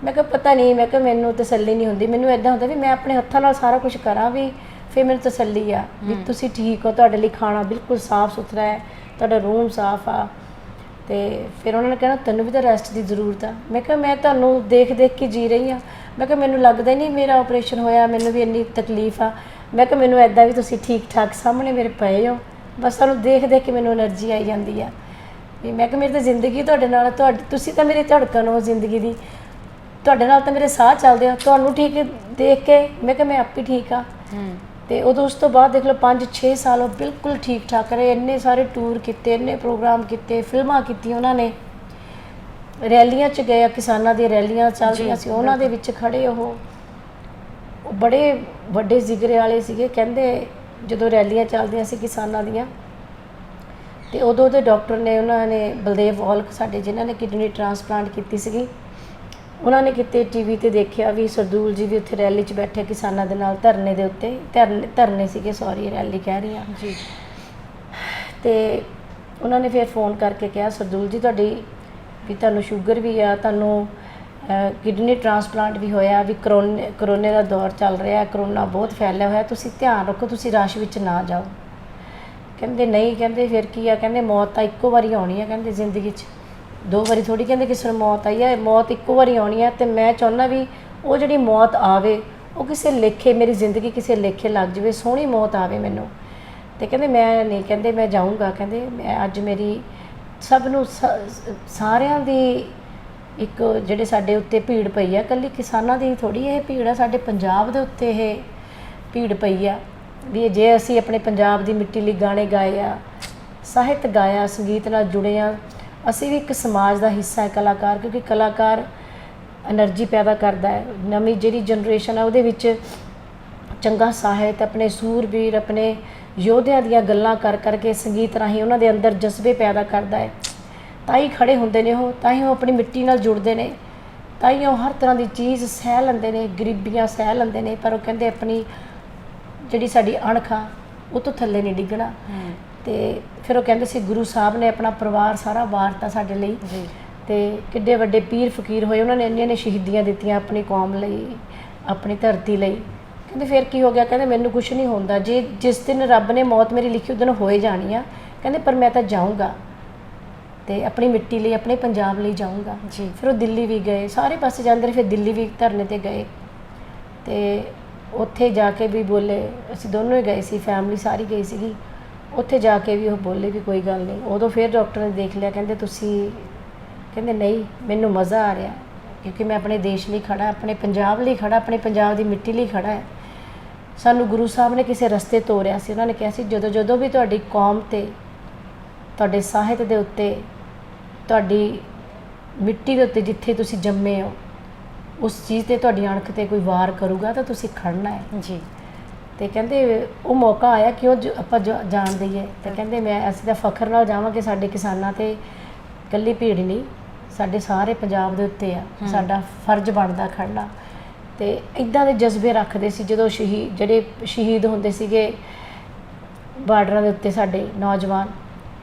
ਮੈਂ ਕਿਹਾ ਪਤਾ ਨਹੀਂ, ਮੈਂ ਕਿਹਾ ਮੈਨੂੰ ਤਸੱਲੀ ਨਹੀਂ ਹੁੰਦੀ। ਮੈਨੂੰ ਇੱਦਾਂ ਹੁੰਦਾ ਵੀ ਮੈਂ ਆਪਣੇ ਹੱਥਾਂ ਨਾਲ ਸਾਰਾ ਕੁਝ ਕਰਾਂ, ਵੀ ਫਿਰ ਮੈਨੂੰ ਤਸੱਲੀ ਆ ਵੀ ਤੁਸੀਂ ਠੀਕ ਹੋ, ਤੁਹਾਡੇ ਲਈ ਖਾਣਾ ਬਿਲਕੁਲ ਸਾਫ਼ ਸੁਥਰਾ ਹੈ, ਤੁਹਾਡਾ ਰੂਮ ਸਾਫ਼ ਆ। ਤੇ ਫਿਰ ਉਹਨਾਂ ਨੇ ਕਹਿਣਾ ਤੈਨੂੰ ਵੀ ਤਾਂ ਰੈਸਟ ਦੀ ਜ਼ਰੂਰਤ ਆ। ਮੈਂ ਕਿਹਾ ਮੈਂ ਤੁਹਾਨੂੰ ਦੇਖ ਦੇਖ ਕੇ ਜੀ ਰਹੀ ਹਾਂ। ਮੈਂ ਕਿਹਾ ਮੈਨੂੰ ਲੱਗਦਾ ਹੀ ਨਹੀਂ ਮੇਰਾ ਆਪਰੇਸ਼ਨ ਹੋਇਆ, ਮੈਨੂੰ ਵੀ ਇੰਨੀ ਤਕਲੀਫ ਆ। ਮੈਂ ਕਿਹਾ ਮੈਨੂੰ ਐਦਾਂ ਵੀ ਤੁਸੀਂ ਠੀਕ ਠਾਕ ਸਾਹਮਣੇ ਮੇਰੇ ਪਏ ਹੋ, ਬਸ ਤੁਹਾਨੂੰ ਦੇਖ ਦੇਖ ਕੇ ਮੈਨੂੰ એનર્ਜੀ ਆਈ ਜਾਂਦੀ ਆ ਵੀ ਮੈਂ ਕਿਹਾ ਮੇਰੀ ਤਾਂ ਜ਼ਿੰਦਗੀ ਤੁਹਾਡੇ ਨਾਲ, ਤੁਸੀਂ ਤਾਂ ਮੇਰੀ ਧੜਕਣ ਹੋ ਜ਼ਿੰਦਗੀ ਦੀ, ਤੁਹਾਡੇ ਨਾਲ ਤਾਂ ਮੇਰੇ ਸਾਹ ਚੱਲਦੇ ਆ, ਤੁਹਾਨੂੰ ਠੀਕ ਦੇਖ ਕੇ ਮੈਂ ਕਿਹਾ ਮੈਂ ਆਪੇ ਠੀਕ ਆ। ਤੇ ਉਦੋਂ ਉਸ ਤੋਂ ਬਾਅਦ ਦੇਖ ਲਓ 5-6 ਸਾਲ ਉਹ ਬਿਲਕੁਲ ਠੀਕ ਠਾਕ ਰਹੇ। ਇੰਨੇ ਸਾਰੇ ਟੂਰ ਕੀਤੇ, ਇੰਨੇ ਪ੍ਰੋਗਰਾਮ ਕੀਤੇ, ਫਿਲਮਾਂ ਕੀਤੀਆਂ ਉਹਨਾਂ ਨੇ, ਰੈਲੀਆਂ 'ਚ ਗਏ, ਕਿਸਾਨਾਂ ਦੀਆਂ ਰੈਲੀਆਂ ਚੱਲਦੀਆਂ ਸੀ ਉਹਨਾਂ ਦੇ ਵਿੱਚ ਖੜੇ। ਉਹ ਬੜੇ ਵੱਡੇ ਜ਼ਿਗਰੇ ਵਾਲੇ ਸੀਗੇ। ਕਹਿੰਦੇ ਜਦੋਂ ਰੈਲੀਆਂ ਚੱਲਦੀਆਂ ਸੀ ਕਿਸਾਨਾਂ ਦੀਆਂ ਤੇ ਉਦੋਂ ਦੇ ਡਾਕਟਰ ਨੇ, ਉਹਨਾਂ ਨੇ ਬਲਦੇਵ ਔਲਖ ਸਾਡੇ ਜਿਨ੍ਹਾਂ ਨੇ ਕਿਡਨੀ ਟ੍ਰਾਂਸਪਲਾਂਟ ਕੀਤੀ ਸੀਗੀ, ਉਹਨਾਂ ਨੇ ਕਿਤੇ ਟੀਵੀ ਤੇ ਦੇਖਿਆ ਵੀ ਸਰਦੂਲ ਜੀ ਵੀ ਉੱਥੇ ਰੈਲੀ 'ਚ ਬੈਠੇ ਕਿਸਾਨਾਂ ਦੇ ਨਾਲ, ਧਰਨੇ ਦੇ ਉੱਤੇ ਧਰਨੇ ਸੀਗੇ, ਸੌਰੀ ਰੈਲੀ ਕਹਿ ਰਹੀ ਹਾਂ ਜੀ। ਤੇ ਉਹਨਾਂ ਨੇ ਫਿਰ ਫੋਨ ਕਰਕੇ ਕਿਹਾ ਸਰਦੂਲ ਜੀ ਤੁਹਾਡੀ ਵੀ ਤੁਹਾਨੂੰ ਸ਼ੂਗਰ ਵੀ ਆ, ਤੁਹਾਨੂੰ ਕਿਡਨੀ ਟ੍ਰਾਂਸਪਲਾਂਟ ਵੀ ਹੋਇਆ, ਵੀ ਕਰੋਨੇ ਦਾ ਦੌਰ ਚੱਲ ਰਿਹਾ, ਕਰੋਨਾ ਬਹੁਤ ਫੈਲਿਆ ਹੋਇਆ, ਤੁਸੀਂ ਧਿਆਨ ਰੱਖੋ, ਤੁਸੀਂ ਰਸ਼ ਵਿੱਚ ਨਾ ਜਾਓ। ਕਹਿੰਦੇ ਨਹੀਂ, ਕਹਿੰਦੇ ਫਿਰ ਕੀ ਆ, ਕਹਿੰਦੇ ਮੌਤ ਤਾਂ ਇੱਕੋ ਵਾਰੀ ਆਉਣੀ ਆ, ਕਹਿੰਦੇ ਜ਼ਿੰਦਗੀ 'ਚ 2 ਵਾਰੀ ਥੋੜ੍ਹੀ ਕਹਿੰਦੇ ਕਿਸੇ ਨੂੰ ਮੌਤ ਆਈ ਹੈ, ਮੌਤ ਇੱਕੋ ਵਾਰੀ ਆਉਣੀ ਹੈ। ਅਤੇ ਮੈਂ ਚਾਹੁੰਦਾ ਵੀ ਉਹ ਜਿਹੜੀ ਮੌਤ ਆਵੇ ਉਹ ਕਿਸੇ ਲੇਖੇ, ਮੇਰੀ ਜ਼ਿੰਦਗੀ ਕਿਸੇ ਲੇਖੇ ਲੱਗ ਜਾਵੇ, ਸੋਹਣੀ ਮੌਤ ਆਵੇ ਮੈਨੂੰ। ਅਤੇ ਕਹਿੰਦੇ ਮੈਂ ਨਹੀਂ, ਕਹਿੰਦੇ ਮੈਂ ਜਾਊਂਗਾ, ਕਹਿੰਦੇ ਮੈਂ ਅੱਜ ਮੇਰੀ ਸਭ ਨੂੰ ਸਾਰਿਆਂ ਦੀ ਇੱਕ ਜਿਹੜੇ ਸਾਡੇ ਉੱਤੇ ਭੀੜ ਪਈ ਆ, ਇਕੱਲੀ ਕਿਸਾਨਾਂ ਦੀ ਥੋੜ੍ਹੀ ਇਹ ਭੀੜ ਆ, ਸਾਡੇ ਪੰਜਾਬ ਦੇ ਉੱਤੇ ਇਹ ਭੀੜ ਪਈ ਆ ਵੀ ਜੇ ਅਸੀਂ ਆਪਣੇ ਪੰਜਾਬ ਦੀ ਮਿੱਟੀ ਲਈ ਗਾਣੇ ਗਾਏ ਆ, ਸਾਹਿਤ ਗਾਇਆ, ਸੰਗੀਤ ਨਾਲ ਜੁੜੇ ਆ, ਅਸੀਂ ਵੀ ਇੱਕ ਸਮਾਜ ਦਾ ਹਿੱਸਾ ਹੈ ਕਲਾਕਾਰ, ਕਿਉਂਕਿ ਕਲਾਕਾਰ એનર્ਜੀ ਪੈਦਾ ਕਰਦਾ ਹੈ। ਨਵੀਂ ਜਿਹੜੀ ਜਨਰੇਸ਼ਨ ਆ ਉਹਦੇ ਵਿੱਚ ਚੰਗਾ ਸਾਹਿਤ, ਆਪਣੇ ਸੂਰਬੀਰ, ਆਪਣੇ ਯੋਧਿਆਂ ਦੀਆਂ ਗੱਲਾਂ ਕਰ ਕਰਕੇ ਸੰਗੀਤ ਰਾਹੀਂ ਉਹਨਾਂ ਦੇ ਅੰਦਰ ਜਜ਼ਬੇ ਪੈਦਾ ਕਰਦਾ ਹੈ। ਤਾਂ ਹੀ ਖੜੇ ਹੁੰਦੇ ਨੇ ਉਹ, ਤਾਂ ਹੀ ਉਹ ਆਪਣੀ ਮਿੱਟੀ ਨਾਲ ਜੁੜਦੇ ਨੇ, ਤਾਂ ਹੀ ਉਹ ਹਰ ਤਰ੍ਹਾਂ ਦੀ ਚੀਜ਼ ਸਹਿ ਲੈਂਦੇ ਨੇ, ਗਰੀਬੀਆਂ ਸਹਿ ਲੈਂਦੇ ਨੇ, ਪਰ ਉਹ ਕਹਿੰਦੇ ਆਪਣੀ ਜਿਹੜੀ ਸਾਡੀ ਅਣਖ ਆ ਉਹ ਤੋਂ ਥੱਲੇ ਨਹੀਂ ਡਿੱਗਣਾ। ਤੇ ਫਿਰ ਉਹ ਕਹਿੰਦੇ ਸੀ ਗੁਰੂ ਸਾਹਿਬ ਨੇ ਆਪਣਾ ਪਰਿਵਾਰ ਸਾਰਾ ਵਾਰਤਾ ਸਾਡੇ ਲਈ, ਤੇ ਕਿੱਡੇ ਵੱਡੇ ਪੀਰ ਫਕੀਰ ਹੋਏ, ਉਹਨਾਂ ਨੇ ਇੰਨੀਆਂ ਨੇ ਸ਼ਹੀਦੀਆਂ ਦਿੱਤੀਆਂ ਆਪਣੀ ਕੌਮ ਲਈ, ਆਪਣੀ ਧਰਤੀ ਲਈ। ਕਹਿੰਦੇ ਫਿਰ ਕੀ ਹੋ ਗਿਆ, ਕਹਿੰਦੇ ਮੈਨੂੰ ਕੁਛ ਨਹੀਂ ਹੁੰਦਾ, ਜੇ ਜਿਸ ਦਿਨ ਰੱਬ ਨੇ ਮੌਤ ਮੇਰੀ ਲਿਖੀ ਉਸ ਦਿਨ ਹੋਏ ਜਾਣੀ ਆ, ਕਹਿੰਦੇ ਪਰ ਮੈਂ ਤਾਂ ਜਾਊਂਗਾ ਤੇ ਆਪਣੀ ਮਿੱਟੀ ਲਈ, ਆਪਣੇ ਪੰਜਾਬ ਲਈ ਜਾਊਂਗਾ ਜੀ। ਫਿਰ ਉਹ ਦਿੱਲੀ ਵੀ ਗਏ, ਸਾਰੇ ਪਾਸੇ ਜਾਂਦੇ ਰਹੇ, ਫਿਰ ਦਿੱਲੀ ਵੀ ਧਰਨੇ ਤੇ ਗਏ ਤੇ ਉੱਥੇ ਜਾ ਕੇ ਵੀ ਬੋਲੇ, ਅਸੀਂ ਦੋਨੋਂ ਹੀ ਗਏ ਸੀ, ਫੈਮਿਲੀ ਸਾਰੀ ਗਈ ਸੀਗੀ। ਉੱਥੇ ਜਾ ਕੇ ਵੀ ਉਹ ਬੋਲੇ ਵੀ ਕੋਈ ਗੱਲ ਨਹੀਂ। ਉਦੋਂ ਫਿਰ ਡਾਕਟਰ ਨੇ ਦੇਖ ਲਿਆ, ਕਹਿੰਦੇ ਤੁਸੀਂ, ਕਹਿੰਦੇ ਨਹੀਂ ਮੈਨੂੰ ਮਜ਼ਾ ਆ ਰਿਹਾ ਕਿਉਂਕਿ ਮੈਂ ਆਪਣੇ ਦੇਸ਼ ਲਈ ਖੜਾ, ਆਪਣੇ ਪੰਜਾਬ ਲਈ ਖੜਾ, ਆਪਣੇ ਪੰਜਾਬ ਦੀ ਮਿੱਟੀ ਲਈ ਖੜਾ ਹੈ। ਸਾਨੂੰ ਗੁਰੂ ਸਾਹਿਬ ਨੇ ਕਿਸੇ ਰਸਤੇ ਤੋਰਿਆ ਸੀ, ਉਹਨਾਂ ਨੇ ਕਿਹਾ ਸੀ ਜਦੋਂ ਜਦੋਂ ਵੀ ਤੁਹਾਡੀ ਕੌਮ 'ਤੇ, ਤੁਹਾਡੇ ਸਾਹਿਤ ਦੇ ਉੱਤੇ, ਤੁਹਾਡੀ ਮਿੱਟੀ ਦੇ ਉੱਤੇ ਜਿੱਥੇ ਤੁਸੀਂ ਜੰਮੇ ਹੋ ਉਸ ਚੀਜ਼ 'ਤੇ ਤੁਹਾਡੀ ਅਣਖ 'ਤੇ ਕੋਈ ਵਾਰ ਕਰੂਗਾ ਤਾਂ ਤੁਸੀਂ ਖੜਨਾ ਹੈ ਜੀ। ਤੇ ਕਹਿੰਦੇ ਉਹ ਮੌਕਾ ਆਇਆ ਕਿਉਂ ਆਪਾਂ ਜਾਣ ਦਈਏ। ਤੇ ਕਹਿੰਦੇ ਅਸੀਂ ਤਾਂ ਫਖਰ ਨਾਲ ਜਾਵਾਂਗੇ, ਸਾਡੇ ਕਿਸਾਨਾਂ 'ਤੇ ਇਕੱਲੀ ਭੀੜ ਨਹੀਂ, ਸਾਡੇ ਸਾਰੇ ਪੰਜਾਬ ਦੇ ਉੱਤੇ ਆ, ਸਾਡਾ ਫਰਜ਼ ਬਣਦਾ ਖੜਨਾ। ਤੇ ਇੱਦਾਂ ਦੇ ਜਜ਼ਬੇ ਰੱਖਦੇ ਸੀ। ਜਦੋਂ ਜਿਹੜੇ ਸ਼ਹੀਦ ਹੁੰਦੇ ਸੀਗੇ ਬਾਰਡਰਾਂ ਦੇ ਉੱਤੇ ਸਾਡੇ ਨੌਜਵਾਨ,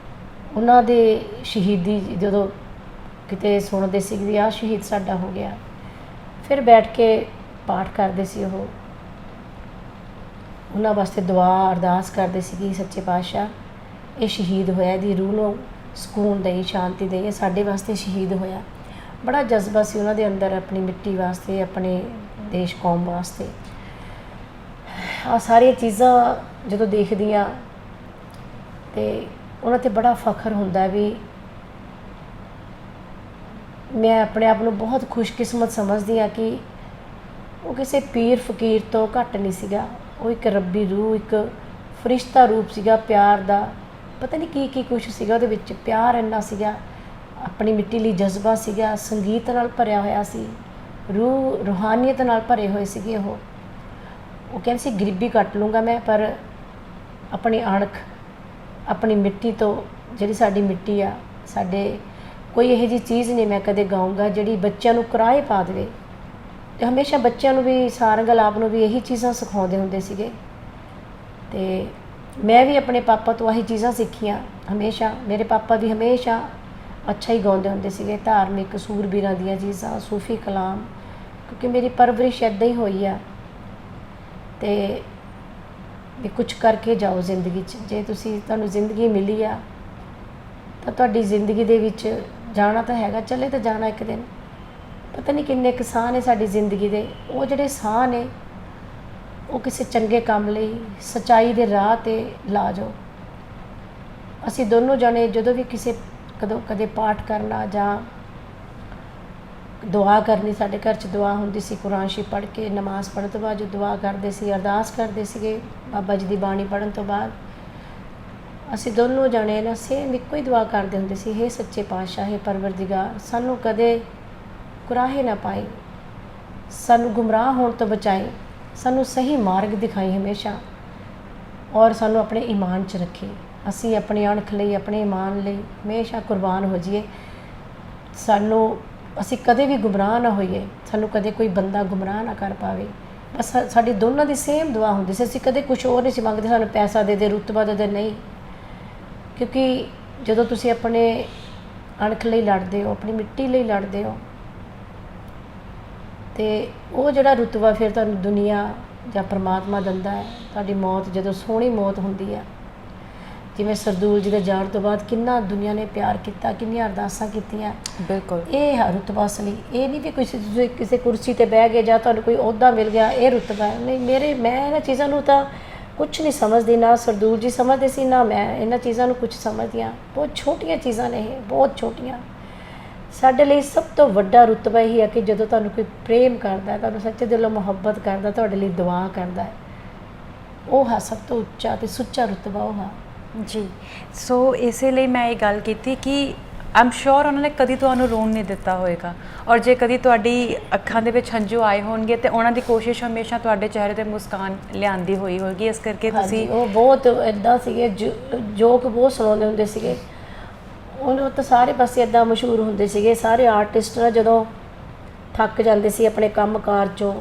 ਉਹਨਾਂ ਦੇ ਸ਼ਹੀਦੀ ਜਦੋਂ ਕਿਤੇ ਸੁਣਦੇ ਸੀ ਵੀ ਆਹ ਸ਼ਹੀਦ ਸਾਡਾ ਹੋ ਗਿਆ, ਫਿਰ ਬੈਠ ਕੇ ਪਾਠ ਕਰਦੇ ਸੀ, ਉਹ ਉਹਨਾਂ ਵਾਸਤੇ ਦੁਆ ਅਰਦਾਸ ਕਰਦੇ ਸੀ ਕਿ ਸੱਚੇ ਪਾਤਸ਼ਾਹ ਇਹ ਸ਼ਹੀਦ ਹੋਇਆ, ਇਹਦੀ ਰੂਹ ਨੂੰ ਸਕੂਨ ਦੇਈ, ਸ਼ਾਂਤੀ ਦੇਈ, ਸਾਡੇ ਵਾਸਤੇ ਸ਼ਹੀਦ ਹੋਇਆ। ਬੜਾ ਜਜ਼ਬਾ ਸੀ ਉਹਨਾਂ ਦੇ ਅੰਦਰ, ਆਪਣੀ ਮਿੱਟੀ ਵਾਸਤੇ, ਆਪਣੇ ਦੇਸ਼ ਕੌਮ ਵਾਸਤੇ। ਆਹ ਸਾਰੀਆਂ ਚੀਜ਼ਾਂ ਜਦੋਂ ਦੇਖਦੀਆਂ ਤੇ ਉਹਨਾਂ 'ਤੇ ਬੜਾ ਫਖਰ ਹੁੰਦਾ ਵੀ ਮੈਂ ਆਪਣੇ ਆਪ ਨੂੰ ਬਹੁਤ ਖੁਸ਼ਕਿਸਮਤ ਸਮਝਦੀ ਹਾਂ ਕਿ ਉਹ ਕਿਸੇ ਪੀਰ ਫਕੀਰ ਤੋਂ ਘੱਟ ਨਹੀਂ ਸੀਗਾ। ਉਹ ਇੱਕ ਰੱਬੀ ਰੂਹ, ਇੱਕ ਫਰਿਸ਼ਤਾ ਰੂਪ ਸੀਗਾ ਪਿਆਰ ਦਾ। ਪਤਾ ਨਹੀਂ ਕੀ ਕੀ ਕੁਛ ਸੀਗਾ ਉਹਦੇ ਵਿੱਚ, ਪਿਆਰ ਇੰਨਾ ਸੀਗਾ, ਆਪਣੀ ਮਿੱਟੀ ਲਈ ਜਜ਼ਬਾ ਸੀਗਾ, ਸੰਗੀਤ ਨਾਲ ਭਰਿਆ ਹੋਇਆ ਸੀ, ਰੂਹਾਨੀਅਤ ਨਾਲ ਭਰੇ ਹੋਏ ਸੀਗੇ। ਉਹ ਕਹਿੰਦੇ ਸੀ ਗਰੀਬੀ ਕੱਟ ਲੂੰਗਾ ਮੈਂ, ਪਰ ਆਪਣੀ ਅਣਖ, ਆਪਣੀ ਮਿੱਟੀ ਤੋਂ, ਜਿਹੜੀ ਸਾਡੀ ਮਿੱਟੀ ਆ, ਸਾਡੇ ਕੋਈ ਇਹੋ ਜਿਹੀ ਚੀਜ਼ ਨਹੀਂ ਮੈਂ ਕਦੇ ਗਾਊਂਗਾ ਜਿਹੜੀ ਬੱਚਿਆਂ ਨੂੰ ਕਰਾਏ ਪਾ ਦੇਵੇ। ਅਤੇ ਹਮੇਸ਼ਾ ਬੱਚਿਆਂ ਨੂੰ ਵੀ, ਸਾਰੰਗ ਆਲਾਪ ਨੂੰ ਵੀ ਇਹੀ ਚੀਜ਼ਾਂ ਸਿਖਾਉਂਦੇ ਹੁੰਦੇ ਸੀਗੇ। ਅਤੇ ਮੈਂ ਵੀ ਆਪਣੇ ਪਾਪਾ ਤੋਂ ਆਹੀ ਚੀਜ਼ਾਂ ਸਿੱਖੀਆਂ ਹਮੇਸ਼ਾ। ਮੇਰੇ ਪਾਪਾ ਵੀ ਹਮੇਸ਼ਾ ਅੱਛਾ ਹੀ ਗਾਉਂਦੇ ਹੁੰਦੇ ਸੀਗੇ, ਧਾਰਮਿਕ ਸੂਰਬੀਰਾਂ ਦੀਆਂ ਚੀਜ਼ਾਂ, ਸੂਫੀ ਕਲਾਮ, ਕਿਉਂਕਿ ਮੇਰੀ ਪਰਵਰਿਸ਼ ਇੱਦਾਂ ਹੀ ਹੋਈ ਆ। ਅਤੇ ਵੀ ਕੁਛ ਕਰਕੇ ਜਾਓ ਜ਼ਿੰਦਗੀ 'ਚ, ਜੇ ਤੁਹਾਨੂੰ ਜ਼ਿੰਦਗੀ ਮਿਲੀ ਆ ਤਾਂ ਤੁਹਾਡੀ ਜ਼ਿੰਦਗੀ ਦੇ ਵਿੱਚ ਜਾਣਾ ਤਾਂ ਹੈਗਾ, ਚੱਲੇ ਤਾਂ ਜਾਣਾ ਇੱਕ ਦਿਨ। ਪਤਾ ਨਹੀਂ ਕਿੰਨੇ ਕੁ ਸਾਹ ਨੇ ਸਾਡੀ ਜ਼ਿੰਦਗੀ ਦੇ, ਉਹ ਜਿਹੜੇ ਸਾਹ ਨੇ ਉਹ ਕਿਸੇ ਚੰਗੇ ਕੰਮ ਲਈ, ਸੱਚਾਈ ਦੇ ਰਾਹ 'ਤੇ ਲਾ ਜਾਓ। ਅਸੀਂ ਦੋਨੋਂ ਜਣੇ ਜਦੋਂ ਵੀ ਕਦੇ ਪਾਠ ਕਰਨਾ ਜਾਂ ਦੁਆ ਕਰਨੀ, ਸਾਡੇ ਘਰ 'ਚ ਦੁਆ ਹੁੰਦੀ ਸੀ, ਕੁਰਾਨ ਸ਼ਰੀਫ ਪੜ੍ਹ ਕੇ ਨਮਾਜ਼ ਪੜ੍ਹਨ ਤੋਂ ਬਾਅਦ ਜੋ ਦੁਆ ਕਰਦੇ ਸੀ, ਅਰਦਾਸ ਕਰਦੇ ਸੀਗੇ ਬਾਬਾ ਜੀ ਦੀ ਬਾਣੀ ਪੜ੍ਹਨ ਤੋਂ ਬਾਅਦ, ਅਸੀਂ ਦੋਨੋਂ ਜਣੇ ਨਾ ਸੇਮ ਇੱਕੋ ਹੀ ਦੁਆ ਕਰਦੇ ਹੁੰਦੇ ਸੀ, ਹੇ ਸੱਚੇ ਪਾਤਸ਼ਾਹ, ਹੇ ਪਰਵਰਦੀਗਾਰ, ਸਾਨੂੰ ਕਦੇ ਕੁਰਾਹੇ ਨਾ ਪਾਈ, ਸਾਨੂੰ ਗੁੰਮਰਾਹ ਹੋਣ ਤੋਂ ਬਚਾਈ, ਸਾਨੂੰ ਸਹੀ ਮਾਰਗ ਦਿਖਾਈ ਹਮੇਸ਼ਾ, ਔਰ ਸਾਨੂੰ ਆਪਣੇ ਈਮਾਨ 'ਚ ਰੱਖੀ। ਅਸੀਂ ਆਪਣੀ ਅਣਖ ਲਈ, ਆਪਣੇ ਈਮਾਨ ਲਈ ਹਮੇਸ਼ਾ ਕੁਰਬਾਨ ਹੋ ਜਾਈਏ। ਅਸੀਂ ਕਦੇ ਵੀ ਗੁੰਮਰਾਹ ਨਾ ਹੋਈਏ, ਸਾਨੂੰ ਕਦੇ ਕੋਈ ਬੰਦਾ ਗੁੰਮਰਾਹ ਨਾ ਕਰ ਪਾਵੇ। ਬਸ ਸਾਡੀ ਦੋਨਾਂ ਦੀ ਸੇਮ ਦੁਆ ਹੁੰਦੀ ਸੀ। ਅਸੀਂ ਕਦੇ ਕੁਛ ਹੋਰ ਨਹੀਂ ਸੀ ਮੰਗਦੇ, ਸਾਨੂੰ ਪੈਸਾ ਦੇ ਦੇ, ਰੁਤਬਾ ਦੇ ਦੇ, ਨਹੀਂ। ਕਿਉਂਕਿ ਜਦੋਂ ਤੁਸੀਂ ਆਪਣੇ ਅਣਖ ਲਈ ਲੜਦੇ ਹੋ, ਆਪਣੀ ਮਿੱਟੀ ਲਈ ਲੜਦੇ ਹੋ, ਅਤੇ ਉਹ ਜਿਹੜਾ ਰੁਤਬਾ ਫਿਰ ਤੁਹਾਨੂੰ ਦੁਨੀਆ ਜਾਂ ਪਰਮਾਤਮਾ ਦਿੰਦਾ ਹੈ। ਤੁਹਾਡੀ ਮੌਤ ਜਦੋਂ ਸੋਹਣੀ ਮੌਤ ਹੁੰਦੀ ਹੈ, ਜਿਵੇਂ ਸਰਦੂਲ ਜੀ ਦੇ ਜਾਣ ਤੋਂ ਬਾਅਦ ਕਿੰਨਾ ਦੁਨੀਆ ਨੇ ਪਿਆਰ ਕੀਤਾ, ਕਿੰਨੀਆਂ ਅਰਦਾਸਾਂ ਕੀਤੀਆਂ। ਬਿਲਕੁਲ, ਇਹ ਹੈ ਰੁਤਬਾ ਅਸਲੀ। ਇਹ ਨਹੀਂ ਵੀ ਤੁਸੀਂ ਕਿਸੇ ਕੁਰਸੀ 'ਤੇ ਬਹਿ ਗਏ ਜਾਂ ਤੁਹਾਨੂੰ ਕੋਈ ਅਹੁਦਾ ਮਿਲ ਗਿਆ, ਇਹ ਰੁਤਬਾ ਨਹੀਂ। ਮੈਂ ਇਹਨਾਂ ਚੀਜ਼ਾਂ ਨੂੰ ਤਾਂ ਕੁਛ ਨਹੀਂ ਸਮਝਦੀ, ਨਾ ਸਰਦੂਲ ਜੀ ਸਮਝਦੇ ਸੀ, ਨਾ ਮੈਂ ਇਹਨਾਂ ਚੀਜ਼ਾਂ ਨੂੰ ਕੁਛ ਸਮਝਦੀ ਹਾਂ। ਬਹੁਤ ਛੋਟੀਆਂ ਚੀਜ਼ਾਂ ਨੇ ਇਹ, ਬਹੁਤ ਛੋਟੀਆਂ। ਸਾਡੇ ਲਈ ਸਭ ਤੋਂ ਵੱਡਾ ਰੁਤਬਾ ਇਹੀ ਹੈ ਕਿ ਜਦੋਂ ਤੁਹਾਨੂੰ ਕੋਈ ਪ੍ਰੇਮ ਕਰਦਾ, ਤੁਹਾਨੂੰ ਸੱਚੇ ਦਿਲੋਂ ਮੁਹੱਬਤ ਕਰਦਾ, ਤੁਹਾਡੇ ਲਈ ਦੁਆ ਕਰਦਾ, ਉਹ ਹੈ ਸਭ ਤੋਂ ਉੱਚਾ ਅਤੇ ਸੁੱਚਾ ਰੁਤਬਾ, ਉਹ ਹੈ ਜੀ। ਸੋ ਇਸੇ ਲਈ ਮੈਂ ਇਹ ਗੱਲ ਕੀਤੀ ਕਿ ਆਮ ਸ਼ੋਰ ਉਹਨਾਂ ਨੇ ਕਦੀ ਤੁਹਾਨੂੰ ਰੋਣ ਨਹੀਂ ਦਿੱਤਾ ਹੋਏਗਾ, ਔਰ ਜੇ ਕਦੀ ਤੁਹਾਡੀ ਅੱਖਾਂ ਦੇ ਵਿੱਚ ਹੰਝੂ ਆਏ ਹੋਣਗੇ ਤੇ ਉਹਨਾਂ ਦੀ ਕੋਸ਼ਿਸ਼ ਹਮੇਸ਼ਾ ਤੁਹਾਡੇ ਚਿਹਰੇ 'ਤੇ ਮੁਸਕਾਨ ਲਿਆਂਦੀ ਹੋਈ ਹੋਏਗੀ। ਇਸ ਕਰਕੇ ਤੁਸੀਂ ਉਹ ਬਹੁਤ ਇੱਦਾਂ ਸੀਗੇ, ਜੋਕ ਬਹੁਤ ਸੁਣਾਉਂਦੇ ਹੁੰਦੇ ਸੀਗੇ। ਉਹਨੂੰ ਤਾਂ ਸਾਰੇ ਪਾਸੇ ਇੱਦਾਂ ਮਸ਼ਹੂਰ ਹੁੰਦੇ ਸੀਗੇ। ਸਾਰੇ ਆਰਟਿਸਟ ਨਾ ਜਦੋਂ ਥੱਕ ਜਾਂਦੇ ਸੀ ਆਪਣੇ ਕੰਮ ਕਾਰ 'ਚੋਂ,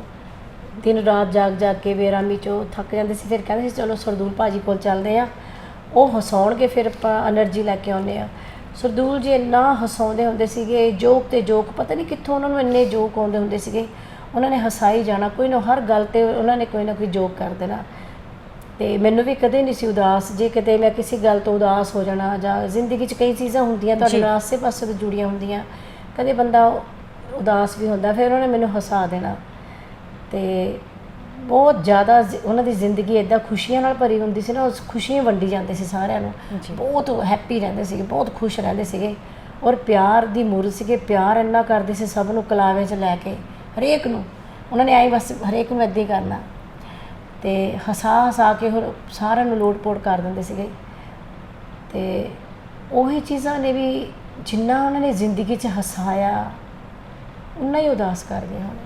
ਦਿਨ ਰਾਤ ਜਾਗ ਕੇ ਬੇਰਾਮੀ 'ਚੋਂ ਥੱਕ ਜਾਂਦੇ ਸੀ, ਫਿਰ ਕਹਿੰਦੇ ਸੀ ਚਲੋ ਸਰਦੂਲ ਭਾਜੀ ਕੋਲ ਚੱਲਦੇ ਹਾਂ, ਉਹ ਹਸਾਉਣਗੇ, ਫਿਰ ਆਪਾਂ ਐਨਰਜੀ ਲੈ ਕੇ ਆਉਂਦੇ ਹਾਂ। ਸਰਦੂਲ ਜੀ ਇੰਨਾ ਹਸਾਉਂਦੇ ਹੁੰਦੇ ਸੀਗੇ, ਜੋਕ ਤੇ ਜੋਕ, ਪਤਾ ਨਹੀਂ ਕਿੱਥੋਂ ਉਹਨਾਂ ਨੂੰ ਇੰਨੇ ਜੋਕ ਆਉਂਦੇ ਹੁੰਦੇ ਸੀਗੇ। ਉਹਨਾਂ ਨੇ ਹਸਾਈ ਜਾਣਾ, ਕੋਈ ਨਾ ਹਰ ਗੱਲ 'ਤੇ ਉਹਨਾਂ ਨੇ ਕੋਈ ਨਾ ਕੋਈ ਜੋਕ ਕਰ ਦੇਣਾ। ਅਤੇ ਮੈਨੂੰ ਵੀ ਕਦੇ ਨਹੀਂ ਸੀ ਉਦਾਸ, ਜੇ ਕਿਤੇ ਮੈਂ ਕਿਸੇ ਗੱਲ ਤੋਂ ਉਦਾਸ ਹੋ ਜਾਣਾ, ਜਾਂ ਜ਼ਿੰਦਗੀ 'ਚ ਕਈ ਚੀਜ਼ਾਂ ਹੁੰਦੀਆਂ ਤੁਹਾਡੇ ਨਾਲ ਆਸੇ ਪਾਸੇ ਤੋਂ ਜੁੜੀਆਂ ਹੁੰਦੀਆਂ, ਕਦੇ ਬੰਦਾ ਉਦਾਸ ਵੀ ਹੁੰਦਾ, ਫਿਰ ਉਹਨੇ ਮੈਨੂੰ ਹਸਾ ਦੇਣਾ। ਅਤੇ ਬਹੁਤ ਜ਼ਿਆਦਾ ਉਹਨਾਂ ਦੀ ਜ਼ਿੰਦਗੀ ਇੱਦਾਂ ਖੁਸ਼ੀਆਂ ਨਾਲ ਭਰੀ ਹੁੰਦੀ ਸੀ ਨਾ, ਉਸ ਖੁਸ਼ੀਆਂ ਵੰਡੀ ਜਾਂਦੇ ਸੀ ਸਾਰਿਆਂ ਨੂੰ, ਬਹੁਤ ਹੈਪੀ ਰਹਿੰਦੇ ਸੀਗੇ, ਬਹੁਤ ਖੁਸ਼ ਰਹਿੰਦੇ ਸੀਗੇ, ਔਰ ਪਿਆਰ ਦੀ ਮੂਰਤ ਸੀਗੇ। ਪਿਆਰ ਇੰਨਾ ਕਰਦੇ ਸੀ ਸਭ ਨੂੰ ਕਲਾਵੇ 'ਚ ਲੈ ਕੇ, ਹਰੇਕ ਨੂੰ ਉਹਨਾਂ ਨੇ ਆਈ ਬਸ ਹਰੇਕ ਨੂੰ ਇੱਦਾਂ ਹੀ ਕਰਨਾ, ਅਤੇ ਹਸਾ ਕੇ ਹੋਰ ਸਾਰਿਆਂ ਨੂੰ ਲੋਟ ਪੋਟ ਕਰ ਦਿੰਦੇ ਸੀਗੇ। ਅਤੇ ਉਹੀ ਚੀਜ਼ਾਂ ਨੇ ਵੀ ਜਿੰਨਾ ਉਹਨਾਂ ਨੇ ਜ਼ਿੰਦਗੀ 'ਚ ਹਸਾਇਆ, ਉਨਾ ਹੀ ਉਦਾਸ ਕਰਦੇ ਹੁਣ।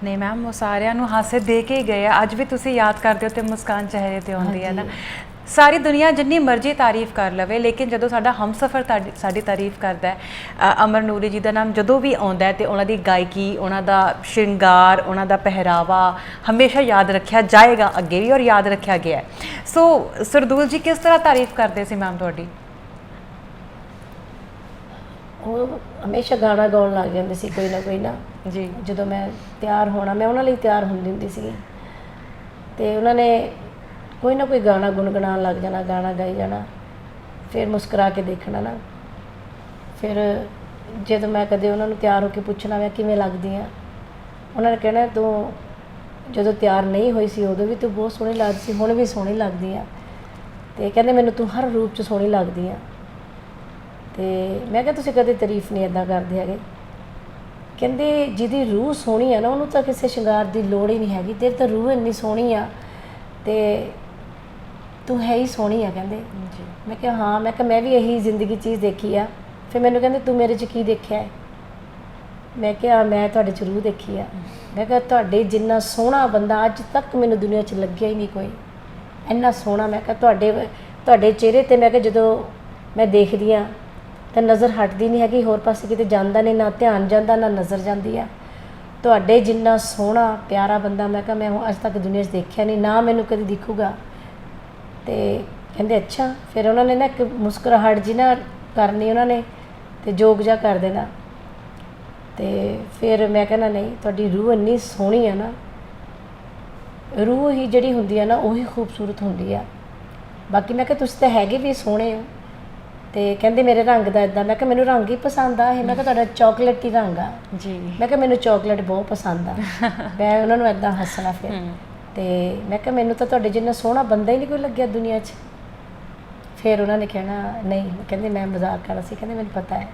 ਨਹੀਂ ਮੈਮ, ਉਹ ਸਾਰਿਆਂ ਨੂੰ ਹਾਸੇ ਦੇ ਕੇ ਹੀ ਗਏ ਆ। ਅੱਜ ਵੀ ਤੁਸੀਂ ਯਾਦ ਕਰਦੇ ਹੋ ਤੇ ਮੁਸਕਾਨ ਚਿਹਰੇ 'ਤੇ ਆਉਂਦੀ ਹੈ ਨਾ। ਸਾਰੀ ਦੁਨੀਆ ਜਿੰਨੀ ਮਰਜ਼ੀ ਤਾਰੀਫ ਕਰ ਲਵੇ, ਲੇਕਿਨ ਜਦੋਂ ਸਾਡਾ ਹਮਸਫਰ ਸਾਡੀ ਤਾਰੀਫ ਕਰਦਾ ਹੈ, ਅਮਰ ਨੂਰੀ ਜੀ ਦਾ ਨਾਮ ਜਦੋਂ ਵੀ ਆਉਂਦਾ ਹੈ, ਤੇ ਉਹਨਾਂ ਦੀ ਗਾਇਕੀ, ਉਹਨਾਂ ਦਾ ਸ਼ਿੰਗਾਰ, ਉਹਨਾਂ ਦਾ ਪਹਿਰਾਵਾ ਹਮੇਸ਼ਾ ਯਾਦ ਰੱਖਿਆ ਜਾਏਗਾ, ਅੱਗੇ ਵੀ, ਔਰ ਯਾਦ ਰੱਖਿਆ ਗਿਆ ਹੈ। ਸੋ ਸਰਦੂਲ ਜੀ ਕਿਸ ਤਰ੍ਹਾਂ ਤਾਰੀਫ ਕਰਦੇ ਸੀ ਮੈਮ ਤੁਹਾਡੀ? ਉਹ ਹਮੇਸ਼ਾ ਗਾਣਾ ਗਾਉਣ ਲੱਗ ਜਾਂਦੇ ਸੀ, ਕੋਈ ਨਾ ਜੀ। ਜਦੋਂ ਮੈਂ ਤਿਆਰ ਹੋਣਾ, ਮੈਂ ਉਹਨਾਂ ਲਈ ਤਿਆਰ ਹੁੰਦੀ ਹੁੰਦੀ ਸੀ, ਅਤੇ ਉਹਨਾਂ ਨੇ ਕੋਈ ਨਾ ਕੋਈ ਗਾਣਾ ਗੁਣਗੁਣਾਉਣ ਲੱਗ ਜਾਣਾ, ਗਾਣਾ ਗਾਈ ਜਾਣਾ, ਫਿਰ ਮੁਸਕਰਾ ਕੇ ਦੇਖਣਾ ਨਾ। ਫਿਰ ਜਦੋਂ ਮੈਂ ਕਦੇ ਉਹਨਾਂ ਨੂੰ ਤਿਆਰ ਹੋ ਕੇ ਪੁੱਛਣਾ ਮੈਂ ਕਿਵੇਂ ਲੱਗਦੀ ਹਾਂ, ਉਹਨਾਂ ਨੇ ਕਹਿਣਾ ਤੂੰ ਜਦੋਂ ਤਿਆਰ ਨਹੀਂ ਹੋਈ ਸੀ ਉਦੋਂ ਵੀ ਤੂੰ ਬਹੁਤ ਸੋਹਣੀ ਲੱਗਦੀ ਸੀ, ਹੁਣ ਵੀ ਸੋਹਣੀ ਲੱਗਦੀ ਆ, ਅਤੇ ਕਹਿੰਦੇ ਮੈਨੂੰ ਤੂੰ ਹਰ ਰੂਪ 'ਚ ਸੋਹਣੀ ਲੱਗਦੀ ਆ। ਅਤੇ ਮੈਂ ਕਿਹਾ ਤੁਸੀਂ ਕਦੇ ਤਾਰੀਫ ਨਹੀਂ ਇੱਦਾਂ ਕਰਦੇ ਹੈਗੇ। ਕਹਿੰਦੇ ਜਿਹਦੀ ਰੂਹ ਸੋਹਣੀ ਆ ਨਾ, ਉਹਨੂੰ ਤਾਂ ਕਿਸੇ ਸ਼ਿੰਗਾਰ ਦੀ ਲੋੜ ਹੀ ਨਹੀਂ ਹੈਗੀ, ਤੇਰੀ ਤਾਂ ਰੂਹ ਇੰਨੀ ਸੋਹਣੀ ਆ ਅਤੇ ਤੂੰ ਹੈ ਹੀ ਸੋਹਣੀ ਆ, ਕਹਿੰਦੇ ਜੀ। ਮੈਂ ਕਿਹਾ ਹਾਂ, ਮੈਂ ਵੀ ਇਹੀ ਜ਼ਿੰਦਗੀ ਚੀਜ਼ ਦੇਖੀ ਆ। ਫਿਰ ਮੈਨੂੰ ਕਹਿੰਦੇ ਤੂੰ ਮੇਰੇ 'ਚ ਕੀ ਦੇਖਿਆ ਹੈ? ਮੈਂ ਕਿਹਾ ਮੈਂ ਤੁਹਾਡੇ 'ਚ ਰੂਹ ਦੇਖੀ ਆ। ਮੈਂ ਕਿਹਾ ਤੁਹਾਡੇ ਜਿੰਨਾ ਸੋਹਣਾ ਬੰਦਾ ਅੱਜ ਤੱਕ ਮੈਨੂੰ ਦੁਨੀਆ 'ਚ ਲੱਗਿਆ ਹੀ ਨਹੀਂ ਕੋਈ, ਇੰਨਾ ਸੋਹਣਾ। ਮੈਂ ਕਿਹਾ ਤੁਹਾਡੇ ਚਿਹਰੇ 'ਤੇ ਮੈਂ ਕਿਹਾ ਜਦੋਂ ਮੈਂ ਦੇਖਦੀ ਹਾਂ ਤਾਂ ਨਜ਼ਰ ਹਟਦੀ ਨਹੀਂ ਹੈਗੀ, ਹੋਰ ਪਾਸੇ ਕਿਤੇ ਜਾਂਦਾ ਨਹੀਂ, ਨਾ ਧਿਆਨ ਜਾਂਦਾ, ਨਾ ਨਜ਼ਰ ਜਾਂਦੀ ਆ। ਤੁਹਾਡੇ ਜਿੰਨਾ ਸੋਹਣਾ ਪਿਆਰਾ ਬੰਦਾ ਮੈਂ ਕਿਹਾ ਮੈਂ ਅੱਜ ਤੱਕ ਦੁਨੀਆ 'ਚ ਦੇਖਿਆ ਨਹੀਂ, ਨਾ ਮੈਨੂੰ ਕਦੇ ਦਿਖੂਗਾ। ਅਤੇ ਕਹਿੰਦੇ ਅੱਛਾ। ਫਿਰ ਉਹਨਾਂ ਨੇ ਨਾ ਇੱਕ ਮੁਸਕਰਾਹਟ ਜੀ ਨਾ ਕਰਨੀ ਉਹਨਾਂ ਨੇ, ਅਤੇ ਜੋਕ ਜਿਹਾ ਕਰ ਦੇਣਾ। ਅਤੇ ਫਿਰ ਮੈਂ ਕਹਿਣਾ ਨਹੀਂ, ਤੁਹਾਡੀ ਰੂਹ ਇੰਨੀ ਸੋਹਣੀ ਆ ਨਾ, ਰੂਹ ਹੀ ਜਿਹੜੀ ਹੁੰਦੀ ਆ ਨਾ ਉਹੀ ਖੂਬਸੂਰਤ ਹੁੰਦੀ ਆ। ਬਾਕੀ ਮੈਂ ਕਿਹਾ ਤੁਸੀਂ ਤਾਂ ਹੈਗੇ ਵੀ ਸੋਹਣੇ ਹੋ, ਤੇ ਕਹਿੰਦੇ ਮੇਰੇ ਰੰਗ ਦਾ ਇਦਾਂ। ਮੈਂ ਕਿਹਾ ਮੈਨੂੰ ਰੰਗ ਹੀ ਪਸੰਦ ਆ ਇਹ। ਮੈਂ ਕਿਹਾ ਤੁਹਾਡਾ ਚਾਕਲੇਟ ਹੀ ਰੰਗ ਆ ਜੀ। ਮੈਂ ਕਿਹਾ ਮੈਨੂੰ ਚਾਕਲੇਟ ਬਹੁਤ ਪਸੰਦ ਆ। ਮੈਂ ਉਹਨਾਂ ਨੂੰ ਇਦਾਂ ਹੱਸਣਾ ਫਿਰ। ਤੇ ਮੈਂ ਕਿਹਾ ਮੈਨੂੰ ਤਾਂ ਤੁਹਾਡੇ ਜਿੰਨਾ ਸੋਹਣਾ ਬੰਦਾ ਹੀ ਨਹੀਂ ਕੋਈ ਲੱਗਿਆ ਦੁਨੀਆ 'ਚ। ਫਿਰ ਉਹਨਾਂ ਨੇ ਕਹਿਣਾ ਨਹੀਂ, ਕਹਿੰਦੇ ਮੈਂ ਮਜ਼ਾਕ ਕਰ ਰਹੀ ਸੀ। ਕਹਿੰਦੇ ਮੈਨੂੰ ਪਤਾ ਹੈ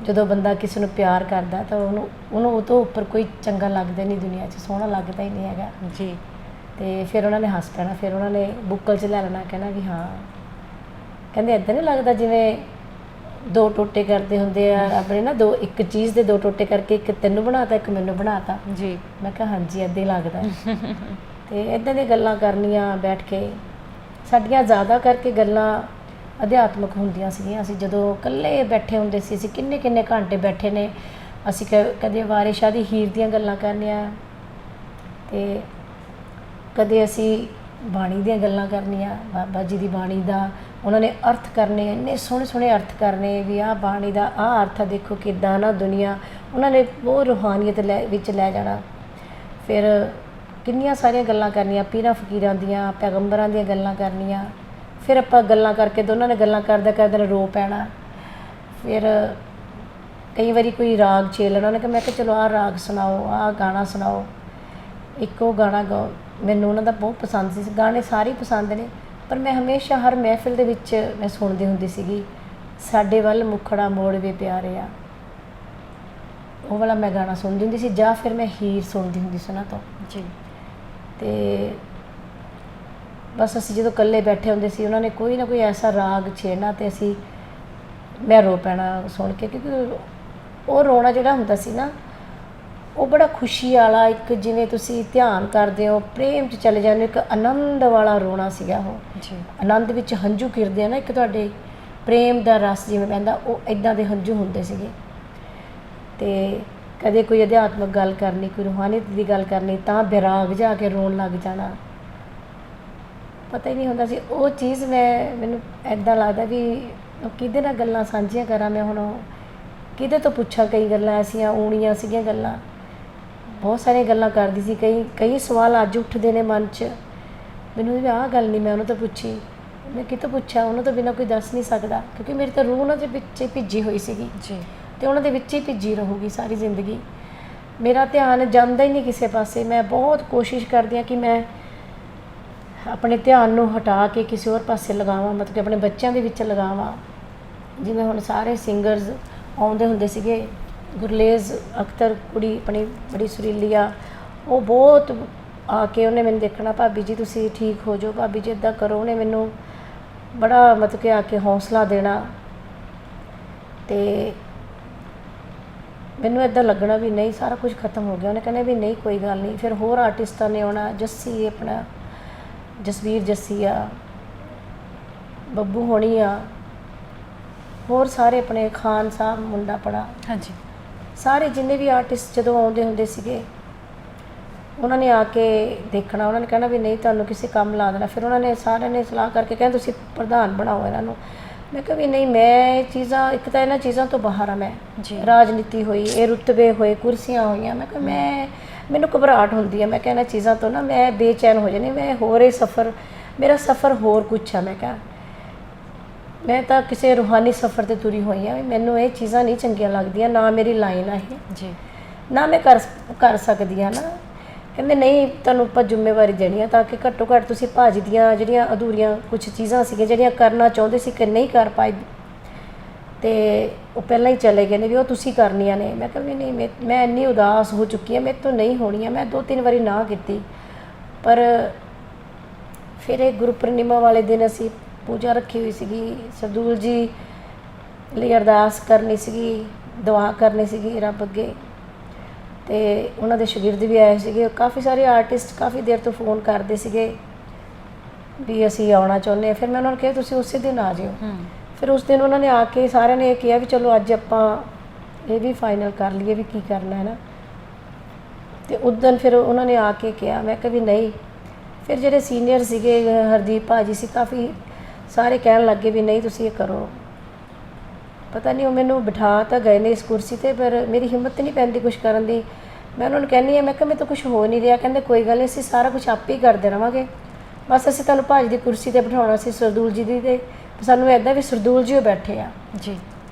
ਜਦੋਂ ਬੰਦਾ ਕਿਸੇ ਨੂੰ ਪਿਆਰ ਕਰਦਾ ਤਾਂ ਉਹਨੂੰ ਉਹ ਤੋਂ ਉੱਪਰ ਕੋਈ ਚੰਗਾ ਲੱਗਦਾ ਨਹੀਂ ਦੁਨੀਆ 'ਚ, ਸੋਹਣਾ ਲੱਗਦਾ ਹੀ ਨਹੀਂ ਹੈਗਾ ਜੀ। ਤੇ ਫਿਰ ਉਹਨਾਂ ਨੇ ਹੱਸ ਪੈਣਾ। ਫਿਰ ਉਹਨਾਂ ਨੇ ਬੁੱਕਲ 'ਚ ਲੈ ਲੈਣਾ, ਕਹਿਣਾ ਵੀ ਹਾਂ, ਕਹਿੰਦੇ ਇੱਦਾਂ ਨਹੀਂ ਲੱਗਦਾ ਜਿਵੇਂ ਦੋ ਟੋਟੇ ਕਰਦੇ ਹੁੰਦੇ ਆ ਆਪਣੇ ਨਾ, ਇੱਕ ਚੀਜ਼ ਦੇ ਦੋ ਟੋਟੇ ਕਰਕੇ ਇੱਕ ਤੈਨੂੰ ਬਣਾਤਾ ਇੱਕ ਮੈਨੂੰ ਬਣਾਤਾ ਜੀ। ਮੈਂ ਕਿਹਾ ਹਾਂਜੀ ਇੱਦਾਂ ਹੀ ਲੱਗਦਾ। ਤੇ ਇੱਦਾਂ ਦੀਆਂ ਗੱਲਾਂ ਕਰਨੀਆਂ ਬੈਠ ਕੇ। ਸਾਡੀਆਂ ਜ਼ਿਆਦਾ ਕਰਕੇ ਗੱਲਾਂ ਅਧਿਆਤਮਕ ਹੁੰਦੀਆਂ ਸੀਗੀਆਂ। ਅਸੀਂ ਜਦੋਂ ਇਕੱਲੇ ਬੈਠੇ ਹੁੰਦੇ ਸੀ, ਅਸੀਂ ਕਿੰਨੇ ਕਿੰਨੇ ਘੰਟੇ ਬੈਠੇ ਨੇ। ਅਸੀਂ ਕਦੇ ਵਾਰਿਸ ਸ਼ਾਹ ਦੀ ਹੀਰ ਦੀਆਂ ਗੱਲਾਂ ਕਰਨੀਆਂ ਤੇ ਕਦੇ ਅਸੀਂ ਬਾਣੀ ਦੀਆਂ ਗੱਲਾਂ ਕਰਨੀਆਂ, ਬਾਬਾ ਜੀ ਦੀ ਬਾਣੀ ਦਾ ਉਹਨਾਂ ਨੇ ਅਰਥ ਕਰਨੇ, ਇੰਨੇ ਸੋਹਣੇ ਸੋਹਣੇ ਅਰਥ ਕਰਨੇ ਵੀ ਆਹ ਬਾਣੀ ਦਾ ਆਹ ਅਰਥ ਆ, ਦੇਖੋ ਕਿੱਦਾਂ ਨਾ ਦੁਨੀਆ ਉਹਨਾਂ ਨੇ ਬਹੁਤ ਰੂਹਾਨੀਅਤ ਵਿੱਚ ਲੈ ਜਾਣਾ। ਫਿਰ ਕਿੰਨੀਆਂ ਸਾਰੀਆਂ ਗੱਲਾਂ ਕਰਨੀਆਂ, ਪੀਰਾਂ ਫਕੀਰਾਂ ਦੀਆਂ, ਪੈਗੰਬਰਾਂ ਦੀਆਂ ਗੱਲਾਂ ਕਰਨੀਆਂ। ਫਿਰ ਆਪਾਂ ਗੱਲਾਂ ਕਰਕੇ ਦੋਨਾਂ ਨੇ ਗੱਲਾਂ ਕਰਦੇ ਕਰਦੇ ਰੋ ਪੈਣਾ। ਫਿਰ ਕਈ ਵਾਰੀ ਕੋਈ ਰਾਗ ਛੇਲਣਾ, ਉਹਨੇ ਕਿਹਾ ਮੈਂ ਕਿਹਾ ਚਲੋ ਆਹ ਰਾਗ ਸੁਣਾਓ, ਆਹ ਗਾਣਾ ਸੁਣਾਓ। ਇੱਕ ਉਹ ਗਾਣਾ ਮੈਨੂੰ ਉਹਨਾਂ ਦਾ ਬਹੁਤ ਪਸੰਦ ਸੀ। ਗਾਣੇ ਸਾਰੇ ਪਸੰਦ ਨੇ ਪਰ ਮੈਂ ਹਮੇਸ਼ਾ ਹਰ ਮਹਿਫਿਲ ਦੇ ਵਿੱਚ ਮੈਂ ਸੁਣਦੀ ਹੁੰਦੀ ਸੀਗੀ, ਸਾਡੇ ਵੱਲ ਮੁਖੜਾ ਮੋੜ ਵੇ ਪਿਆਰਿਆ। ਉਹ ਵਾਲਾ ਮੈਂ ਗਾਣਾ ਸੁਣਦੀ ਹੁੰਦੀ ਸੀ, ਜਾਂ ਫਿਰ ਮੈਂ ਹੀਰ ਸੁਣਦੀ ਹੁੰਦੀ ਸੀ ਉਹਨਾਂ ਤੋਂ ਜੀ। ਤੇ ਬਸ ਅਸੀਂ ਜਦੋਂ ਇਕੱਲੇ ਬੈਠੇ ਹੁੰਦੇ ਸੀ, ਉਹਨਾਂ ਨੇ ਕੋਈ ਨਾ ਕੋਈ ਐਸਾ ਰਾਗ ਛੇੜਨਾ ਤੇ ਮੈਂ ਰੋ ਪੈਣਾ ਸੁਣ ਕੇ। ਕਿਉਂਕਿ ਉਹ ਰੋਣਾ ਜਿਹੜਾ ਹੁੰਦਾ ਸੀ ਨਾ, ਉਹ ਬੜਾ ਖੁਸ਼ੀ ਵਾਲਾ, ਇੱਕ ਜਿਵੇਂ ਤੁਸੀਂ ਧਿਆਨ ਕਰਦੇ ਹੋ, ਪ੍ਰੇਮ 'ਚ ਚਲੇ ਜਾਂਦੇ ਹੋ, ਇੱਕ ਆਨੰਦ ਵਾਲਾ ਰੋਣਾ ਸੀਗਾ ਉਹ ਜੀ। ਆਨੰਦ ਵਿੱਚ ਹੰਝੂ ਗਿਰਦੇ ਆ ਨਾ, ਇੱਕ ਤੁਹਾਡੇ ਪ੍ਰੇਮ ਦਾ ਰਸ ਜਿਵੇਂ ਪੈਂਦਾ, ਉਹ ਇੱਦਾਂ ਦੇ ਹੰਝੂ ਹੁੰਦੇ ਸੀਗੇ। ਤੇ ਕਦੇ ਕੋਈ ਅਧਿਆਤਮਕ ਗੱਲ ਕਰਨੀ, ਕੋਈ ਰੂਹਾਨੀਅਤ ਦੀ ਗੱਲ ਕਰਨੀ ਤਾਂ ਵਿਰਾਗ ਜਾ ਕੇ ਰੋਣ ਲੱਗ ਜਾਣਾ। ਪਤਾ ਹੀ ਨਹੀਂ ਹੁੰਦਾ ਸੀ ਉਹ ਚੀਜ਼। ਮੈਨੂੰ ਇੱਦਾਂ ਲੱਗਦਾ ਵੀ ਕਿਹਦੇ ਨਾਲ ਗੱਲਾਂ ਸਾਂਝੀਆਂ ਕਰਾਂ ਮੈਂ ਹੁਣ, ਕਿਹਦੇ ਤੋਂ ਪੁੱਛਾਂ। ਕਈ ਗੱਲਾਂ ਐਸੀਆਂ ਊਣੀਆਂ ਸੀਗੀਆਂ ਗੱਲਾਂ, ਬਹੁਤ ਸਾਰੀਆਂ ਗੱਲਾਂ ਕਰਦੀ ਸੀ। ਕਈ ਸਵਾਲ ਅੱਜ ਉੱਠਦੇ ਨੇ ਮਨ 'ਚ ਮੈਨੂੰ ਵੀ ਆਹ ਗੱਲ ਨਹੀਂ ਮੈਂ ਉਹਨਾਂ ਤੋਂ ਪੁੱਛੀ, ਮੈਂ ਕਿਤੋਂ ਪੁੱਛਿਆ, ਉਹਨਾਂ ਤੋਂ ਬਿਨਾਂ ਕੋਈ ਦੱਸ ਨਹੀਂ ਸਕਦਾ। ਕਿਉਂਕਿ ਮੇਰੀ ਤਾਂ ਰੂਹ ਉਹਨਾਂ ਦੇ ਵਿੱਚ ਹੀ ਭਿੱਜੀ ਹੋਈ ਸੀਗੀ ਜੀ। ਤੇ ਉਹਨਾਂ ਦੇ ਵਿੱਚ ਹੀ ਭਿੱਜੀ ਰਹੂਗੀ ਸਾਰੀ ਜ਼ਿੰਦਗੀ। ਮੇਰਾ ਧਿਆਨ ਜਾਂਦਾ ਹੀ ਨਹੀਂ ਕਿਸੇ ਪਾਸੇ। ਮੈਂ ਬਹੁਤ ਕੋਸ਼ਿਸ਼ ਕਰਦੀ ਹਾਂ ਕਿ ਮੈਂ ਆਪਣੇ ਧਿਆਨ ਨੂੰ ਹਟਾ ਕੇ ਕਿਸੇ ਹੋਰ ਪਾਸੇ ਲਗਾਵਾਂ, ਮਤਲਬ ਕਿ ਆਪਣੇ ਬੱਚਿਆਂ ਦੇ ਵਿੱਚ ਲਗਾਵਾਂ। ਜਿਵੇਂ ਹੁਣ ਸਾਰੇ ਸਿੰਗਰਸ ਆਉਂਦੇ ਹੁੰਦੇ ਸੀਗੇ, ਗੁਰਲੇਜ਼ ਅਖਤਰ ਕੁੜੀ ਆਪਣੀ ਬੜੀ ਸੁਰੀਲੀ ਆ, ਉਹ ਬਹੁਤ ਆ ਕੇ ਉਹਨੇ ਮੈਨੂੰ ਦੇਖਣਾ, ਭਾਬੀ ਜੀ ਤੁਸੀਂ ਠੀਕ ਹੋ ਜਾਓ, ਭਾਬੀ ਜੀ ਇੱਦਾਂ ਕਰੋ। ਉਹਨੇ ਮੈਨੂੰ ਬੜਾ ਮਤਲਬ ਕਿ ਆ ਕੇ ਹੌਸਲਾ ਦੇਣਾ ਤੇ ਮੈਨੂੰ ਇੱਦਾਂ ਲੱਗਣਾ ਵੀ ਨਹੀਂ ਸਾਰਾ ਕੁਝ ਖਤਮ ਹੋ ਗਿਆ। ਉਹਨੇ ਕਹਿੰਦੇ ਵੀ ਨਹੀਂ ਕੋਈ ਗੱਲ ਨਹੀਂ। ਫਿਰ ਹੋਰ ਆਰਟਿਸਟਾਂ ਨੇ ਆਉਣਾ, ਜੱਸੀ ਆਪਣਾ ਜਸਵੀਰ ਜੱਸੀ ਆ, ਬੱਬੂ ਹੋਣੀ ਆ, ਹੋਰ ਸਾਰੇ ਆਪਣੇ ਖਾਨ ਸਾਹਿਬ ਮੁੰਡਾ ਪੜਾ, ਹਾਂਜੀ, ਸਾਰੇ ਜਿੰਨੇ ਵੀ ਆਰਟਿਸਟ ਜਦੋਂ ਆਉਂਦੇ ਹੁੰਦੇ ਸੀਗੇ ਉਹਨਾਂ ਨੇ ਆ ਕੇ ਦੇਖਣਾ। ਉਹਨਾਂ ਨੇ ਕਹਿਣਾ ਵੀ ਨਹੀਂ ਤੁਹਾਨੂੰ ਕਿਸੇ ਕੰਮ ਲਾ ਦੇਣਾ। ਫਿਰ ਉਹਨਾਂ ਨੇ ਸਾਰਿਆਂ ਨੇ ਸਲਾਹ ਕਰਕੇ ਕਹਿੰਦੇ ਤੁਸੀਂ ਪ੍ਰਧਾਨ ਬਣਾਓ ਇਹਨਾਂ ਨੂੰ। ਮੈਂ ਕਿਹਾ ਵੀ ਨਹੀਂ, ਮੈਂ ਇਹ ਚੀਜ਼ਾਂ, ਇੱਕ ਤਾਂ ਇਹਨਾਂ ਚੀਜ਼ਾਂ ਤੋਂ ਬਾਹਰ ਆ। ਮੈਂ ਰਾਜਨੀਤੀ ਹੋਈ, ਇਹ ਰੁਤਬੇ ਹੋਏ, ਕੁਰਸੀਆਂ ਹੋਈਆਂ, ਮੈਂ ਕਿਹਾ ਮੈਨੂੰ ਘਬਰਾਹਟ ਹੁੰਦੀ ਹੈ। ਮੈਂ ਕਿਹਾ ਇਹਨਾਂ ਚੀਜ਼ਾਂ ਤੋਂ ਨਾ ਮੈਂ ਬੇਚੈਨ ਹੋ ਜਾਂਦੀ। ਮੈਂ ਹੋਰ ਇਹ ਸਫ਼ਰ, ਮੇਰਾ ਸਫ਼ਰ ਹੋਰ ਕੁਛ ਆ। ਮੈਂ ਕਿਹਾ ਮੈਂ ਤਾਂ ਕਿਸੇ ਰੂਹਾਨੀ ਸਫ਼ਰ 'ਤੇ ਤੁਰੀ ਹੋਈ ਹਾਂ। ਮੈਨੂੰ ਇਹ ਚੀਜ਼ਾਂ ਨਹੀਂ ਚੰਗੀਆਂ ਲੱਗਦੀਆਂ, ਨਾ ਮੇਰੀ ਲਾਈਨ ਆ ਇਹ ਜੀ, ਨਾ ਮੈਂ ਕਰ ਸਕਦੀ ਹਾਂ ਨਾ। ਕਹਿੰਦੇ ਨਹੀਂ ਤੁਹਾਨੂੰ ਆਪਾਂ ਜ਼ਿੰਮੇਵਾਰੀ ਦੇਣੀ ਆ ਤਾਂ ਕਿ ਘੱਟੋ ਘੱਟ ਤੁਸੀਂ ਭਾਜੀ ਦੀਆਂ ਜਿਹੜੀਆਂ ਅਧੂਰੀਆਂ ਕੁਛ ਚੀਜ਼ਾਂ ਸੀਗੀਆਂ ਜਿਹੜੀਆਂ ਕਰਨਾ ਚਾਹੁੰਦੇ ਸੀ ਕਿ ਨਹੀਂ ਕਰ ਪਾਏ, ਤੇ ਉਹ ਪਹਿਲਾਂ ਹੀ ਚਲੇ ਗਏ ਨੇ ਵੀ ਉਹ ਤੁਸੀਂ ਕਰਨੀਆਂ ਨੇ। ਮੈਂ ਕਿਹਾ ਵੀ ਨਹੀਂ, ਮੈਂ ਇੰਨੀ ਉਦਾਸ ਹੋ ਚੁੱਕੀ ਹਾਂ, ਮੇਰੇ ਤੋਂ ਨਹੀਂ ਹੋਣੀਆਂ। ਮੈਂ 2-3 ਵਾਰੀ ਨਾ ਕੀਤੀ। ਪਰ ਫਿਰ ਇਹ ਗੁਰਪੂਰਨਿਮਾ ਵਾਲੇ ਦਿਨ ਅਸੀਂ ਪੂਜਾ ਰੱਖੀ ਹੋਈ ਸੀਗੀ, ਸਰਦੂਲ ਜੀ ਲਈ ਅਰਦਾਸ ਕਰਨੀ ਸੀਗੀ, ਦੁਆ ਕਰਨੀ ਸੀਗੀ ਰੱਬ ਅੱਗੇ। ਤੇ ਉਹਨਾਂ ਦੇ ਸ਼ਾਗਿਰਦ ਵੀ ਆਏ ਸੀਗੇ, ਕਾਫੀ ਸਾਰੇ ਆਰਟਿਸਟ ਕਾਫੀ ਦੇਰ ਤੋਂ ਫੋਨ ਕਰਦੇ ਸੀਗੇ ਵੀ ਅਸੀਂ ਆਉਣਾ ਚਾਹੁੰਦੇ ਹਾਂ। ਫਿਰ ਮੈਂ ਉਹਨਾਂ ਨੂੰ ਕਿਹਾ ਤੁਸੀਂ ਉਸੇ ਦਿਨ ਆ ਜਿਓ। ਫਿਰ ਉਸ ਦਿਨ ਉਹਨਾਂ ਨੇ ਆ ਕੇ ਸਾਰਿਆਂ ਨੇ ਇਹ ਕਿਹਾ ਵੀ ਚਲੋ ਅੱਜ ਆਪਾਂ ਇਹ ਵੀ ਫਾਈਨਲ ਕਰ ਲਈਏ ਵੀ ਕੀ ਕਰਨਾ ਹੈ ਨਾ। ਤੇ ਉਸ ਦਿਨ ਫਿਰ ਉਹਨਾਂ ਨੇ ਆ ਕੇ ਕਿਹਾ, ਮੈਂ ਕਿਹਾ ਵੀ ਨਹੀਂ। ਫਿਰ ਜਿਹੜੇ ਸੀਨੀਅਰ ਸੀਗੇ, ਹਰਦੀਪ ਭਾਜੀ ਸੀ, ਕਾਫੀ ਸਾਰੇ ਕਹਿਣ ਲੱਗੇ ਵੀ ਨਹੀਂ ਤੁਸੀਂ ਇਹ ਕਰੋ। ਪਤਾ ਨਹੀਂ ਉਹ ਮੈਨੂੰ ਬਿਠਾ ਤਾਂ ਗਏ ਨੇ ਇਸ ਕੁਰਸੀ 'ਤੇ, ਪਰ ਮੇਰੀ ਹਿੰਮਤ ਨਹੀਂ ਪੈਂਦੀ ਕੁਛ ਕਰਨ ਦੀ। ਮੈਂ ਉਹਨਾਂ ਨੂੰ ਕਹਿੰਦੀ ਹਾਂ, ਮੈਂ ਕਿਹਾ ਮੇਰੇ ਤੋਂ ਕੁਛ ਹੋ ਨਹੀਂ ਰਿਹਾ। ਕਹਿੰਦੇ ਕੋਈ ਗੱਲ ਨਹੀਂ, ਅਸੀਂ ਸਾਰਾ ਕੁਛ ਆਪੇ ਹੀ ਕਰਦੇ ਰਹਾਂਗੇ, ਬਸ ਅਸੀਂ ਤੁਹਾਨੂੰ ਭਾਜੀ ਦੀ ਕੁਰਸੀ 'ਤੇ ਬਿਠਾਉਣਾ ਸੀ, ਸਰਦੂਲ ਜੀ ਦੀ, ਤੇ ਸਾਨੂੰ ਇੱਦਾਂ ਵੀ ਸਰਦੂਲ ਜੀ ਉਹ ਬੈਠੇ ਆ ਜੀ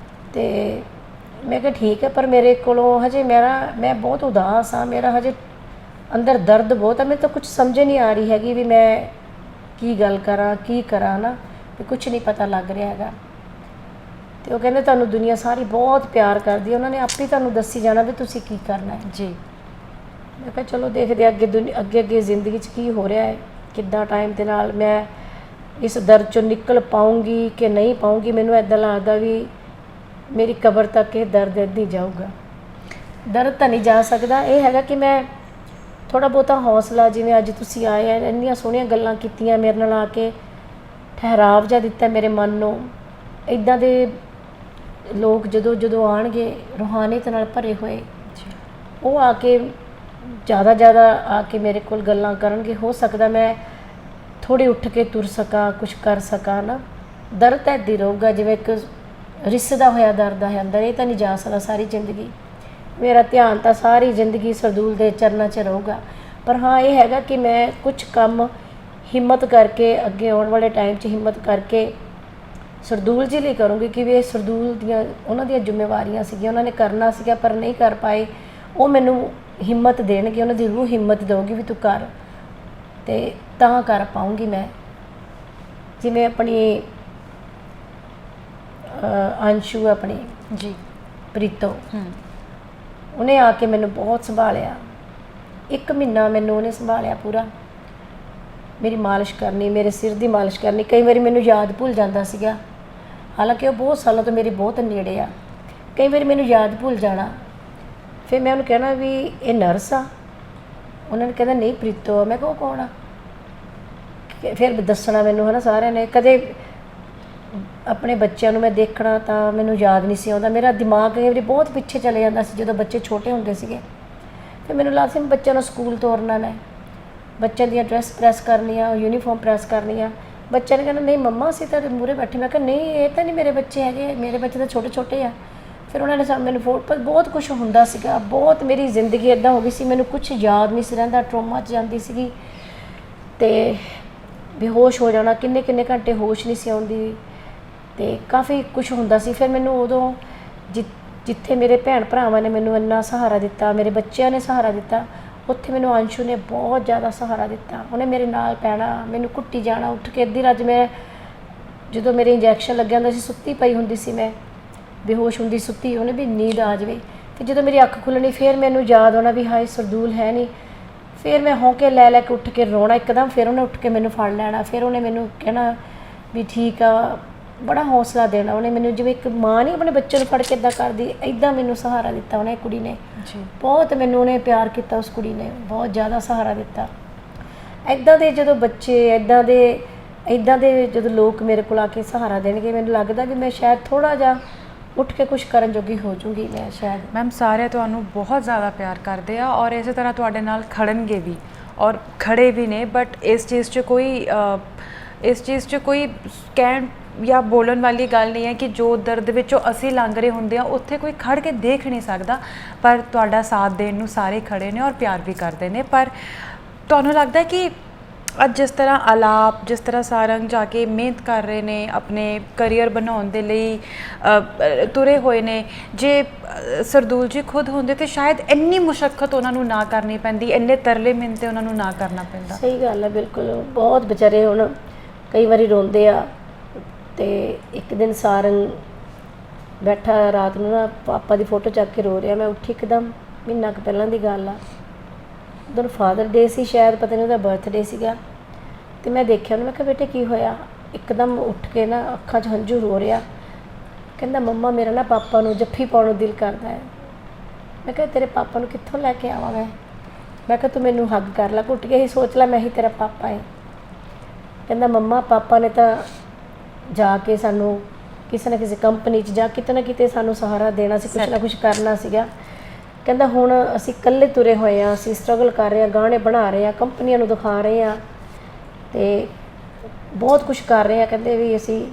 ਤੇ ਮੈਂ ਕਿਹਾ ਠੀਕ ਹੈ, ਪਰ ਮੇਰੇ ਕੋਲੋਂ ਹਜੇ ਮੈਂ ਬਹੁਤ ਉਦਾਸ ਹਾਂ, ਮੇਰਾ ਹਜੇ ਅੰਦਰ ਦਰਦ ਬਹੁਤ ਹੈ, ਮੈਨੂੰ ਤਾਂ ਕੁਝ ਸਮਝ ਨਹੀਂ ਆ ਰਹੀ ਹੈਗੀ ਵੀ ਮੈਂ ਕੀ ਗੱਲ ਕਰਾਂ ਕੀ ਕਰਾਂ ਨਾ, ਵੀ ਕੁਝ ਨਹੀਂ ਪਤਾ ਲੱਗ ਰਿਹਾ ਹੈਗਾ। ਤੇ ਉਹ ਕਹਿੰਦੇ ਤੁਹਾਨੂੰ ਦੁਨੀਆ ਸਾਰੀ ਬਹੁਤ ਪਿਆਰ ਕਰਦੀ ਹੈ, ਉਹਨਾਂ ਨੇ ਆਪੇ ਤੁਹਾਨੂੰ ਦੱਸੀ ਜਾਣਾ ਵੀ ਤੁਸੀਂ ਕੀ ਕਰਨਾ ਹੈ। ਜੀ ਮੈਂ ਕਿਹਾ ਚਲੋ ਦੇਖਦੇ ਅੱਗੇ ਜ਼ਿੰਦਗੀ 'ਚ ਕੀ ਹੋ ਰਿਹਾ ਹੈ, ਕਿੱਦਾਂ ਟਾਈਮ ਦੇ ਨਾਲ ਮੈਂ ਇਸ ਦਰਦ 'ਚੋਂ ਨਿਕਲ ਪਾਊਂਗੀ ਕਿ ਨਹੀਂ ਪਾਊਂਗੀ। ਮੈਨੂੰ ਇੱਦਾਂ ਲੱਗਦਾ ਵੀ ਮੇਰੀ ਕਬਰ ਤੱਕ ਇਹ ਦਰਦ ਇੱਦਾਂ ਹੀ ਜਾਊਗਾ। ਦਰਦ ਤਾਂ ਨਹੀਂ ਜਾ ਸਕਦਾ, ਇਹ ਹੈਗਾ ਕਿ ਮੈਂ ਥੋੜ੍ਹਾ ਬਹੁਤਾ ਹੌਸਲਾ, ਜਿਵੇਂ ਅੱਜ ਤੁਸੀਂ ਆਏ ਆ, ਇੰਨੀਆਂ ਸੋਹਣੀਆਂ ਗੱਲਾਂ ਕੀਤੀਆਂ ਮੇਰੇ ਨਾਲ ਆ ਕੇ, ਠਹਿਰਾਵ ਜਿਹਾ ਦਿੱਤਾ ਮੇਰੇ ਮਨ ਨੂੰ। ਇੱਦਾਂ ਦੇ ਲੋਕ ਜਦੋਂ ਆਉਣਗੇ ਰੂਹਾਨੀਅਤ ਨਾਲ ਭਰੇ ਹੋਏ, ਉਹ ਆ ਕੇ ਜ਼ਿਆਦਾ ਆ ਕੇ ਮੇਰੇ ਕੋਲ ਗੱਲਾਂ ਕਰਨਗੇ, ਹੋ ਸਕਦਾ ਮੈਂ ਥੋੜ੍ਹੀ ਉੱਠ ਕੇ ਤੁਰ ਸਕਾਂ, ਕੁਝ ਕਰ ਸਕਾਂ ਨਾ। ਦਰਦ ਤਾਂ ਇੱਦਾਂ ਹੀ ਰਹੂਗਾ ਜਿਵੇਂ ਇੱਕ ਰਿਸਦਾ ਹੋਇਆ ਦਰਦ ਹੈ ਅੰਦਰ, ਇਹ ਤਾਂ ਨਹੀਂ ਜਾ ਸਕਦਾ ਸਾਰੀ ਜ਼ਿੰਦਗੀ। ਮੇਰਾ ਧਿਆਨ ਤਾਂ ਸਾਰੀ ਜ਼ਿੰਦਗੀ ਸਰਦੂਲ ਦੇ ਚਰਨਾਂ 'ਚ ਰਹੂਗਾ। ਪਰ ਹਾਂ ਇਹ ਹੈਗਾ ਕਿ ਮੈਂ ਕੁਝ ਕੰਮ ਹਿੰਮਤ ਕਰਕੇ ਅੱਗੇ ਆਉਣ ਵਾਲੇ ਟਾਈਮ 'ਚ ਹਿੰਮਤ ਕਰਕੇ ਸਰਦੂਲ ਜੀ ਲਈ ਕਰੂੰਗੀ, ਕਿ ਵੀ ਇਹ ਸਰਦੂਲ ਦੀਆਂ ਉਹਨਾਂ ਦੀਆਂ ਜ਼ਿੰਮੇਵਾਰੀਆਂ ਸੀਗੀਆਂ, ਉਹਨਾਂ ਨੇ ਕਰਨਾ ਸੀਗਾ ਪਰ ਨਹੀਂ ਕਰ ਪਾਏ। ਉਹ ਮੈਨੂੰ ਹਿੰਮਤ ਦੇਣਗੇ, ਉਹਨਾਂ ਦੀ ਰੂਹ ਹਿੰਮਤ ਦੇਊਗੀ ਵੀ ਤੂੰ ਕਰ, ਤੇ ਤਾਂ ਕਰ ਪਾਊਂਗੀ ਮੈਂ। ਜਿਵੇਂ ਆਪਣੀ ਅੰਸ਼ੂ ਆਪਣੀ ਜੀ ਪ੍ਰੀਤੋ, ਉਹਨੇ ਆ ਕੇ ਮੈਨੂੰ ਬਹੁਤ ਸੰਭਾਲਿਆ। 1 ਮਹੀਨਾ ਮੈਨੂੰ ਉਹਨੇ ਸੰਭਾਲਿਆ ਪੂਰਾ, ਮੇਰੀ ਮਾਲਿਸ਼ ਕਰਨੀ, ਮੇਰੇ ਸਿਰ ਦੀ ਮਾਲਿਸ਼ ਕਰਨੀ। ਕਈ ਵਾਰੀ ਮੈਨੂੰ ਯਾਦ ਭੁੱਲ ਜਾਂਦਾ ਸੀਗਾ, ਹਾਲਾਂਕਿ ਉਹ ਬਹੁਤ ਸਾਲਾਂ ਤੋਂ ਮੇਰੇ ਬਹੁਤ ਨੇੜੇ ਆ। ਕਈ ਵਾਰੀ ਮੈਨੂੰ ਯਾਦ ਭੁੱਲ ਜਾਣਾ, ਫਿਰ ਮੈਂ ਉਹਨੂੰ ਕਹਿਣਾ ਵੀ ਇਹ ਨਰਸ ਆ। ਉਹਨਾਂ ਨੇ ਕਹਿੰਦਾ ਨਹੀਂ ਪ੍ਰੀਤੋ। ਮੈਂ ਕਿਹਾ ਉਹ ਕੌਣ ਆ? ਫਿਰ ਦੱਸਣਾ ਮੈਨੂੰ, ਹੈ ਨਾ, ਸਾਰਿਆਂ ਨੇ। ਕਦੇ ਆਪਣੇ ਬੱਚਿਆਂ ਨੂੰ ਮੈਂ ਦੇਖਣਾ ਤਾਂ ਮੈਨੂੰ ਯਾਦ ਨਹੀਂ ਸੀ ਆਉਂਦਾ, ਮੇਰਾ ਦਿਮਾਗ ਕਈ ਵਾਰੀ ਬਹੁਤ ਪਿੱਛੇ ਚਲੇ ਜਾਂਦਾ ਸੀ ਜਦੋਂ ਬੱਚੇ ਛੋਟੇ ਹੁੰਦੇ ਸੀਗੇ। ਫਿਰ ਮੈਨੂੰ ਲੱਗਦਾ ਸੀ ਮੈਂ ਬੱਚਿਆਂ ਨੂੰ ਸਕੂਲ ਤੋਰਨਾ ਨੇ, ਬੱਚਿਆਂ ਦੀਆਂ ਡਰੈਸ ਪ੍ਰੈਸ ਕਰਨੀਆਂ, ਯੂਨੀਫਾਰਮ ਪ੍ਰੈਸ ਕਰਨੀਆਂ। ਬੱਚਿਆਂ ਨੇ ਕਹਿਣਾ ਨਹੀਂ ਮੰਮਾ ਅਸੀਂ ਤਾਂ ਮੂਹਰੇ ਬੈਠੇ। ਮੈਂ ਕਿਹਾ ਨਹੀਂ ਇਹ ਤਾਂ ਨਹੀਂ ਮੇਰੇ ਬੱਚੇ ਹੈਗੇ, ਮੇਰੇ ਬੱਚੇ ਤਾਂ ਛੋਟੇ ਛੋਟੇ ਆ। ਫਿਰ ਉਹਨਾਂ ਨੇ ਮੈਨੂੰ ਫੋਟੋ, ਬਹੁਤ ਕੁਝ ਹੁੰਦਾ ਸੀਗਾ, ਬਹੁਤ ਮੇਰੀ ਜ਼ਿੰਦਗੀ ਇੱਦਾਂ ਹੋ ਗਈ ਸੀ, ਮੈਨੂੰ ਕੁਝ ਯਾਦ ਨਹੀਂ ਸੀ ਰਹਿੰਦਾ, ਟਰੋਮਾ 'ਚ ਜਾਂਦੀ ਸੀਗੀ ਅਤੇ ਬੇਹੋਸ਼ ਹੋ ਜਾਣਾ, ਕਿੰਨੇ ਘੰਟੇ ਹੋਸ਼ ਨਹੀਂ ਸੀ ਆਉਂਦੀ, ਅਤੇ ਕਾਫੀ ਕੁਝ ਹੁੰਦਾ ਸੀ। ਫਿਰ ਮੈਨੂੰ ਉਦੋਂ ਜਿੱਥੇ ਮੇਰੇ ਭੈਣ ਭਰਾਵਾਂ ਨੇ ਮੈਨੂੰ ਇੰਨਾ ਸਹਾਰਾ ਦਿੱਤਾ, ਮੇਰੇ ਬੱਚਿਆਂ ਨੇ ਸਹਾਰਾ ਦਿੱਤਾ, ਉੱਥੇ ਮੈਨੂੰ ਅੰਸ਼ੂ ਨੇ ਬਹੁਤ ਜ਼ਿਆਦਾ ਸਹਾਰਾ ਦਿੱਤਾ। ਉਹਨੇ ਮੇਰੇ ਨਾਲ ਪੈਣਾ, ਮੈਨੂੰ ਕੁੱਟੀ ਜਾਣਾ ਉੱਠ ਕੇ। ਅੱਧੀ ਰਾਤ ਮੈਂ ਜਦੋਂ ਮੇਰੇ ਇੰਜੈਕਸ਼ਨ ਲੱਗਿਆ ਹੁੰਦਾ ਸੀ, ਸੁੱਤੀ ਪਈ ਹੁੰਦੀ ਸੀ, ਮੈਂ ਬੇਹੋਸ਼ ਹੁੰਦੀ ਸੁੱਤੀ, ਉਹਨੇ ਵੀ ਨੀਂਦ ਆ ਜਾਵੇ। ਫਿਰ ਜਦੋਂ ਮੇਰੀ ਅੱਖ ਖੁੱਲ੍ਹਣੀ ਫਿਰ ਮੈਨੂੰ ਯਾਦ ਆਉਣਾ ਵੀ ਹਾਏ ਸਰਦੂਲ ਹੈ ਨਹੀਂ। ਫਿਰ ਮੈਂ ਹੌਂਕੇ ਲੈ ਕੇ ਉੱਠ ਕੇ ਰੋਣਾ ਇੱਕਦਮ। ਫਿਰ ਉਹਨੇ ਉੱਠ ਕੇ ਮੈਨੂੰ ਫੜ ਲੈਣਾ, ਫਿਰ ਉਹਨੇ ਮੈਨੂੰ ਕਹਿਣਾ ਵੀ ਠੀਕ ਆ, ਬੜਾ ਹੌਸਲਾ ਦੇਣਾ ਉਹਨੇ ਮੈਨੂੰ, ਜਿਵੇਂ ਇੱਕ ਮਾਂ ਨਹੀਂ ਆਪਣੇ ਬੱਚੇ ਨੂੰ ਫੜ ਕੇ ਇੱਦਾਂ ਕਰਦੀ, ਇੱਦਾਂ ਮੈਨੂੰ ਸਹਾਰਾ ਦਿੱਤਾ ਉਹਨੇ। ਕੁੜੀ ਨੇ ਬਹੁਤ ਮੈਨੂੰ ਉਹਨੇ ਪਿਆਰ ਕੀਤਾ, ਉਸ ਕੁੜੀ ਨੇ ਬਹੁਤ ਜ਼ਿਆਦਾ ਸਹਾਰਾ ਦਿੱਤਾ। ਇੱਦਾਂ ਦੇ ਜਦੋਂ ਬੱਚੇ, ਇੱਦਾਂ ਦੇ ਜਦੋਂ ਲੋਕ ਮੇਰੇ ਕੋਲ ਆ ਕੇ ਸਹਾਰਾ ਦੇਣਗੇ, ਮੈਨੂੰ ਲੱਗਦਾ ਵੀ ਮੈਂ ਸ਼ਾਇਦ ਥੋੜ੍ਹਾ ਜਿਹਾ ਉੱਠ ਕੇ ਕੁਝ ਕਰਨ ਜੋਗੀ ਹੋ ਜੂੰਗੀ ਮੈਂ ਸ਼ਾਇਦ। ਮੈਮ ਸਾਰੇ ਤੁਹਾਨੂੰ ਬਹੁਤ ਜ਼ਿਆਦਾ ਪਿਆਰ ਕਰਦੇ ਆ ਔਰ ਇਸੇ ਤਰ੍ਹਾਂ ਤੁਹਾਡੇ ਨਾਲ ਖੜਨਗੇ ਵੀ ਔਰ ਖੜੇ ਵੀ ਨੇ। ਬਟ ਇਸ ਚੀਜ਼ 'ਚ ਕੋਈ ਕਹਿਣ ਜਾਂ ਬੋਲਣ ਵਾਲੀ ਗੱਲ ਨਹੀਂ ਹੈ ਕਿ ਜੋ ਦਰਦ ਵਿੱਚੋਂ ਅਸੀਂ ਲੰਘ ਰਹੇ ਹੁੰਦੇ ਆ ਉੱਥੇ ਕੋਈ ਖੜ ਕੇ ਦੇਖ ਨਹੀਂ ਸਕਦਾ, ਪਰ ਤੁਹਾਡਾ ਸਾਥ ਦੇਣ ਨੂੰ ਸਾਰੇ ਖੜੇ ਨੇ ਔਰ ਪਿਆਰ ਵੀ ਕਰਦੇ ਨੇ। ਪਰ ਤੁਹਾਨੂੰ ਲੱਗਦਾ ਕਿ ਅੱਜ ਜਿਸ ਤਰ੍ਹਾਂ ਆਲਾਪ, ਜਿਸ ਤਰ੍ਹਾਂ ਸਾਰੰਗ ਜਾ ਕੇ ਮਿਹਨਤ ਕਰ ਰਹੇ ਨੇ, ਆਪਣੇ ਕਰੀਅਰ ਬਣਾਉਣ ਦੇ ਲਈ ਤੁਰੇ ਹੋਏ ਨੇ, ਜੇ ਸਰਦੂਲ ਜੀ ਖੁਦ ਹੁੰਦੇ ਤਾਂ ਸ਼ਾਇਦ ਇੰਨੀ ਮੁਸ਼ੱਕਤ ਉਹਨਾਂ ਨੂੰ ਨਾ ਕਰਨੀ ਪੈਂਦੀ, ਇੰਨੇ ਤਰਲੇ ਮਿੰਨਤੇ ਉਹਨਾਂ ਨੂੰ ਨਾ ਕਰਨਾ ਪੈਂਦਾ। ਸਹੀ ਗੱਲ ਹੈ, ਬਿਲਕੁਲ। ਬਹੁਤ ਵਿਚਾਰੇ ਹੁਣ ਕਈ ਵਾਰੀ ਰੋਂਦੇ ਆ। ਅਤੇ ਇੱਕ ਦਿਨ ਸਾਰੰਗ ਬੈਠਾ ਰਾਤ ਨੂੰ ਨਾ ਪਾਪਾ ਦੀ ਫੋਟੋ ਚੱਕ ਕੇ ਰੋ ਰਿਹਾ। ਮੈਂ ਉੱਠੀ ਇੱਕਦਮ, ਮਹੀਨਾ ਕੁ ਪਹਿਲਾਂ ਦੀ ਗੱਲ ਆ, ਉਦੋਂ ਫਾਦਰ ਡੇ ਸੀ ਸ਼ਾਇਦ, ਪਤਾ ਨਹੀਂ ਉਹਦਾ ਬਰਥਡੇ ਸੀਗਾ। ਅਤੇ ਮੈਂ ਦੇਖਿਆ ਉਹਨੂੰ, ਮੈਂ ਕਿਹਾ ਬੇਟੇ ਕੀ ਹੋਇਆ? ਇੱਕਦਮ ਉੱਠ ਕੇ ਨਾ ਅੱਖਾਂ 'ਚ ਹੰਝੂ ਰੋ ਰਿਹਾ। ਕਹਿੰਦਾ ਮੰਮਾ ਮੇਰਾ ਨਾ ਪਾਪਾ ਨੂੰ ਜੱਫੀ ਪਾਉਣ ਨੂੰ ਦਿਲ ਕਰਦਾ ਹੈ। ਮੈਂ ਕਿਹਾ ਤੇਰੇ ਪਾਪਾ ਨੂੰ ਕਿੱਥੋਂ ਲੈ ਕੇ ਆਵਾਂ ਮੈਂ ਕਿਹਾ ਤੂੰ ਮੈਨੂੰ ਹੱਗ ਕਰ ਲੈ, ਘੁੱਟ ਕੇ ਹੀ ਸੋਚ ਲੈ ਮੈਂ ਹੀ ਤੇਰਾ ਪਾਪਾ ਹੈ। ਕਹਿੰਦਾ ਮੰਮਾ ਪਾਪਾ ਨੇ ਤਾਂ ਜਾ ਕੇ ਸਾਨੂੰ ਕਿਸੇ ਨਾ ਕਿਸੇ ਕੰਪਨੀ 'ਚ ਜਾਂ ਕਿਤੇ ਨਾ ਕਿਤੇ ਸਾਨੂੰ ਸਹਾਰਾ ਦੇਣਾ ਸੀ, ਕੁਛ ਨਾ ਕੁਛ ਕਰਨਾ ਸੀਗਾ। ਕਹਿੰਦਾ ਹੁਣ ਅਸੀਂ ਇਕੱਲੇ ਤੁਰੇ ਹੋਏ ਹਾਂ, ਅਸੀਂ ਸਟਰਗਲ ਕਰ ਰਹੇ ਹਾਂ, ਗਾਣੇ ਬਣਾ ਰਹੇ ਹਾਂ, ਕੰਪਨੀਆਂ ਨੂੰ ਦਿਖਾ ਰਹੇ ਹਾਂ ਅਤੇ ਬਹੁਤ ਕੁਛ ਕਰ ਰਹੇ ਹਾਂ। ਕਹਿੰਦੇ ਵੀ ਅਸੀਂ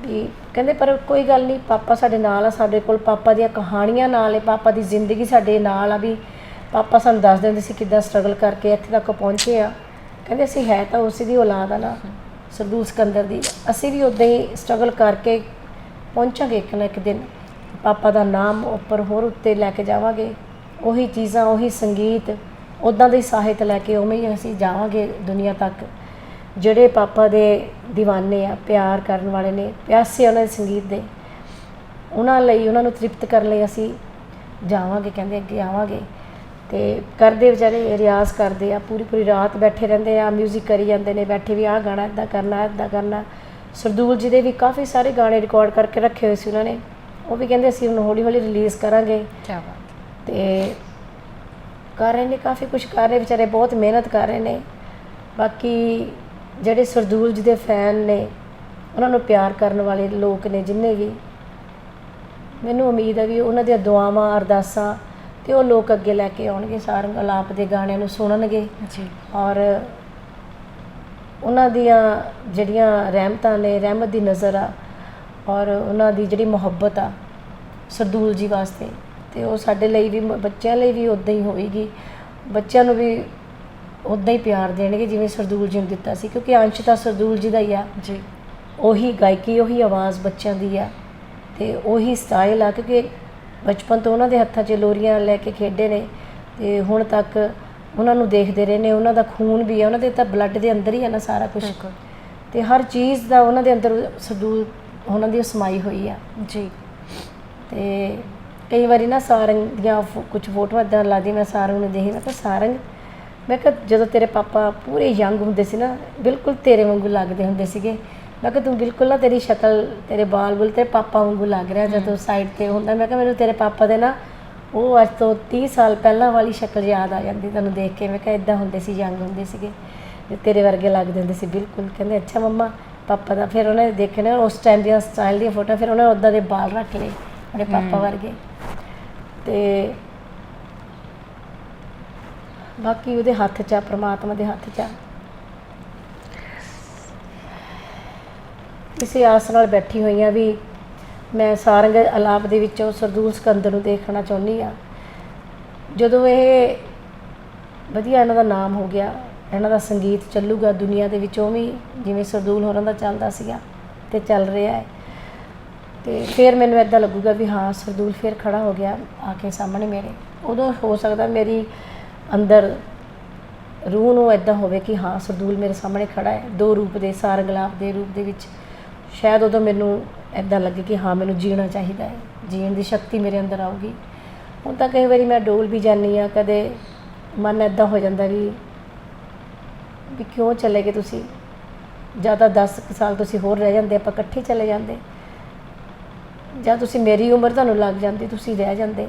ਵੀ ਕਹਿੰਦੇ ਪਰ ਕੋਈ ਗੱਲ ਨਹੀਂ, ਪਾਪਾ ਸਾਡੇ ਨਾਲ ਆ, ਸਾਡੇ ਕੋਲ ਪਾਪਾ ਦੀਆਂ ਕਹਾਣੀਆਂ ਨਾਲ ਹੈ, ਪਾਪਾ ਦੀ ਜ਼ਿੰਦਗੀ ਸਾਡੇ ਨਾਲ ਆ। ਵੀ ਪਾਪਾ ਸਾਨੂੰ ਦੱਸ ਦਿੰਦੇ ਸੀ ਕਿੱਦਾਂ ਸਟਰਗਲ ਕਰਕੇ ਇੱਥੇ ਤੱਕ ਪਹੁੰਚੇ ਆ। ਕਹਿੰਦੇ ਅਸੀਂ ਹੈ ਤਾਂ ਉਸੇ ਦੀ ਔਲਾਦ ਆ ਨਾ, ਸਰਦੂਲ ਸਿਕੰਦਰ ਦੀ। ਅਸੀਂ ਵੀ ਉੱਦਾਂ ਹੀ ਸਟਰਗਲ ਕਰਕੇ ਪਹੁੰਚਾਂਗੇ ਇੱਕ ਨਾ ਇੱਕ ਦਿਨ, ਪਾਪਾ ਦਾ ਨਾਮ ਉੱਪਰ ਹੋਰ ਉੱਤੇ ਲੈ ਕੇ ਜਾਵਾਂਗੇ। ਉਹੀ ਚੀਜ਼ਾਂ, ਉਹੀ ਸੰਗੀਤ, ਉੱਦਾਂ ਦੇ ਸਾਹਿਤ ਲੈ ਕੇ ਉਵੇਂ ਹੀ ਅਸੀਂ ਜਾਵਾਂਗੇ ਦੁਨੀਆ ਤੱਕ। ਜਿਹੜੇ ਪਾਪਾ ਦੇ دیਵਾਨੇ ਆ, ਪਿਆਰ ਕਰਨ ਵਾਲੇ ਨੇ, ਪਿਆਸੇ ਉਹਨਾਂ ਦੇ ਸੰਗੀਤ ਦੇ, ਉਹਨਾਂ ਲਈ, ਉਹਨਾਂ ਨੂੰ ਤ੍ਰਿਪਤ ਕਰਨ ਲਈ ਅਸੀਂ ਜਾਵਾਂਗੇ, ਕਹਿੰਦੇ ਅੱਗੇ ਆਵਾਂਗੇ। ਅਤੇ ਕਰਦੇ ਵਿਚਾਰੇ ਰਿਆਜ਼ ਕਰਦੇ ਆ, ਪੂਰੀ ਪੂਰੀ ਰਾਤ ਬੈਠੇ ਰਹਿੰਦੇ ਆ, ਮਿਊਜ਼ਿਕ ਕਰੀ ਜਾਂਦੇ ਨੇ ਬੈਠੇ ਵੀ, ਆਹ ਗਾਣਾ ਇੱਦਾਂ ਕਰਨਾ, ਇੱਦਾਂ ਕਰਨਾ। ਸਰਦੂਲ ਜੀ ਦੇ ਵੀ ਕਾਫੀ ਸਾਰੇ ਗਾਣੇ ਰਿਕਾਰਡ ਕਰਕੇ ਰੱਖੇ ਹੋਏ ਸੀ ਉਹਨਾਂ ਨੇ, ਉਹ ਵੀ ਕਹਿੰਦੇ ਅਸੀਂ ਹੁਣ ਹੌਲੀ ਹੌਲੀ ਰਿਲੀਜ਼ ਕਰਾਂਗੇ। ਕੀ ਬਾਤ। ਅਤੇ ਕਰ ਰਹੇ ਨੇ, ਕਾਫੀ ਕੁਛ ਕਰ ਰਹੇ ਵਿਚਾਰੇ, ਬਹੁਤ ਮਿਹਨਤ ਕਰ ਰਹੇ ਨੇ। ਬਾਕੀ ਜਿਹੜੇ ਸਰਦੂਲ ਜੀ ਦੇ ਫੈਨ ਨੇ, ਉਹਨਾਂ ਨੂੰ ਪਿਆਰ ਕਰਨ ਵਾਲੇ ਲੋਕ ਨੇ ਜਿੰਨੇ ਵੀ, ਮੈਨੂੰ ਉਮੀਦ ਹੈ ਵੀ ਉਹਨਾਂ ਦੀਆਂ ਦੁਆਵਾਂ, ਅਰਦਾਸਾਂ ਅਤੇ ਉਹ ਲੋਕ ਅੱਗੇ ਲੈ ਕੇ ਆਉਣਗੇ, ਸਾਰੰਗ ਅਲਾਪ ਦੇ ਗਾਣਿਆਂ ਨੂੰ ਸੁਣਨਗੇ ਜੀ। ਔਰ ਉਹਨਾਂ ਦੀਆਂ ਜਿਹੜੀਆਂ ਰਹਿਮਤਾਂ ਨੇ, ਰਹਿਮਤ ਦੀ ਨਜ਼ਰ ਆ, ਔਰ ਉਹਨਾਂ ਦੀ ਜਿਹੜੀ ਮੁਹੱਬਤ ਆ ਸਰਦੂਲ ਜੀ ਵਾਸਤੇ, ਅਤੇ ਉਹ ਸਾਡੇ ਲਈ ਵੀ, ਬੱਚਿਆਂ ਲਈ ਵੀ ਉੱਦਾਂ ਹੀ ਹੋਵੇਗੀ। ਬੱਚਿਆਂ ਨੂੰ ਵੀ ਉੱਦਾਂ ਹੀ ਪਿਆਰ ਦੇਣਗੇ ਜਿਵੇਂ ਸਰਦੂਲ ਜੀ ਨੂੰ ਦਿੱਤਾ ਸੀ, ਕਿਉਂਕਿ ਅੰਸ਼ ਤਾਂ ਸਰਦੂਲ ਜੀ ਦਾ ਹੀ ਆ ਜੀ। ਉਹੀ ਗਾਇਕੀ, ਉਹੀ ਆਵਾਜ਼ ਬੱਚਿਆਂ ਦੀ ਆ, ਅਤੇ ਉਹੀ ਸਟਾਈਲ ਆ, ਕਿਉਂਕਿ ਬਚਪਨ ਤੋਂ ਉਹਨਾਂ ਦੇ ਹੱਥਾਂ 'ਚ ਲੋਰੀਆਂ ਲੈ ਕੇ ਖੇਡੇ ਨੇ, ਅਤੇ ਹੁਣ ਤੱਕ ਉਹਨਾਂ ਨੂੰ ਦੇਖਦੇ ਰਹੇ ਨੇ। ਉਹਨਾਂ ਦਾ ਖੂਨ ਵੀ ਆ, ਉਹਨਾਂ ਦੇ ਤਾਂ ਬਲੱਡ ਦੇ ਅੰਦਰ ਹੀ ਆ ਨਾ ਸਾਰਾ ਕੁਛ, ਅਤੇ ਹਰ ਚੀਜ਼ ਦਾ ਉਹਨਾਂ ਦੇ ਅੰਦਰ ਸਰਦੂਲ ਉਹਨਾਂ ਦੀ ਸਮਾਈ ਹੋਈ ਆ ਜੀ। ਅਤੇ ਕਈ ਵਾਰੀ ਨਾ ਸਾਰੰਗ ਦੀਆਂ ਕੁਛ ਫੋਟੋਆਂ ਇੱਦਾਂ ਲੱਗਦੀਆਂ, ਮੈਂ ਸਾਰੰਗ ਨੂੰ ਦੇਖੀ, ਮੈਂ ਕਿਹਾ ਸਾਰੰਗ, ਮੈਂ ਕਿਹਾ ਜਦੋਂ ਤੇਰੇ ਪਾਪਾ ਪੂਰੇ ਯੰਗ ਹੁੰਦੇ ਸੀ ਨਾ, ਬਿਲਕੁਲ ਤੇਰੇ ਵਾਂਗੂ ਲੱਗਦੇ ਹੁੰਦੇ ਸੀਗੇ। ਮੈਂ ਕਿਹਾ ਤੂੰ ਬਿਲਕੁਲ ਨਾ, ਤੇਰੀ ਸ਼ਕਲ, ਤੇਰੇ ਬਾਲ ਬੁਲ ਤੇਰੇ ਪਾਪਾ ਵਾਂਗੂ ਲੱਗ ਰਿਹਾ ਜਦੋਂ ਸਾਈਡ 'ਤੇ ਹੁੰਦਾ। ਮੈਂ ਕਿਹਾ ਮੈਨੂੰ ਤੇਰੇ ਪਾਪਾ ਦੇ ਨਾ ਉਹ ਅੱਜ ਤੋਂ 30 ਸਾਲ ਪਹਿਲਾਂ ਵਾਲੀ ਸ਼ਕਲ ਯਾਦ ਆ ਜਾਂਦੀ ਤੁਹਾਨੂੰ ਦੇਖ ਕੇ। ਮੈਂ ਕਿਹਾ ਇੱਦਾਂ ਹੁੰਦੇ ਸੀ, ਯੰਗ ਹੁੰਦੇ ਸੀਗੇ, ਤੇਰੇ ਵਰਗੇ ਲੱਗਦੇ ਹੁੰਦੇ ਸੀ ਬਿਲਕੁਲ। ਕਹਿੰਦੇ ਅੱਛਾ ਮੰਮਾ, ਪਾਪਾ ਦਾ। ਫਿਰ ਉਹਨੇ ਦੇਖੇ ਨਾ ਉਸ ਟਾਈਮ ਦੀਆਂ ਸਟਾਈਲ ਦੀਆਂ ਫੋਟੋ, ਫਿਰ ਉਹਨੇ ਉੱਦਾਂ ਦੇ ਬਾਲ ਰੱਖ ਲਏ ਆਪਣੇ ਪਾਪਾ ਵਰਗੇ। ਅਤੇ ਬਾਕੀ ਉਹਦੇ ਹੱਥ 'ਚ ਆ, ਪ੍ਰਮਾਤਮਾ ਦੇ ਹੱਥ 'ਚ ਆ। ਕਿਸੇ ਆਸ ਨਾਲ ਬੈਠੀ ਹੋਈ ਹਾਂ ਵੀ ਮੈਂ ਸਾਰੰਗ ਅਲਾਪ ਦੇ ਵਿੱਚੋਂ ਸਰਦੂਲ ਸਿਕੰਦਰ ਨੂੰ ਦੇਖਣਾ ਚਾਹੁੰਦੀ ਹਾਂ। ਜਦੋਂ ਇਹ ਵਧੀਆ ਇਹਨਾਂ ਦਾ ਨਾਮ ਹੋ ਗਿਆ, ਇਹਨਾਂ ਦਾ ਸੰਗੀਤ ਚੱਲੂਗਾ ਦੁਨੀਆ ਦੇ ਵਿੱਚ ਉਵੇਂ ਜਿਵੇਂ ਸਰਦੂਲ ਹੋਰਾਂ ਦਾ ਚੱਲਦਾ ਸੀਗਾ ਅਤੇ ਚੱਲ ਰਿਹਾ ਹੈ, ਅਤੇ ਫਿਰ ਮੈਨੂੰ ਇੱਦਾਂ ਲੱਗੂਗਾ ਵੀ ਹਾਂ ਸਰਦੂਲ ਫਿਰ ਖੜ੍ਹਾ ਹੋ ਗਿਆ ਆ ਕੇ ਸਾਹਮਣੇ ਮੇਰੇ। ਉਦੋਂ ਹੋ ਸਕਦਾ ਮੇਰੀ ਅੰਦਰ ਰੂਹ ਨੂੰ ਇੱਦਾਂ ਹੋਵੇ ਕਿ ਹਾਂ ਸਰਦੂਲ ਮੇਰੇ ਸਾਹਮਣੇ ਖੜ੍ਹਾ ਹੈ, ਦੋ ਰੂਪ ਦੇ, ਸਾਰੰਗ ਅਲਾਪ ਦੇ ਰੂਪ ਦੇ ਵਿੱਚ। ਸ਼ਾਇਦ ਉਦੋਂ ਮੈਨੂੰ ਇੱਦਾਂ ਲੱਗੇ ਕਿ ਹਾਂ ਮੈਨੂੰ ਜੀਣਾ ਚਾਹੀਦਾ ਹੈ, ਜੀਣ ਦੀ ਸ਼ਕਤੀ ਮੇਰੇ ਅੰਦਰ ਆਊਗੀ। ਹੁਣ ਤਾਂ ਕਈ ਵਾਰੀ ਮੈਂ ਡੋਲ ਵੀ ਜਾਂਦੀ ਹਾਂ, ਕਦੇ ਮਨ ਇੱਦਾਂ ਹੋ ਜਾਂਦਾ ਵੀ ਕਿਉਂ ਚਲੇ ਗਏ ਤੁਸੀਂ, ਜਾਂ ਤਾਂ 10 ਸਾਲ ਤੁਸੀਂ ਹੋਰ ਰਹਿ ਜਾਂਦੇ, ਆਪਾਂ ਇਕੱਠੇ ਚਲੇ ਜਾਂਦੇ, ਜਾਂ ਤੁਸੀਂ ਮੇਰੀ ਉਮਰ ਤੁਹਾਨੂੰ ਲੱਗ ਜਾਂਦੀ, ਤੁਸੀਂ ਰਹਿ ਜਾਂਦੇ,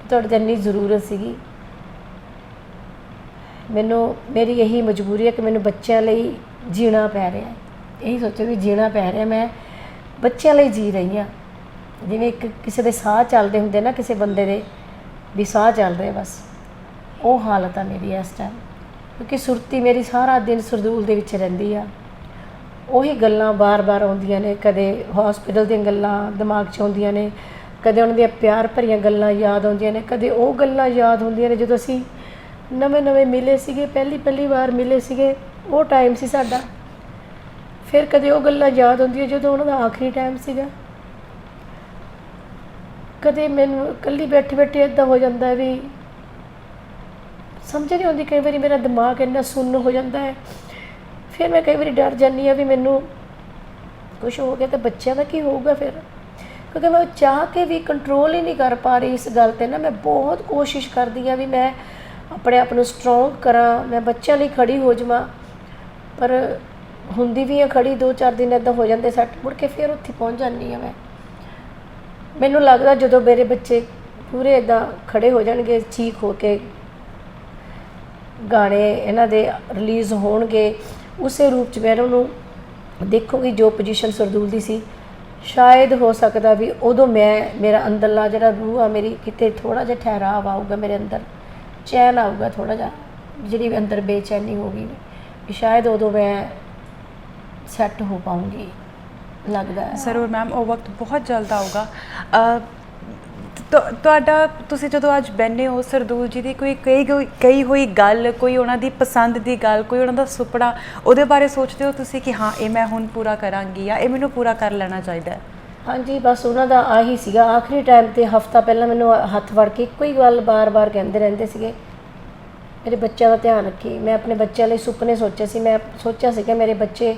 ਤੁਹਾਡੇ 'ਤੇ ਇੰਨੀ ਜ਼ਰੂਰਤ ਸੀਗੀ। ਮੈਨੂੰ ਮੇਰੀ ਇਹੀ ਮਜਬੂਰੀ ਹੈ ਕਿ ਮੈਨੂੰ ਬੱਚਿਆਂ ਲਈ ਜੀਣਾ ਪੈ ਰਿਹਾ ਹੈ। ਇਹੀ ਸੋਚੋ ਵੀ ਜੀਣਾ ਪੈ ਰਿਹਾ, ਮੈਂ ਬੱਚਿਆਂ ਲਈ ਜੀ ਰਹੀ ਹਾਂ। ਜਿਵੇਂ ਇੱਕ ਕਿਸੇ ਦੇ ਸਾਹ ਚੱਲਦੇ ਹੁੰਦੇ ਨਾ, ਕਿਸੇ ਬੰਦੇ ਦੇ ਵੀ ਸਾਹ ਚੱਲ ਰਿਹਾ, ਬਸ ਉਹ ਹਾਲਤ ਆ ਮੇਰੀ ਇਸ ਟਾਈਮ। ਕਿਉਂਕਿ ਸੁਰਤੀ ਮੇਰੀ ਸਾਰਾ ਦਿਨ ਸਰਦੂਲ ਦੇ ਵਿੱਚ ਰਹਿੰਦੀ ਆ, ਉਹੀ ਗੱਲਾਂ ਬਾਰ-ਬਾਰ ਆਉਂਦੀਆਂ ਨੇ। ਕਦੇ ਹੌਸਪੀਟਲ ਦੀਆਂ ਗੱਲਾਂ ਦਿਮਾਗ 'ਚ ਆਉਂਦੀਆਂ ਨੇ, ਕਦੇ ਉਹਨਾਂ ਦੀਆਂ ਪਿਆਰ ਭਰੀਆਂ ਗੱਲਾਂ ਯਾਦ ਆਉਂਦੀਆਂ ਨੇ, ਕਦੇ ਉਹ ਗੱਲਾਂ ਯਾਦ ਹੁੰਦੀਆਂ ਨੇ ਜਦੋਂ ਅਸੀਂ ਨਵੇਂ-ਨਵੇਂ ਮਿਲੇ ਸੀਗੇ, ਪਹਿਲੀ ਵਾਰ ਮਿਲੇ ਸੀਗੇ, ਉਹ ਟਾਈਮ ਸੀ ਸਾਡਾ। ਫਿਰ ਕਦੇ ਉਹ ਗੱਲਾਂ ਯਾਦ ਆਉਂਦੀਆਂ ਜਦੋਂ ਉਹਨਾਂ ਦਾ ਆਖਰੀ ਟਾਈਮ ਸੀਗਾ। ਕਦੇ ਮੈਨੂੰ ਇਕੱਲੀ ਬੈਠੇ ਇੱਦਾਂ ਹੋ ਜਾਂਦਾ ਵੀ ਸਮਝ ਨਹੀਂ ਆਉਂਦੀ, ਕਈ ਵਾਰੀ ਮੇਰਾ ਦਿਮਾਗ ਇੰਨਾ ਸੁੰਨ ਹੋ ਜਾਂਦਾ ਹੈ। ਫਿਰ ਮੈਂ ਕਈ ਵਾਰੀ ਡਰ ਜਾਂਦੀ ਹਾਂ ਵੀ ਮੈਨੂੰ ਕੁਛ ਹੋ ਗਿਆ ਤਾਂ ਬੱਚਿਆਂ ਦਾ ਕੀ ਹੋਊਗਾ ਫਿਰ, ਕਿਉਂਕਿ ਮੈਂ ਚਾਹ ਕੇ ਵੀ ਕੰਟਰੋਲ ਹੀ ਨਹੀਂ ਕਰ ਪਾ ਰਹੀ ਇਸ ਗੱਲ 'ਤੇ ਨਾ। ਮੈਂ ਬਹੁਤ ਕੋਸ਼ਿਸ਼ ਕਰਦੀ ਹਾਂ ਵੀ ਮੈਂ ਆਪਣੇ ਆਪ ਨੂੰ ਸਟਰੋਂਗ ਕਰਾਂ, ਮੈਂ ਬੱਚਿਆਂ ਲਈ ਖੜੀ ਹੋ ਜਾਵਾਂ, ਪਰ ਹੁੰਦੀ ਵੀ ਹਾਂ ਖੜੀ, 2-4 ਦਿਨ ਇੱਦਾਂ ਹੋ ਜਾਂਦੇ ਸੈੱਟ, ਮੁੜ ਕੇ ਫਿਰ ਉੱਥੇ ਪਹੁੰਚ ਜਾਂਦੀ ਹਾਂ ਮੈਂ। ਮੈਨੂੰ ਲੱਗਦਾ ਜਦੋਂ ਮੇਰੇ ਬੱਚੇ ਪੂਰੇ ਇੱਦਾਂ ਖੜੇ ਹੋ ਜਾਣਗੇ, ਚੀਕ ਹੋ ਕੇ ਗਾਣੇ ਇਹਨਾਂ ਦੇ ਰਿਲੀਜ਼ ਹੋਣਗੇ, ਉਸੇ ਰੂਪ 'ਚ ਮੈਂ ਇਹਨਾਂ ਨੂੰ ਦੇਖੂੰਗੀ ਜੋ ਪੋਜੀਸ਼ਨ ਸਰਦੂਲ ਦੀ ਸੀ। ਸ਼ਾਇਦ ਹੋ ਸਕਦਾ ਵੀ ਉਦੋਂ ਮੇਰਾ ਅੰਦਰਲਾ ਜਿਹੜਾ ਰੂਹ ਆ ਮੇਰੀ, ਕਿਤੇ ਥੋੜ੍ਹਾ ਜਿਹਾ ਠਹਿਰਾਵ ਆਊਗਾ ਮੇਰੇ ਅੰਦਰ, ਚੈਨ ਆਊਗਾ ਥੋੜ੍ਹਾ ਜਿਹਾ, ਜਿਹੜੀ ਵੀ ਅੰਦਰ ਬੇਚੈਨੀ ਹੋ ਗਈ ਵੀ ਸ਼ਾਇਦ ਉਦੋਂ ਮੈਂ ਸੈੱਟ ਹੋ ਪਾਊਂਗੀ, ਲੱਗਦਾ ਹੈ। ज़रूर मैम, वो वक्त बहुत जल्द आऊगा। ਤੁਹਾਡਾ ਤੁਸੀਂ ਜਦੋਂ ਅੱਜ ਬੈਠੇ ਹੋ ਸਰਦੂਲ ਜੀ ਦੀ ਕੋਈ ਕਈ ਹੋਈ ਗੱਲ, ਕੋਈ ਉਹਨਾਂ ਦੀ ਪਸੰਦ ਦੀ ਗੱਲ, ਕੋਈ ਉਹਨਾਂ ਦਾ ਸੁਪਨਾ, ਉਹਦੇ ਬਾਰੇ ਸੋਚਦੇ ਹੋ ਤੁਸੀਂ ਕਿ ਹਾਂ ਇਹ ਮੈਂ ਹੁਣ ਪੂਰਾ ਕਰਾਂਗੀ ਜਾਂ ਇਹ ਮੈਨੂੰ ਪੂਰਾ ਕਰ ਲੈਣਾ ਚਾਹੀਦਾ ਹੈ? ਹਾਂਜੀ, ਬਸ ਉਹਨਾਂ ਦਾ ਆਹੀ ਸੀਗਾ। ਆਖਰੀ ਟਾਈਮ ਤੇ ਹਫਤਾ ਪਹਿਲਾਂ ਮੈਨੂੰ ਹੱਥ ਵੜ ਕੇ ਇੱਕੋ ਹੀ ਗੱਲ ਬਾਰ-ਬਾਰ ਕਹਿੰਦੇ ਰਹਿੰਦੇ ਸੀਗੇ, ਮੇਰੇ ਬੱਚਿਆਂ ਦਾ ਧਿਆਨ ਰੱਖੀ। ਮੈਂ ਆਪਣੇ ਬੱਚਿਆਂ ਲਈ ਸੁਪਨੇ ਸੋਚੇ ਸੀ। ਮੈਂ ਸੋਚਿਆ ਸੀ ਕਿ ਮੇਰੇ ਬੱਚੇ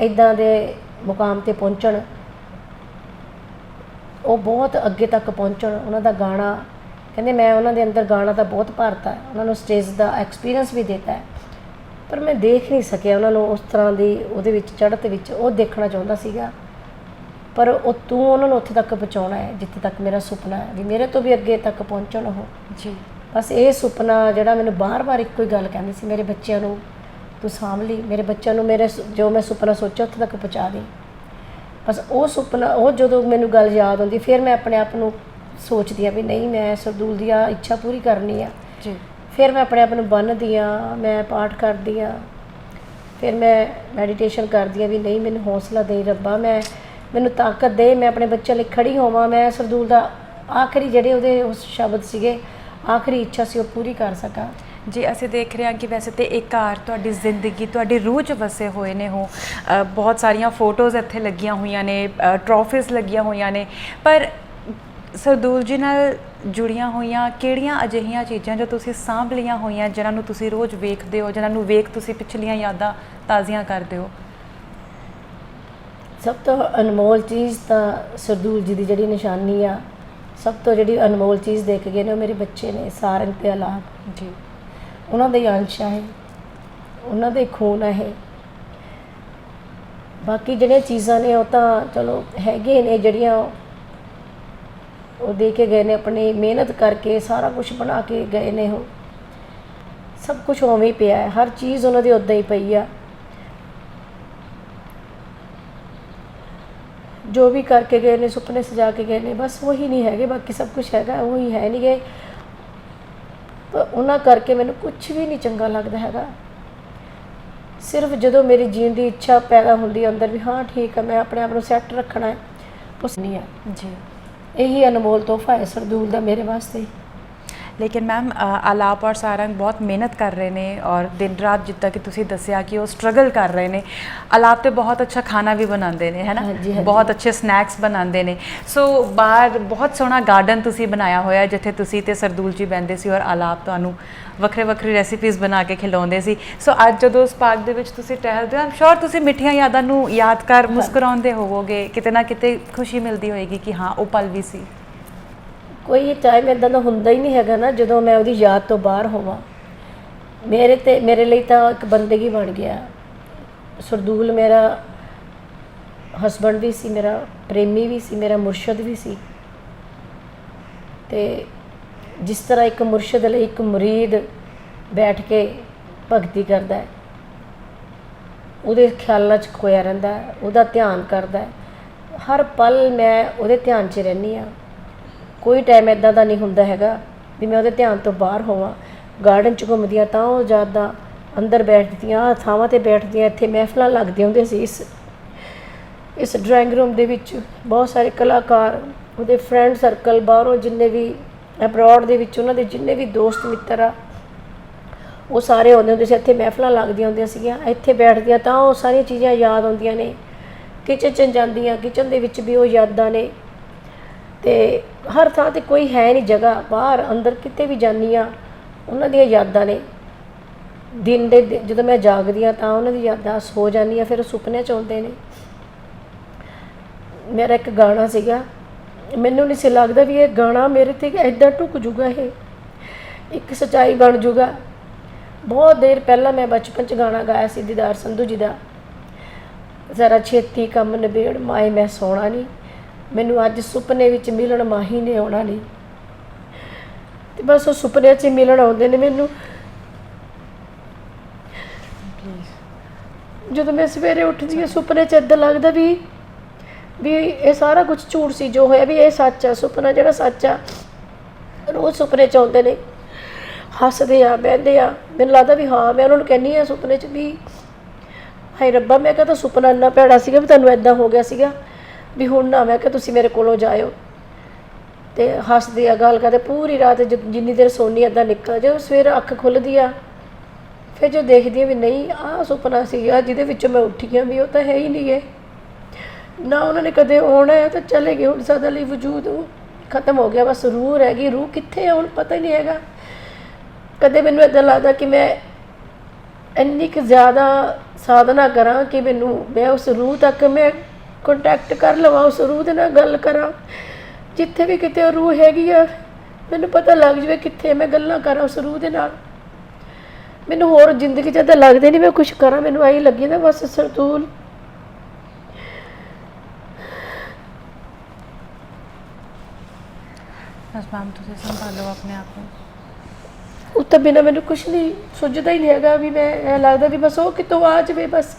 ਇੱਦਾਂ ਦੇ ਮੁਕਾਮ ਤੇ ਪਹੁੰਚਣ, ਉਹ ਬਹੁਤ ਅੱਗੇ ਤੱਕ ਪਹੁੰਚਣ। ਉਹਨਾਂ ਦਾ ਗਾਣਾ, ਕਹਿੰਦੇ ਮੈਂ ਉਹਨਾਂ ਦੇ ਅੰਦਰ ਗਾਣਾ ਤਾਂ ਬਹੁਤ ਭਰਤਾ, ਉਹਨਾਂ ਨੂੰ ਸਟੇਜ ਦਾ ਐਕਸਪੀਰੀਅੰਸ ਵੀ ਦਿੱਤਾ ਹੈ, ਪਰ ਮੈਂ ਦੇਖ ਨਹੀਂ ਸਕਿਆ ਉਹਨਾਂ ਨੂੰ ਉਸ ਤਰ੍ਹਾਂ ਦੀ ਉਹਦੇ ਵਿੱਚ ਚੜ੍ਹਤ ਵਿੱਚ। ਉਹ ਦੇਖਣਾ ਚਾਹੁੰਦਾ ਸੀਗਾ, ਪਰ ਉਹ ਤੂੰ ਉਹਨਾਂ ਨੂੰ ਉੱਥੇ ਤੱਕ ਪਹੁੰਚਾਉਣਾ ਹੈ ਜਿੱਥੇ ਤੱਕ ਮੇਰਾ ਸੁਪਨਾ ਹੈ, ਵੀ ਮੇਰੇ ਤੋਂ ਵੀ ਅੱਗੇ ਤੱਕ ਪਹੁੰਚਣ ਉਹ ਜੀ। ਬਸ ਇਹ ਸੁਪਨਾ ਜਿਹੜਾ ਮੈਨੂੰ ਬਾਰ-ਬਾਰ ਇੱਕੋ ਹੀ ਗੱਲ ਕਹਿੰਦੀ ਸੀ, ਮੇਰੇ ਬੱਚਿਆਂ ਨੂੰ ਤੂੰ ਸਾਂਭ ਲਈ, ਮੇਰੇ ਬੱਚਿਆਂ ਨੂੰ ਮੇਰੇ ਜੋ ਮੈਂ ਸੁਪਨਾ ਸੋਚਿਆ ਉੱਥੇ ਤੱਕ ਪਹੁੰਚਾ ਦੇ। ਬਸ ਉਹ ਸੁਪਨਾ, ਉਹ ਜਦੋਂ ਮੈਨੂੰ ਗੱਲ ਯਾਦ ਆਉਂਦੀ ਫਿਰ ਮੈਂ ਆਪਣੇ ਆਪ ਨੂੰ ਸੋਚਦੀ ਹਾਂ ਵੀ ਨਹੀਂ, ਮੈਂ ਸਰਦੂਲ ਦੀ ਆ ਇੱਛਾ ਪੂਰੀ ਕਰਨੀ ਆ ਜੀ। ਫਿਰ ਮੈਂ ਆਪਣੇ ਆਪ ਨੂੰ ਬੰਨ੍ਹਦੀ ਹਾਂ, ਮੈਂ ਪਾਠ ਕਰਦੀ ਹਾਂ, ਫਿਰ ਮੈਂ ਮੈਡੀਟੇਸ਼ਨ ਕਰਦੀ ਹਾਂ ਵੀ ਨਹੀਂ, ਮੈਨੂੰ ਹੌਸਲਾ ਦੇ ਰੱਬਾ, ਮੈਨੂੰ ਤਾਕਤ ਦੇ, ਮੈਂ ਆਪਣੇ ਬੱਚਿਆਂ ਲਈ ਖੜੀ ਹੋਵਾਂ, ਮੈਂ ਸਰਦੂਲ ਦਾ ਆਖਰੀ ਜਿਹੜੇ ਉਹਦੇ ਉਸ ਸ਼ਬਦ ਸੀਗੇ, ਆਖਰੀ ਇੱਛਾ ਸੀ, ਉਹ ਪੂਰੀ ਕਰ ਸਕਾਂ। ਜੀ, ਅਸੀਂ ਦੇਖ ਰਹੇ ਹਾਂ ਕਿ ਵੈਸੇ ਤਾਂ ਇਹ ਘਰ ਤੁਹਾਡੀ ਜ਼ਿੰਦਗੀ, ਤੁਹਾਡੀ ਰੂਹ 'ਚ ਵਸੇ ਹੋਏ ਨੇ। ਉਹ ਬਹੁਤ ਸਾਰੀਆਂ ਫੋਟੋਜ਼ ਇੱਥੇ ਲੱਗੀਆਂ ਹੋਈਆਂ ਨੇ, ਟਰੋਫੀਜ਼ ਲੱਗੀਆਂ ਹੋਈਆਂ ਨੇ, ਪਰ ਸਰਦੂਲ ਜੀ ਨਾਲ ਜੁੜੀਆਂ ਹੋਈਆਂ ਕਿਹੜੀਆਂ ਅਜਿਹੀਆਂ ਚੀਜ਼ਾਂ ਜੋ ਤੁਸੀਂ ਸਾਂਭ ਲਈਆਂ ਹੋਈਆਂ, ਜਿਨ੍ਹਾਂ ਨੂੰ ਤੁਸੀਂ ਰੋਜ਼ ਵੇਖਦੇ ਹੋ, ਜਿਨ੍ਹਾਂ ਨੂੰ ਵੇਖ ਤੁਸੀਂ ਪਿਛਲੀਆਂ ਯਾਦਾਂ ਤਾਜ਼ੀਆਂ ਕਰਦੇ ਹੋ? ਸਭ ਤੋਂ ਅਨਮੋਲ ਚੀਜ਼ ਤਾਂ ਸਰਦੂਲ ਜੀ ਦੀ ਜਿਹੜੀ ਨਿਸ਼ਾਨੀ ਆ, ਸਭ ਤੋਂ ਜਿਹੜੀ ਅਨਮੋਲ ਚੀਜ਼ ਦੇਖ ਗਏ ਨੇ, ਉਹ ਮੇਰੇ ਬੱਚੇ ਨੇ, ਸਾਰੰਗ ਤੇ ਆਲਾਪ ਜੀ। ਉਹਨਾਂ ਦੇ ਅੰਸ਼ ਹੈ, ਉਹਨਾਂ ਦੇ ਖੂਨ ਹੈ। ਬਾਕੀ ਜਿਹੜੀਆਂ ਚੀਜ਼ਾਂ ਨੇ ਉਹ ਤਾਂ ਚਲੋ ਹੈਗੇ ਨੇ, ਜਿਹੜੀਆਂ ਉਹ ਦੇ ਕੇ ਗਏ ਨੇ, ਆਪਣੀ ਮਿਹਨਤ ਕਰਕੇ ਸਾਰਾ ਕੁਝ ਬਣਾ ਕੇ ਗਏ ਨੇ। ਉਹ ਸਭ ਕੁਝ ਉਵੇਂ ਹੀ ਪਿਆ ਹੈ, ਹਰ ਚੀਜ਼ ਉਹਨਾਂ ਦੀ ਉੱਦਾਂ ਹੀ ਪਈ ਆ। ਜੋ ਵੀ ਕਰਕੇ ਗਏ ਨੇ, ਸੁਪਨੇ ਸਜਾ ਕੇ ਗਏ ਨੇ, ਬਸ ਉਹੀ ਨਹੀਂ ਹੈਗੇ, ਬਾਕੀ ਸਭ ਕੁਝ ਹੈਗਾ, ਉਹੀ ਹੈ ਨਹੀਂ ਗਏ। ਪਰ ਉਹਨਾਂ ਕਰਕੇ ਮੈਨੂੰ ਕੁਝ ਵੀ ਨਹੀਂ ਚੰਗਾ ਲੱਗਦਾ ਹੈਗਾ। ਸਿਰਫ ਜਦੋਂ ਮੇਰੀ ਜੀਣ ਦੀ ਇੱਛਾ ਪੈਦਾ ਹੁੰਦੀ ਹੈ ਅੰਦਰ ਵੀ ਹਾਂ ਠੀਕ ਹੈ, ਮੈਂ ਆਪਣੇ ਆਪ ਨੂੰ ਸੈੱਟ ਰੱਖਣਾ ਹੈ, ਉਸ ਨਹੀਂ ਹੈ ਜੀ। ਇਹੀ ਅਨਮੋਲ ਤੋਹਫਾ ਹੈ ਸਰਦੂਲ ਦਾ ਮੇਰੇ ਵਾਸਤੇ। ਲੇਕਿਨ ਮੈਮ, ਆਲਾਪ ਔਰ ਸਾਰੰਗ ਬਹੁਤ ਮਿਹਨਤ ਕਰ ਰਹੇ ਨੇ ਔਰ ਦਿਨ ਰਾਤ, ਜਿੱਦਾਂ ਕਿ ਤੁਸੀਂ ਦੱਸਿਆ ਕਿ ਉਹ ਸਟਰਗਲ ਕਰ ਰਹੇ ਨੇ। ਆਲਾਪ ਤੇ ਬਹੁਤ ਅੱਛਾ ਖਾਣਾ ਵੀ ਬਣਾਉਂਦੇ ਨੇ, ਹੈ ਨਾ? ਬਹੁਤ ਅੱਛੇ ਸਨੈਕਸ ਬਣਾਉਂਦੇ ਨੇ। ਸੋ ਬਾਹਰ ਬਹੁਤ ਸੋਹਣਾ ਗਾਰਡਨ ਤੁਸੀਂ ਬਣਾਇਆ ਹੋਇਆ ਜਿੱਥੇ ਤੁਸੀਂ ਤੇ ਸਰਦੂਲ ਜੀ ਬਹਿੰਦੇ ਸੀ ਔਰ ਆਲਾਪ ਤੁਹਾਨੂੰ ਵੱਖਰੀ ਰੈਸਿਪੀਜ਼ ਬਣਾ ਕੇ ਖਿਲਾਉਂਦੇ ਸੀ। ਸੋ ਅੱਜ ਜਦੋਂ ਉਸ ਪਾਰਕ ਦੇ ਵਿੱਚ ਤੁਸੀਂ ਟਹਿਲਦੇ ਹੋ, ਆਮ ਸ਼ੋਰ ਤੁਸੀਂ ਮਿੱਠੀਆਂ ਯਾਦਾਂ ਨੂੰ ਯਾਦ ਕਰ ਮੁਸਕਰਾਉਂਦੇ ਹੋਵੋਗੇ, ਕਿਤੇ ਨਾ ਕਿਤੇ ਖੁਸ਼ੀ ਮਿਲਦੀ ਹੋਏਗੀ ਕਿ ਹਾਂ ਉਹ ਪਲ ਵੀ ਸੀ। ਕੋਈ ਟਾਈਮ ਇੱਦਾਂ ਦਾ ਹੁੰਦਾ ਹੀ ਨਹੀਂ ਹੈਗਾ ਨਾ ਜਦੋਂ ਮੈਂ ਉਹਦੀ ਯਾਦ ਤੋਂ ਬਾਹਰ ਹੋਵਾਂ। ਮੇਰੇ ਲਈ ਤਾਂ ਇੱਕ ਬੰਦਗੀ ਬਣ ਗਿਆ ਸਰਦੂਲ। ਮੇਰਾ ਹਸਬੈਂਡ ਵੀ ਸੀ, ਮੇਰਾ ਪ੍ਰੇਮੀ ਵੀ ਸੀ, ਮੇਰਾ ਮੁਰਸ਼ਦ ਵੀ ਸੀ। ਤੇ ਜਿਸ ਤਰ੍ਹਾਂ ਇੱਕ ਮੁਰਸ਼ਦ ਲਈ ਇੱਕ ਮੁਰੀਦ ਬੈਠ ਕੇ ਭਗਤੀ ਕਰਦਾ ਹੈ, ਉਹਦੇ ਖਿਆਲਾਂ 'ਚ ਖੋਇਆ ਰਹਿੰਦਾ ਹੈ, ਉਹਦਾ ਧਿਆਨ ਕਰਦਾ ਹੈ, ਹਰ ਪਲ ਮੈਂ ਉਹਦੇ ਧਿਆਨ 'ਚ ਰਹਿੰਦੀ ਹਾਂ। ਕੋਈ ਟਾਈਮ ਇੱਦਾਂ ਦਾ ਨਹੀਂ ਹੁੰਦਾ ਹੈਗਾ ਵੀ ਮੈਂ ਉਹਦੇ ਧਿਆਨ ਤੋਂ ਬਾਹਰ ਹੋਵਾਂ। ਗਾਰਡਨ 'ਚ ਘੁੰਮਦੀਆਂ ਤਾਂ ਉਹ ਯਾਦਾਂ, ਅੰਦਰ ਬੈਠਦੀਆਂ ਥਾਵਾਂ 'ਤੇ ਬੈਠਦੀਆਂ, ਇੱਥੇ ਮਹਿਫਲਾਂ ਲੱਗਦੀਆਂ ਹੁੰਦੀਆਂ ਸੀ। ਇਸ ਡਰਾਇੰਗ ਰੂਮ ਦੇ ਵਿੱਚ ਬਹੁਤ ਸਾਰੇ ਕਲਾਕਾਰ, ਉਹਦੇ ਫਰੈਂਡ ਸਰਕਲ, ਬਾਹਰੋਂ ਜਿੰਨੇ ਵੀ ਅਬਰੋਡ ਦੇ ਵਿੱਚ ਉਹਨਾਂ ਦੇ ਜਿੰਨੇ ਵੀ ਦੋਸਤ ਮਿੱਤਰ ਆ, ਉਹ ਸਾਰੇ ਆਉਂਦੇ ਹੁੰਦੇ ਸੀ। ਇੱਥੇ ਮਹਿਫਲਾਂ ਲੱਗਦੀਆਂ ਹੁੰਦੀਆਂ ਸੀਗੀਆਂ, ਇੱਥੇ ਬੈਠਦੀਆਂ ਤਾਂ ਉਹ ਸਾਰੀਆਂ ਚੀਜ਼ਾਂ ਯਾਦ ਆਉਂਦੀਆਂ ਨੇ। ਕਿਚਨ 'ਚ ਜਾਂਦੀਆਂ, ਕਿਚਨ ਦੇ ਵਿੱਚ ਵੀ ਉਹ ਯਾਦਾਂ ਨੇ। ਅਤੇ ਹਰ ਥਾਂ 'ਤੇ ਕੋਈ ਹੈ ਨਹੀਂ ਜਗ੍ਹਾ, ਬਾਹਰ ਅੰਦਰ ਕਿਤੇ ਵੀ ਜਾਂਦੀ ਹਾਂ ਉਹਨਾਂ ਦੀਆਂ ਯਾਦਾਂ ਨੇ। ਦਿਨ ਦੇ ਜਦੋਂ ਮੈਂ ਜਾਗਦੀ ਹਾਂ ਤਾਂ ਉਹਨਾਂ ਦੀ ਯਾਦਾਂ, ਸੋ ਜਾਂਦੀ ਹਾਂ ਫਿਰ ਉਹ ਸੁਪਨਿਆਂ 'ਚ ਆਉਂਦੇ ਨੇ। ਮੇਰਾ ਇੱਕ ਗਾਣਾ ਸੀਗਾ, ਮੈਨੂੰ ਨਹੀਂ ਸੀ ਲੱਗਦਾ ਵੀ ਇਹ ਗਾਣਾ ਮੇਰੇ 'ਤੇ ਇੱਦਾਂ ਢੁੱਕ ਜੂਗਾ, ਇਹ ਇੱਕ ਸੱਚਾਈ ਬਣ ਜੂਗਾ। ਬਹੁਤ ਦੇਰ ਪਹਿਲਾਂ ਮੈਂ ਬਚਪਨ 'ਚ ਗਾਣਾ ਗਾਇਆ ਸੀ ਦੀਦਾਰ ਸੰਧੂ ਜੀ ਦਾ, ਜ਼ਰਾ ਛੇਤੀ ਕੰਮ ਨਿਬੇੜ ਮਾਏ ਮੈਂ ਸੋਣਾ ਨਹੀਂ, ਮੈਨੂੰ ਅੱਜ ਸੁਪਨੇ ਵਿੱਚ ਮਿਲਣ ਮਾਹੀ ਨੇ ਆਉਣਾ ਨਹੀਂ। ਅਤੇ ਬਸ ਉਹ ਸੁਪਨਿਆਂ 'ਚ ਮਿਲਣ ਆਉਂਦੇ ਨੇ ਮੈਨੂੰ। ਜਦੋਂ ਮੈਂ ਸਵੇਰੇ ਉੱਠਦੀ ਹਾਂ ਸੁਪਨੇ 'ਚ ਇੱਦਾਂ ਲੱਗਦਾ ਵੀ ਇਹ ਸਾਰਾ ਕੁਝ ਝੂਠ ਸੀ ਜੋ ਹੋਇਆ, ਵੀ ਇਹ ਸੱਚ ਆ, ਸੁਪਨਾ ਜਿਹੜਾ ਸੱਚ ਆ। ਰੋਜ਼ ਸੁਪਨੇ 'ਚ ਆਉਂਦੇ ਨੇ, ਹੱਸਦੇ ਆ, ਬਹਿੰਦੇ ਆ, ਮੈਨੂੰ ਲੱਗਦਾ ਵੀ ਹਾਂ ਮੈਂ ਉਹਨਾਂ ਨੂੰ ਕਹਿੰਦੀ ਹਾਂ ਸੁਪਨੇ 'ਚ ਵੀ ਹਾਏ ਰੱਬਾ, ਮੈਂ ਕਿਹਾ ਤਾਂ ਸੁਪਨਾ ਇੰਨਾ ਭੈੜਾ ਸੀਗਾ ਵੀ ਤੁਹਾਨੂੰ ਇੱਦਾਂ ਹੋ ਗਿਆ ਸੀਗਾ ਵੀ ਹੁਣ ਨਾ, ਮੈਂ ਕਿਹਾ ਤੁਸੀਂ ਮੇਰੇ ਕੋਲੋਂ ਜਾਇਓ। ਤੇ ਹੱਸਦੀ ਆ, ਗੱਲ ਕਰਦੇ ਪੂਰੀ ਰਾਤ, ਜਿੰਨੀ ਦੇਰ ਸੋਨੀ ਇੱਦਾਂ ਨਿਕਲ, ਜਦੋਂ ਸਵੇਰ ਅੱਖ ਖੁੱਲ੍ਹਦੀ ਆ ਫਿਰ ਜੋ ਦੇਖਦੀ ਆ ਵੀ ਨਹੀਂ ਆਹ ਸੁਪਨਾ ਸੀਗਾ ਜਿਹਦੇ ਵਿੱਚੋਂ ਮੈਂ ਉੱਠੀ ਹਾਂ, ਵੀ ਉਹ ਤਾਂ ਹੈ ਹੀ ਨਹੀਂ ਗੇ ਨਾ, ਉਹਨਾਂ ਨੇ ਕਦੇ ਆਉਣਾ ਹੈ ਤਾਂ ਚਲੇ ਗਏ, ਹੁਣ ਸਾਡਾ ਲਈ ਵਜੂਦ ਖਤਮ ਹੋ ਗਿਆ, ਬਸ ਰੂਹ ਰਹਿ ਗਈ। ਰੂਹ ਕਿੱਥੇ ਹੈ ਹੁਣ ਪਤਾ ਹੀ ਨਹੀਂ ਹੈਗਾ। ਕਦੇ ਮੈਨੂੰ ਇੱਦਾਂ ਲੱਗਦਾ ਕਿ ਮੈਂ ਇੰਨੀ ਕੁ ਜ਼ਿਆਦਾ ਸਾਧਨਾ ਕਰਾਂ ਕਿ ਮੈਂ ਉਸ ਰੂਹ ਤੱਕ ਮੈਂ ਕੰਟੈਕਟ ਕਰ ਲਵਾਂ, ਉਸ ਰੂਹ ਦੇ ਨਾਲ ਗੱਲ ਕਰਾਂ, ਜਿੱਥੇ ਵੀ ਕਿਤੇ ਉਹ ਰੂਹ ਹੈਗੀ ਆ ਮੈਨੂੰ ਪਤਾ ਲੱਗ ਜਾਵੇ ਕਿੱਥੇ, ਮੈਂ ਗੱਲਾਂ ਕਰਾਂ ਉਸ ਰੂਹ ਦੇ ਨਾਲ। ਮੈਨੂੰ ਹੋਰ ਜ਼ਿੰਦਗੀ 'ਚ ਤਾਂ ਲੱਗਦੇ ਨਹੀਂ ਮੈਂ ਕੁਛ ਕਰਾਂ, ਮੈਨੂੰ ਆਈ ਲੱਗੀ ਨਾ ਬਸ ਸਰਦੂਲ ਬਸ ਮੈਮ ਤੁਸੀਂ ਸੰਭਾਲੋ ਆਪਣੇ ਆਪ ਨੂੰ। ਉਸ ਤੋਂ ਬਿਨਾਂ ਮੈਨੂੰ ਕੁਛ ਨਹੀਂ ਸੁੱਝਦਾ ਹੀ ਨਹੀਂ ਹੈਗਾ ਵੀ ਮੈਂ ਐਂ ਲੱਗਦਾ ਵੀ ਬਸ ਉਹ ਕਿਤੋਂ ਆ ਜਾਵੇ, ਬਸ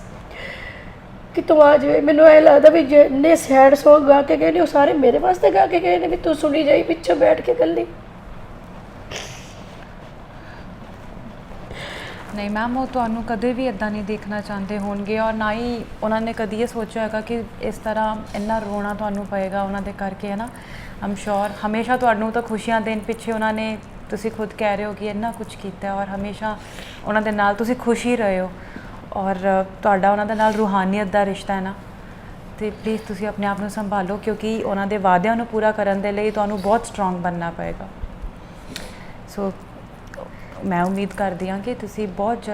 ਕਿਤੋਂ ਆ ਜਾਵੇ। ਮੈਨੂੰ ਐਂ ਲੱਗਦਾ ਵੀ ਜਿੰਨੇ ਸੈਡ ਸੌਂਗ ਗਾ ਕੇ ਗਏ ਨੇ ਉਹ ਸਾਰੇ ਮੇਰੇ ਵਾਸਤੇ ਗਾ ਕੇ ਗਏ ਨੇ, ਵੀ ਤੂੰ ਸੁਣੀ ਜਾਈ ਪਿੱਛੇ ਬੈਠ ਕੇ ਇਕੱਲੀ। ਨਹੀਂ ਮੈਮ, ਉਹ ਤੁਹਾਨੂੰ ਕਦੇ ਵੀ ਇੱਦਾਂ ਨਹੀਂ ਦੇਖਣਾ ਚਾਹੁੰਦੇ ਹੋਣਗੇ, ਔਰ ਨਾ ਹੀ ਉਹਨਾਂ ਨੇ ਕਦੀ ਇਹ ਸੋਚਿਆ ਹੈਗਾ ਕਿ ਇਸ ਤਰ੍ਹਾਂ ਇੰਨਾ ਰੋਣਾ ਤੁਹਾਨੂੰ ਪਏਗਾ ਉਹਨਾਂ ਦੇ ਕਰਕੇ, ਹੈ ਨਾ। ਆਮ ਸ਼ੋਰ ਹਮੇਸ਼ਾ ਤੁਹਾਨੂੰ ਤਾਂ ਖੁਸ਼ੀਆਂ ਦੇਣ ਪਿੱਛੇ ਉਹਨਾਂ ਨੇ, ਤੁਸੀਂ ਖੁਦ ਕਹਿ ਰਹੇ ਹੋ ਕਿ ਇੰਨਾ ਕੁਝ ਕੀਤਾ, ਔਰ ਹਮੇਸ਼ਾ ਉਹਨਾਂ ਦੇ ਨਾਲ ਤੁਸੀਂ ਖੁਸ਼ ਹੀ ਰਹੇ ਹੋ, ਔਰ ਤੁਹਾਡਾ ਉਹਨਾਂ ਦੇ ਨਾਲ ਰੂਹਾਨੀਅਤ ਦਾ ਰਿਸ਼ਤਾ ਹੈ ਨਾ। ਅਤੇ ਪਲੀਜ਼ ਤੁਸੀਂ ਆਪਣੇ ਆਪ ਨੂੰ ਸੰਭਾਲੋ, ਕਿਉਂਕਿ ਉਹਨਾਂ ਦੇ ਵਾਅਦਿਆਂ ਨੂੰ ਪੂਰਾ ਕਰਨ ਦੇ ਲਈ ਤੁਹਾਨੂੰ ਬਹੁਤ ਸਟਰੋਂਗ ਬਣਨਾ ਪਏਗਾ। ਸੋ ਮੈਂ ਉਮੀਦ ਕਰਦੀ ਹਾਂ ਕਿ ਤੁਸੀਂ ਬਹੁਤ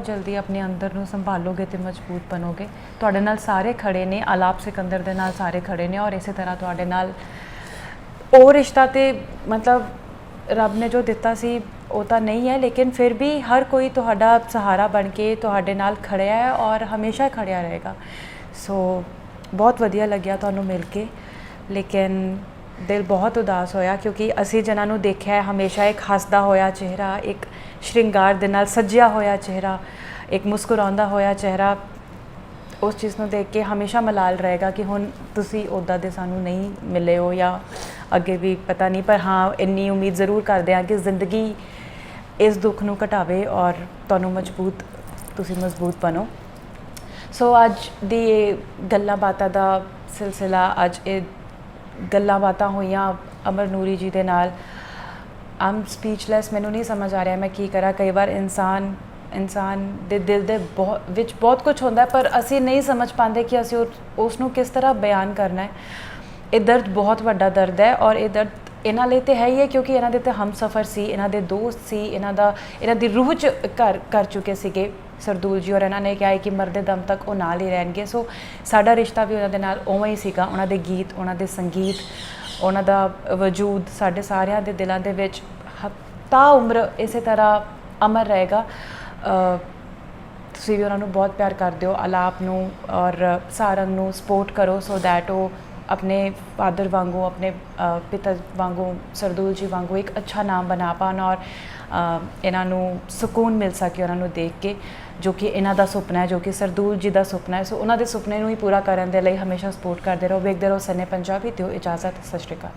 ਜਲਦੀ ਆਪਣੇ ਅੰਦਰ ਨੂੰ ਸੰਭਾਲੋਗੇ ਅਤੇ ਮਜ਼ਬੂਤ ਬਣੋਗੇ। ਤੁਹਾਡੇ ਨਾਲ ਸਾਰੇ ਖੜੇ ਨੇ, ਆਲਾਪ ਸਿਕੰਦਰ ਦੇ ਨਾਲ ਸਾਰੇ ਖੜੇ ਨੇ, ਔਰ ਇਸੇ ਤਰ੍ਹਾਂ ਤੁਹਾਡੇ ਨਾਲ ਉਹ ਰਿਸ਼ਤਾ ਤੇ ਮਤਲਬ ਰੱਬ ਨੇ ਜੋ ਦਿੱਤਾ ਸੀ ਉਹ ਤਾਂ ਨਹੀਂ ਹੈ, ਲੇਕਿਨ ਫਿਰ ਵੀ ਹਰ ਕੋਈ ਤੁਹਾਡਾ ਸਹਾਰਾ ਬਣ ਕੇ ਤੁਹਾਡੇ ਨਾਲ ਖੜਿਆ ਹੈ ਔਰ ਹਮੇਸ਼ਾ ਖੜਿਆ ਰਹੇਗਾ। ਸੋ ਬਹੁਤ ਵਧੀਆ ਲੱਗਿਆ ਤੁਹਾਨੂੰ ਮਿਲ ਕੇ, ਲੇਕਿਨ ਦਿਲ ਬਹੁਤ ਉਦਾਸ ਹੋਇਆ ਕਿਉਂਕਿ ਅਸੀਂ ਜਿਹਨਾਂ ਨੂੰ ਦੇਖਿਆ ਹਮੇਸ਼ਾ ਇੱਕ ਹੱਸਦਾ ਹੋਇਆ ਚਿਹਰਾ, ਇੱਕ ਸ਼ਿੰਗਾਰ ਦੇ ਨਾਲ ਸਜਿਆ ਹੋਇਆ ਚਿਹਰਾ, ਇੱਕ ਮੁਸਕਰਾਉਂਦਾ ਹੋਇਆ ਚਿਹਰਾ, ਉਸ ਚੀਜ਼ ਨੂੰ ਦੇਖ ਕੇ ਹਮੇਸ਼ਾ ਮਲਾਲ ਰਹੇਗਾ ਕਿ ਹੁਣ ਤੁਸੀਂ ਉੱਦਾਂ ਦੇ ਸਾਨੂੰ ਨਹੀਂ ਮਿਲੇ ਹੋ, ਜਾਂ ਅੱਗੇ ਵੀ ਪਤਾ ਨਹੀਂ, ਪਰ ਹਾਂ ਇੰਨੀ ਉਮੀਦ ਜ਼ਰੂਰ ਕਰਦੇ ਹਾਂ ਕਿ ਜ਼ਿੰਦਗੀ ਇਸ ਦੁੱਖ ਨੂੰ ਘਟਾਵੇ ਔਰ ਤੁਹਾਨੂੰ ਤੁਸੀਂ ਮਜ਼ਬੂਤ ਬਣੋ। ਸੋ ਅੱਜ ਦੀ ਇਹ ਗੱਲਾਂ ਬਾਤਾਂ ਦਾ ਸਿਲਸਿਲਾ, ਅੱਜ ਇਹ ਗੱਲਾਂ ਬਾਤਾਂ ਹੋਈਆਂ ਅਮਰ ਨੂਰੀ ਜੀ ਦੇ ਨਾਲ। ਆਮ ਸਪੀਚਲੈਸ, ਮੈਨੂੰ ਨਹੀਂ ਸਮਝ ਆ ਰਿਹਾ ਮੈਂ ਕੀ ਕਰਾਂ। ਕਈ ਵਾਰ ਇਨਸਾਨ ਦੇ ਦਿਲ ਦੇ ਵਿੱਚ ਬਹੁਤ ਕੁਝ ਹੁੰਦਾ, ਪਰ ਅਸੀਂ ਨਹੀਂ ਸਮਝ ਪਾਉਂਦੇ ਕਿ ਅਸੀਂ ਉਸ ਨੂੰ ਕਿਸ ਤਰ੍ਹਾਂ ਬਿਆਨ ਕਰਨਾ ਹੈ। ਇਹ ਦਰਦ ਬਹੁਤ ਵੱਡਾ ਦਰਦ ਹੈ, ਔਰ ਇਹ ਦਰਦ ਇਹਨਾਂ ਲਈ ਤਾਂ ਹੈ ਹੀ ਹੈ ਕਿਉਂਕਿ ਇਹਨਾਂ ਦੇ ਤਾਂ ਹਮਸਫਰ ਸੀ, ਇਹਨਾਂ ਦੇ ਦੋਸਤ ਸੀ, ਇਹਨਾਂ ਦੀ ਰੂਹ 'ਚ ਘਰ ਕਰ ਚੁੱਕੇ ਸੀਗੇ ਸਰਦੂਲ ਜੀ, ਔਰ ਇਹਨਾਂ ਨੇ ਕਿਹਾ ਹੈ ਕਿ ਮਰਦੇ ਦਮ ਤੱਕ ਉਹ ਨਾਲ ਹੀ ਰਹਿਣਗੇ। ਸੋ ਸਾਡਾ ਰਿਸ਼ਤਾ ਵੀ ਉਹਨਾਂ ਦੇ ਨਾਲ ਉਵੇਂ ਹੀ ਸੀਗਾ। ਉਹਨਾਂ ਦੇ ਗੀਤ, ਉਹਨਾਂ ਦੇ ਸੰਗੀਤ, ਉਹਨਾਂ ਦਾ ਵਜੂਦ ਸਾਡੇ ਸਾਰਿਆਂ ਦੇ ਦਿਲਾਂ ਦੇ ਵਿੱਚ ਤਾ ਉਮਰ ਇਸੇ ਤਰ੍ਹਾਂ ਅਮਰ ਰਹੇਗਾ। ਤੁਸੀਂ ਵੀ ਉਹਨਾਂ ਨੂੰ ਬਹੁਤ ਪਿਆਰ ਕਰਦੇ ਹੋ, ਆਲਾਪ ਨੂੰ ਔਰ ਸਾਰੰਗ ਨੂੰ ਸਪੋਰਟ ਕਰੋ, ਸੋ ਦੈਟ ਉਹ ਆਪਣੇ ਫਾਦਰ ਵਾਂਗੂ, ਆਪਣੇ ਪਿਤਾ ਵਾਂਗੂ, ਸਰਦੂਲ ਜੀ ਵਾਂਗੂ ਇੱਕ ਅੱਛਾ ਨਾਮ ਬਣਾ ਪਾਉਣ, ਔਰ ਇਹਨਾਂ ਨੂੰ ਸਕੂਨ ਮਿਲ ਸਕੇ ਉਹਨਾਂ ਨੂੰ ਦੇਖ ਕੇ, ਜੋ ਕਿ ਇਹਨਾਂ ਦਾ ਸੁਪਨਾ ਹੈ, ਜੋ ਕਿ ਸਰਦੂਲ ਜੀ ਦਾ ਸੁਪਨਾ ਹੈ। ਸੋ ਉਹਨਾਂ ਦੇ ਸੁਪਨੇ ਨੂੰ ਹੀ ਪੂਰਾ ਕਰਨ ਦੇ ਲਈ ਹਮੇਸ਼ਾ ਸਪੋਰਟ ਕਰਦੇ ਰਹੋ। ਵੇਖਦੇ ਰਹੋ ਸਨੇ ਪੰਜਾਬੀ। ਦਿਓ ਇਜਾਜ਼ਤ, ਸਤਿ ਸ਼੍ਰੀ ਅਕਾਲ।